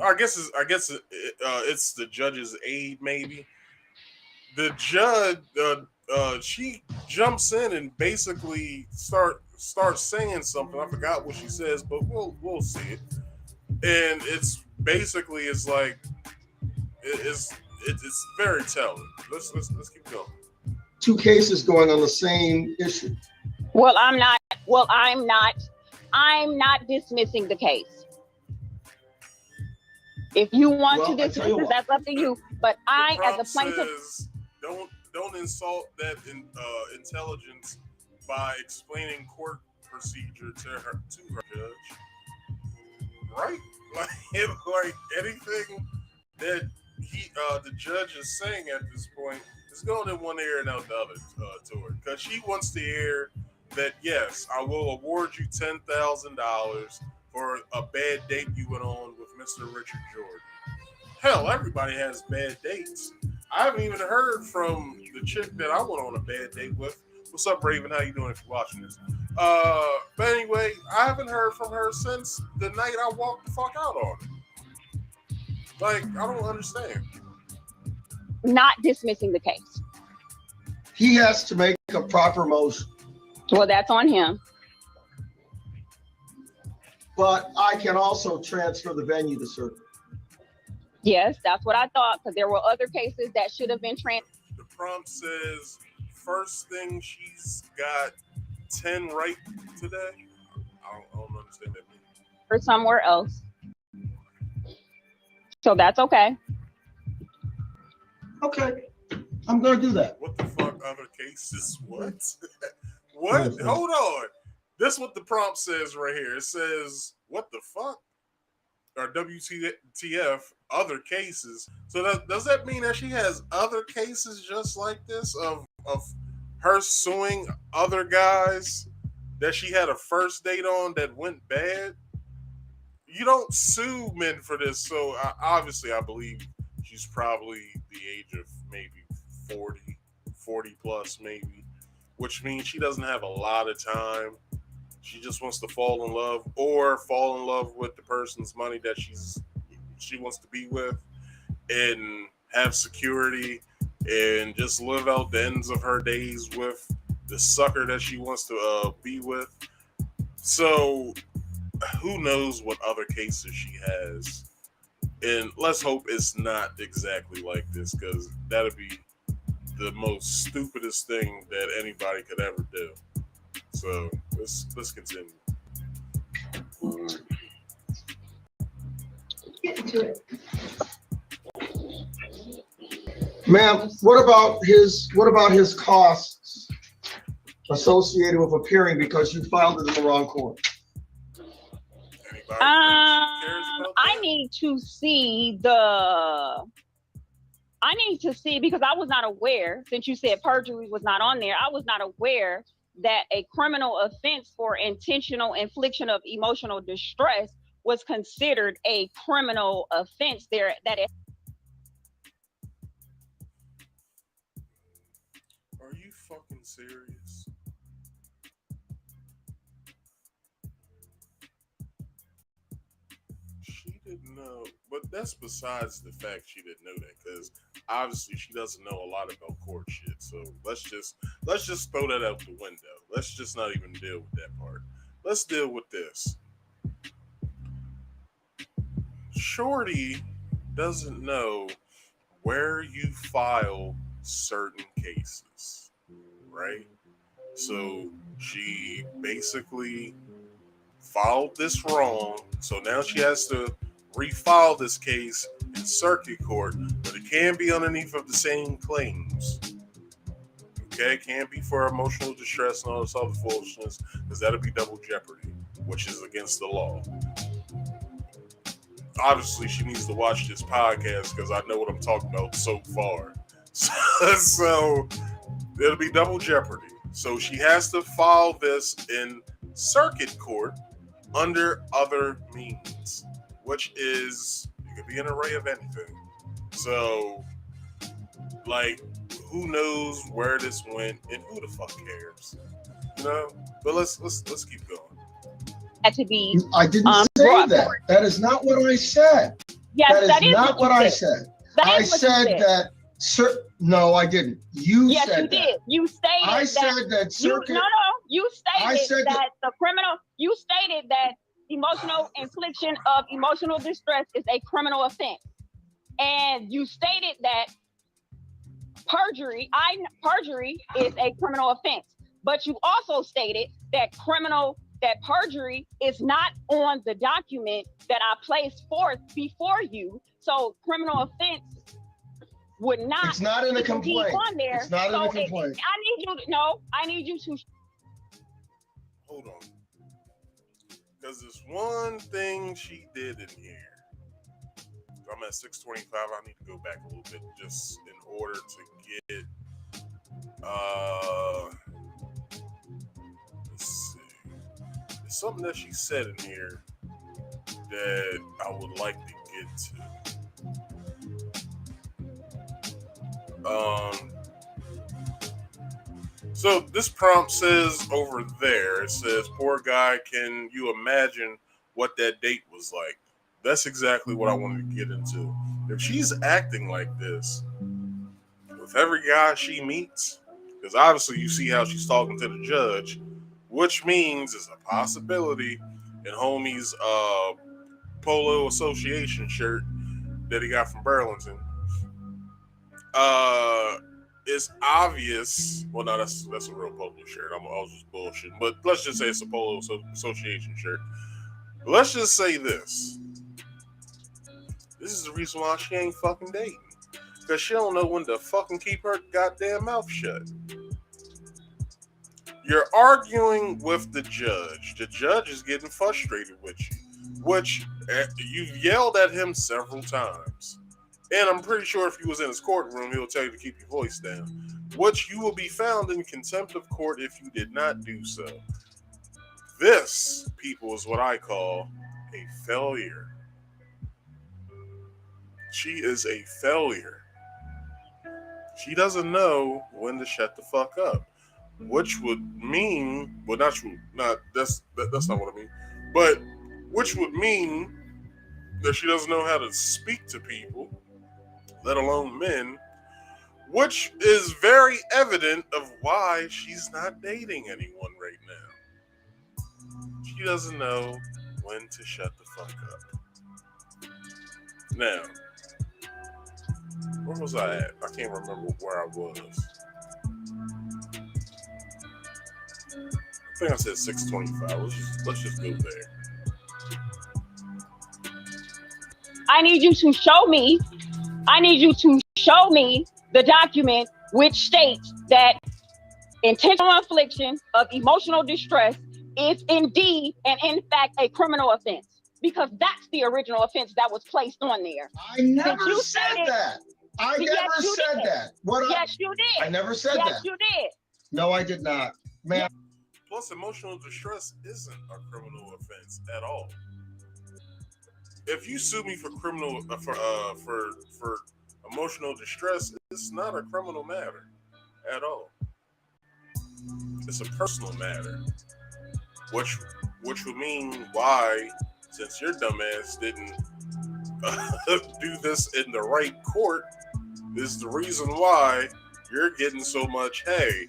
I guess it's the judge's aide, maybe. The judge, she jumps in and basically starts saying something. I forgot what she says, but we'll see it. And it's basically like it's very telling. Let's keep going. 2 cases going on the same issue. Well, I'm not dismissing the case. If you want to dismiss it, that's up to you. But I, as a plaintiff, don't insult that intelligence by explaining court procedure to her judge, right? Like anything that the judge is saying at this point is going in one ear and out the other to her, because she wants to hear that yes, I will award you $10,000 for a bad date you went on with Mr. Richard Jordan. Hell, everybody has bad dates. I haven't even heard from the chick that I went on a bad date with. What's up, Raven? How you doing if you're watching this? But anyway, I haven't heard from her since the night I walked the fuck out on her. Like, I don't understand. not dismissing the case. He has to make a proper motion. Well, that's on him. But I can also transfer the venue to circuit. Yes, that's what I thought, because there were other cases that should have been transferred. The prompt says, first thing she's got 10 right today. I don't understand that. Or somewhere else. So that's okay. Okay, I'm going to do that. What the fuck? Other cases? What? What? Hold on. This is what the prompt says right here. It says, what the fuck? Or WTF, other cases. So does that mean that she has other cases just like this of her suing other guys that she had a first date on that went bad? You don't sue men for this. So obviously I believe she's probably the age of maybe 40 plus maybe, which means she doesn't have a lot of time. She just wants to fall in love or fall in love with the person's money that she wants to be with and have security and just live out the ends of her days with the sucker that she wants to be with. So who knows what other cases she has. And let's hope it's not exactly like this, because that'd be the most stupidest thing that anybody could ever do. So let's continue. Get into it. Ma'am, what about his costs associated with appearing because you filed it in the wrong court? I need to see because I was not aware, since you said perjury was not on there, I was not aware that a criminal offense for intentional infliction of emotional distress was considered a criminal offense there. Are you fucking serious? She didn't know, but that's besides the fact she didn't know that, because obviously she doesn't know a lot about court shit. So let's just throw that out the window. Let's just not even deal with that part. Let's deal with this. Shorty doesn't know where you file certain cases, right? So she basically filed this wrong, so now she has to refile this case in circuit court, but it can be underneath of the same claims. Okay, it can't be for emotional distress and all this other foolishness, because that'll be double jeopardy, which is against the law. Obviously, she needs to watch this podcast because I know what I'm talking about so far. So it'll be double jeopardy. So she has to file this in circuit court, under other means, which is, it could be an array of anything. So, like, who knows where this went and who the fuck cares? You know? But let's keep going. To be I didn't say that. That is not what I said. Yes, that is not what I said. I said that. No, I didn't. Yes, said you did. You stated I said that circuit. You stated that the criminal. You stated that emotional infliction of emotional distress is a criminal offense, and you stated that perjury is a criminal offense. But you also stated that perjury is not on the document that I placed forth before you. So criminal offense would not. It's not in a complaint. On there. It's not in a complaint. I need you to. Hold on. Because there's one thing she did in here. I'm at 625. I need to go back a little bit just in order to get let's see. There's something that she said in here that I would like to get to. So this prompt says over there, it says, poor guy, can you imagine what that date was like? That's exactly what I wanted to get into. If she's acting like this with every guy she meets, because obviously you see how she's talking to the judge, which means it's a possibility in homie's polo association shirt that he got from Burlington. It's obvious. Well, no, that's a real polo shirt. I was just bullshitting, but let's just say it's a polo association shirt. Let's just say this. This is the reason why she ain't fucking dating, because she don't know when to fucking keep her goddamn mouth shut. You're arguing with the judge. The judge is getting frustrated with you, which you've yelled at him several times. And I'm pretty sure if he was in his courtroom, he'll tell you to keep your voice down, which you will be found in contempt of court if you did not do so. This, people, is what I call a failure. She is a failure. She doesn't know when to shut the fuck up, which would mean, well, that's not what I mean, but which would mean that she doesn't know how to speak to people, let alone men, which is very evident of why she's not dating anyone right now. She doesn't know when to shut the fuck up. Now, where was I at? I can't remember where I was. I think I said 625. Let's just go there. I need you to show me the document which states that intentional infliction of emotional distress is indeed and in fact a criminal offense, because that's the original offense that was placed on there. I never said that. I never said that. Yes, you did. I never said that. Yes, you did. No, I did not. Man. Plus, emotional distress isn't a criminal offense at all. If you sue me for criminal for emotional distress, it's not a criminal matter at all. It's a personal matter, which would mean why, since your dumbass didn't do this in the right court, is the reason why you're getting so much. Hey,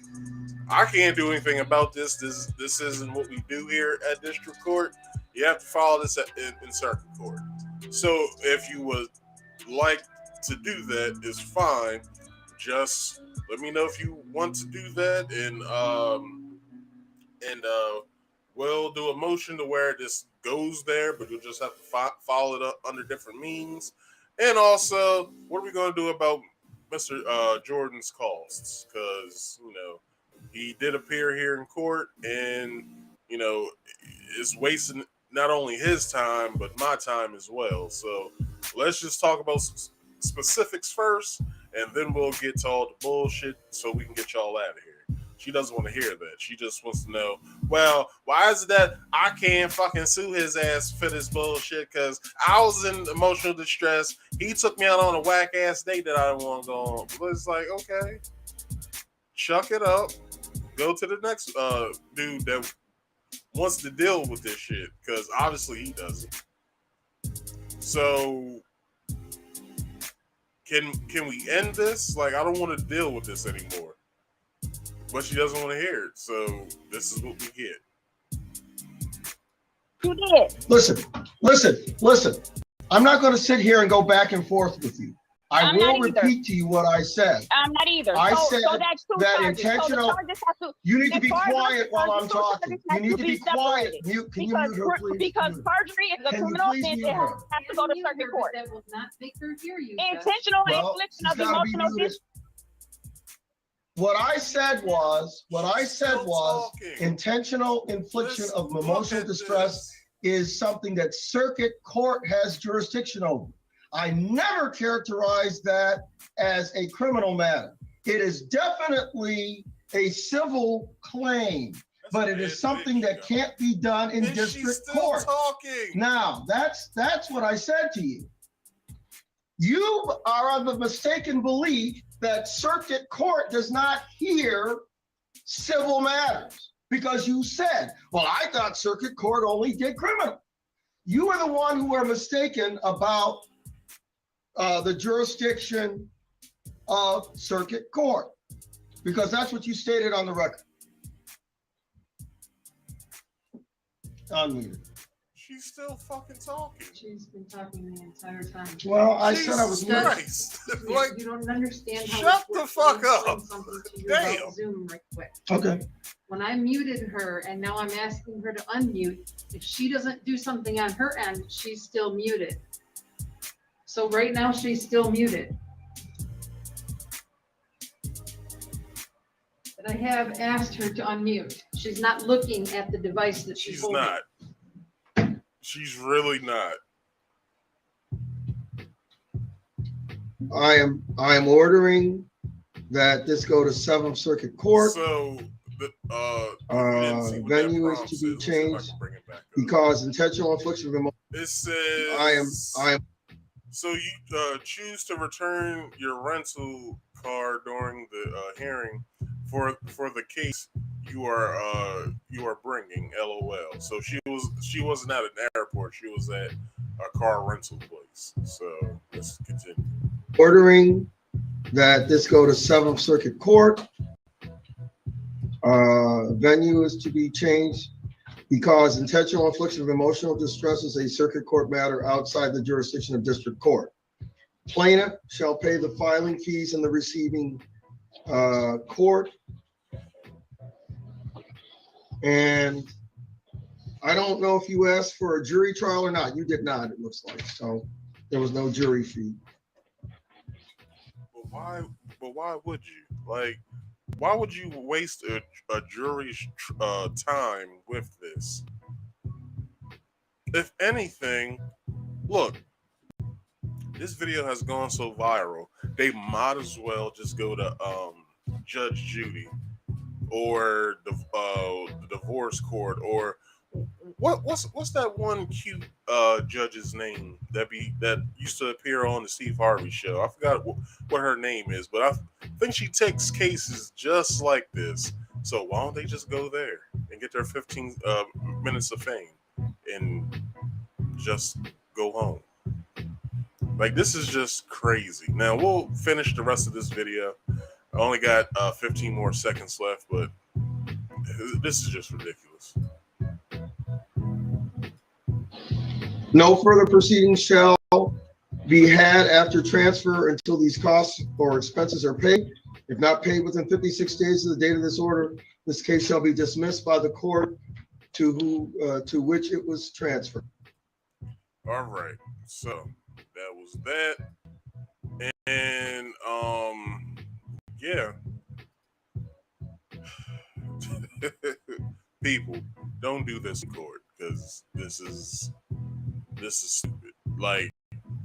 I can't do anything about this. This isn't what we do here at district court. You have to follow this in circuit court. So if you would like to do that, is fine. Just let me know if you want to do that, and we'll do a motion to where this goes there, but you'll just have to follow it up under different means. And also, what are we going to do about Mr. Jordan's costs? Because, he did appear here in court, and, it's wasting not only his time, but my time as well. So let's just talk about specifics first, and then we'll get to all the bullshit so we can get y'all out of here. She doesn't want to hear that. She just wants to know, well, why is it that I can't fucking sue his ass for this bullshit? Because I was in emotional distress. He took me out on a whack ass date that I didn't want to go on. But it's like, okay, chuck it up. Go to the next dude that wants to deal with this shit, because obviously he doesn't. So can we end this? Like, I don't want to deal with this anymore. But she doesn't want to hear it, so this is what we get. You did. Listen. I'm not going to sit here and go back and forth with you. I will repeat to you what I said. I'm not either. I so said that's two that charges. intentional. So You need to be quiet while I'm talking. You need to be quiet. Can you mute her, please? Because perjury is a criminal offense. It has to go to circuit court. That will not make her hear you. Intentional infliction of emotional distress. What I said was intentional infliction of emotional distress is something that circuit court has jurisdiction over. I never characterized that as a criminal matter. It is definitely a civil claim, but it is something that can't be done in district court. Now, that's what I said to you. You are of the mistaken belief that circuit court does not hear civil matters, because you said, well, I thought circuit court only did criminal. You are the one who are mistaken about the jurisdiction of circuit court, because that's what you stated on the record. Unmuted. She's still fucking talking. She's been talking the entire time. Well, I said I was nice. Like, you don't understand how shut the fuck up. Damn. Zoom right quick. Okay. When I muted her and now I'm asking her to unmute, if she doesn't do something on her end, she's still muted. So right now she's still muted. But I have asked her to unmute. She's not looking at the device that she's holding. Not. She's really not. I am ordering that this go to 7th Circuit Court. So the venue is to be changed because intentional infliction of emotion. It says I am. So you choose to return your rental car during the hearing for the case you are bringing. LOL. So she wasn't at an airport. She was at a car rental place. So let's continue. Ordering that this go to 7th Circuit Court. Venue is to be changed because intentional infliction of emotional distress is a circuit court matter outside the jurisdiction of district court. Plaintiff shall pay the filing fees in the receiving court. And I don't know if you asked for a jury trial or not. You did not, it looks like. So there was no jury fee. But why would you? Like, why would you waste a jury's time with this? If anything, look, this video has gone so viral, they might as well just go to Judge Judy or the divorce court, or what's that one cute judge's name that used to appear on the Steve Harvey show? I forgot what her name is, but I think she takes cases just like this. So why don't they just go there and get their 15 minutes of fame and just go home? Like, this is just crazy. Now we'll finish the rest of this video. I only got 15 more seconds left, but this is just ridiculous. No further proceedings shall be had after transfer until these costs or expenses are paid. If not paid within 56 days of the date of this order, this case shall be dismissed by the court to which it was transferred. All right, so that was that, and yeah. People, don't do this in court, because this is stupid. Like,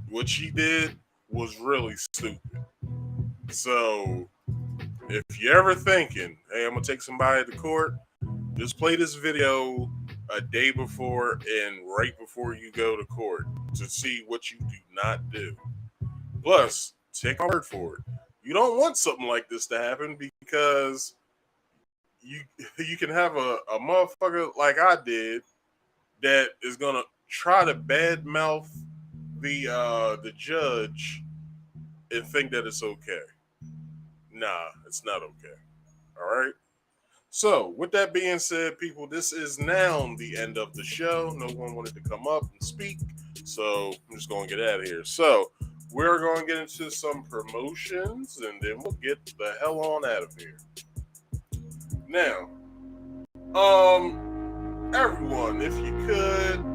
what she did was really stupid. So if you're ever thinking, hey, I'm gonna take somebody to court, just play this video a day before and right before you go to court to see what you do not do. Plus, take my word for it. You don't want something like this to happen because you can have a motherfucker like I did that is gonna try to badmouth the judge and think that it's okay. Nah, it's not okay. All right. So, with that being said, people, this is now the end of the show. No one wanted to come up and speak, so I'm just going to get out of here. So, we're going to get into some promotions, and then we'll get the hell on out of here. Now, everyone, if you could,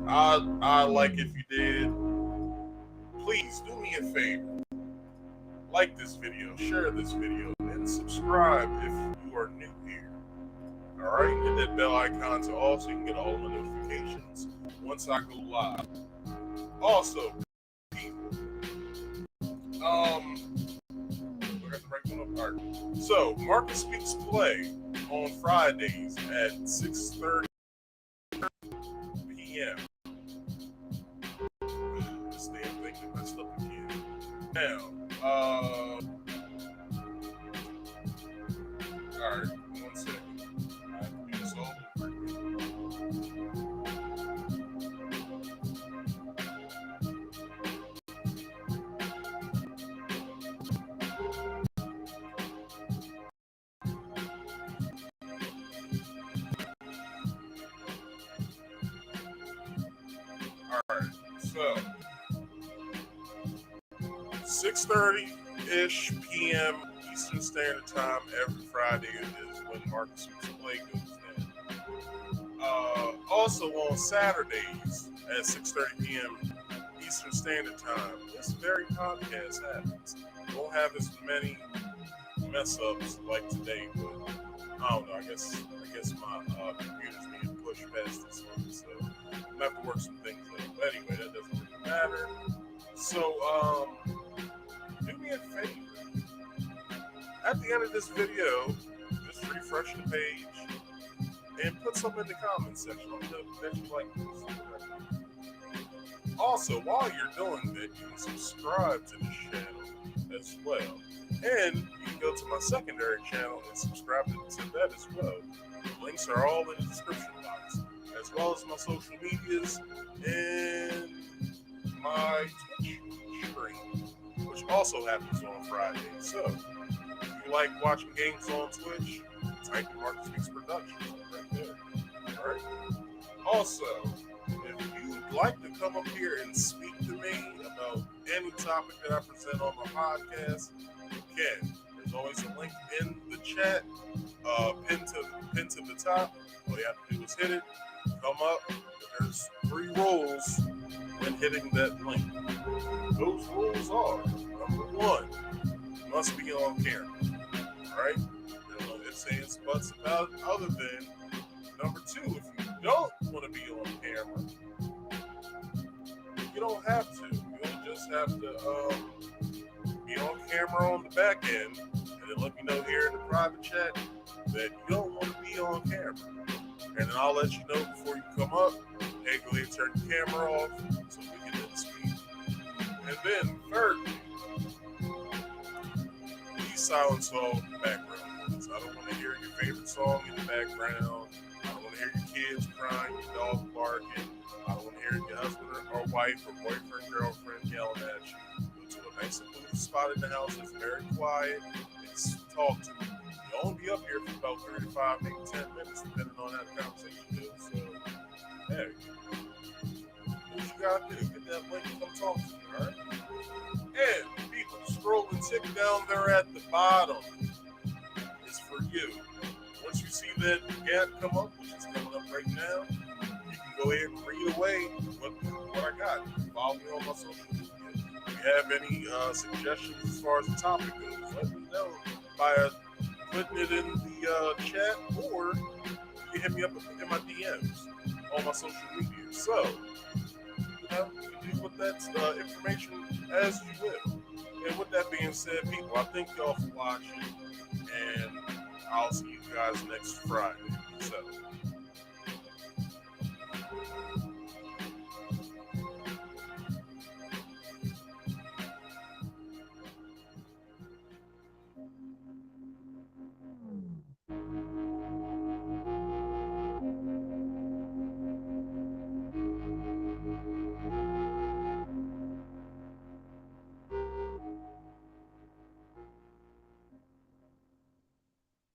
I like if you did. Please do me a favor. Like this video, share this video, and subscribe if you are new here. Alright, hit that bell icon to all so you can get all the notifications once I go live. Also, people, I got the right one up. Alright. So, Marcus Speaks Play on Fridays at 6:30 p.m. This damn thing messed up again. Now, alright, 1 second. I have to do this all over again. Alright, so 6:30-ish p.m. Eastern Standard Time every Friday is when Marcus Speaks Play goes down. Also on Saturdays at 6:30 p.m. Eastern Standard Time, this very podcast happens. Won't have as many mess ups like today, but I don't know. I guess my computer's being pushed past this one, so I'm gonna have to work some things out. But anyway, that doesn't really matter. So, do me a favor. At the end of this video, just refresh the page and put something in the comment section. Let me know that you like this. Also, while you're doing that, you can subscribe to this channel as well. And you can go to my secondary channel and subscribe to that as well. Links are all in the description box, as well as my social medias and my Twitch stream, which also happens on Friday. So, if you like watching games on Twitch, type in Marcus Speaks Productions right there. Alright? Also, if you'd like to come up here and speak to me about any topic that I present on my podcast, you can. There's always a link in the chat, pinned to the top. All you have to do is hit it, come up. There's 3 rules when hitting that link. Those rules are, number 1, you must be on camera. Alright? There's no ifs, ands, buts about it, other than number 2, if you don't want to be on camera, you don't have to. You just have to be on camera on the back end, and then let me know here in the private chat that you don't want to be on camera. And then I'll let you know before you come up. Hey, go ahead and turn the camera off so we can then speak. And then thirdly, please silence all the background noise. I don't want to hear your favorite song in the background. I don't want to hear your kids crying, your dog barking. I don't want to hear your husband or wife or boyfriend, girlfriend yelling at you. Go to a nice secluded spot in the house that's very quiet and talk to me. You'll only be up here for about 35, maybe 10 minutes, depending on how the conversation goes. So, hey, what you gotta do? Get that link and come talk to me, alright? And people, scroll and tick down there at the bottom. It's for you. Once you see that gap come up, which is coming up right now, you can go ahead and read away what I got. Follow me on my social media. If you have any suggestions as far as the topic goes, let me know by putting it in the chat, or you can hit me up in my DMs on my social media. So, you can do with that information as you will. And with that being said, people, I thank y'all for watching, and I'll see you guys next Friday. So.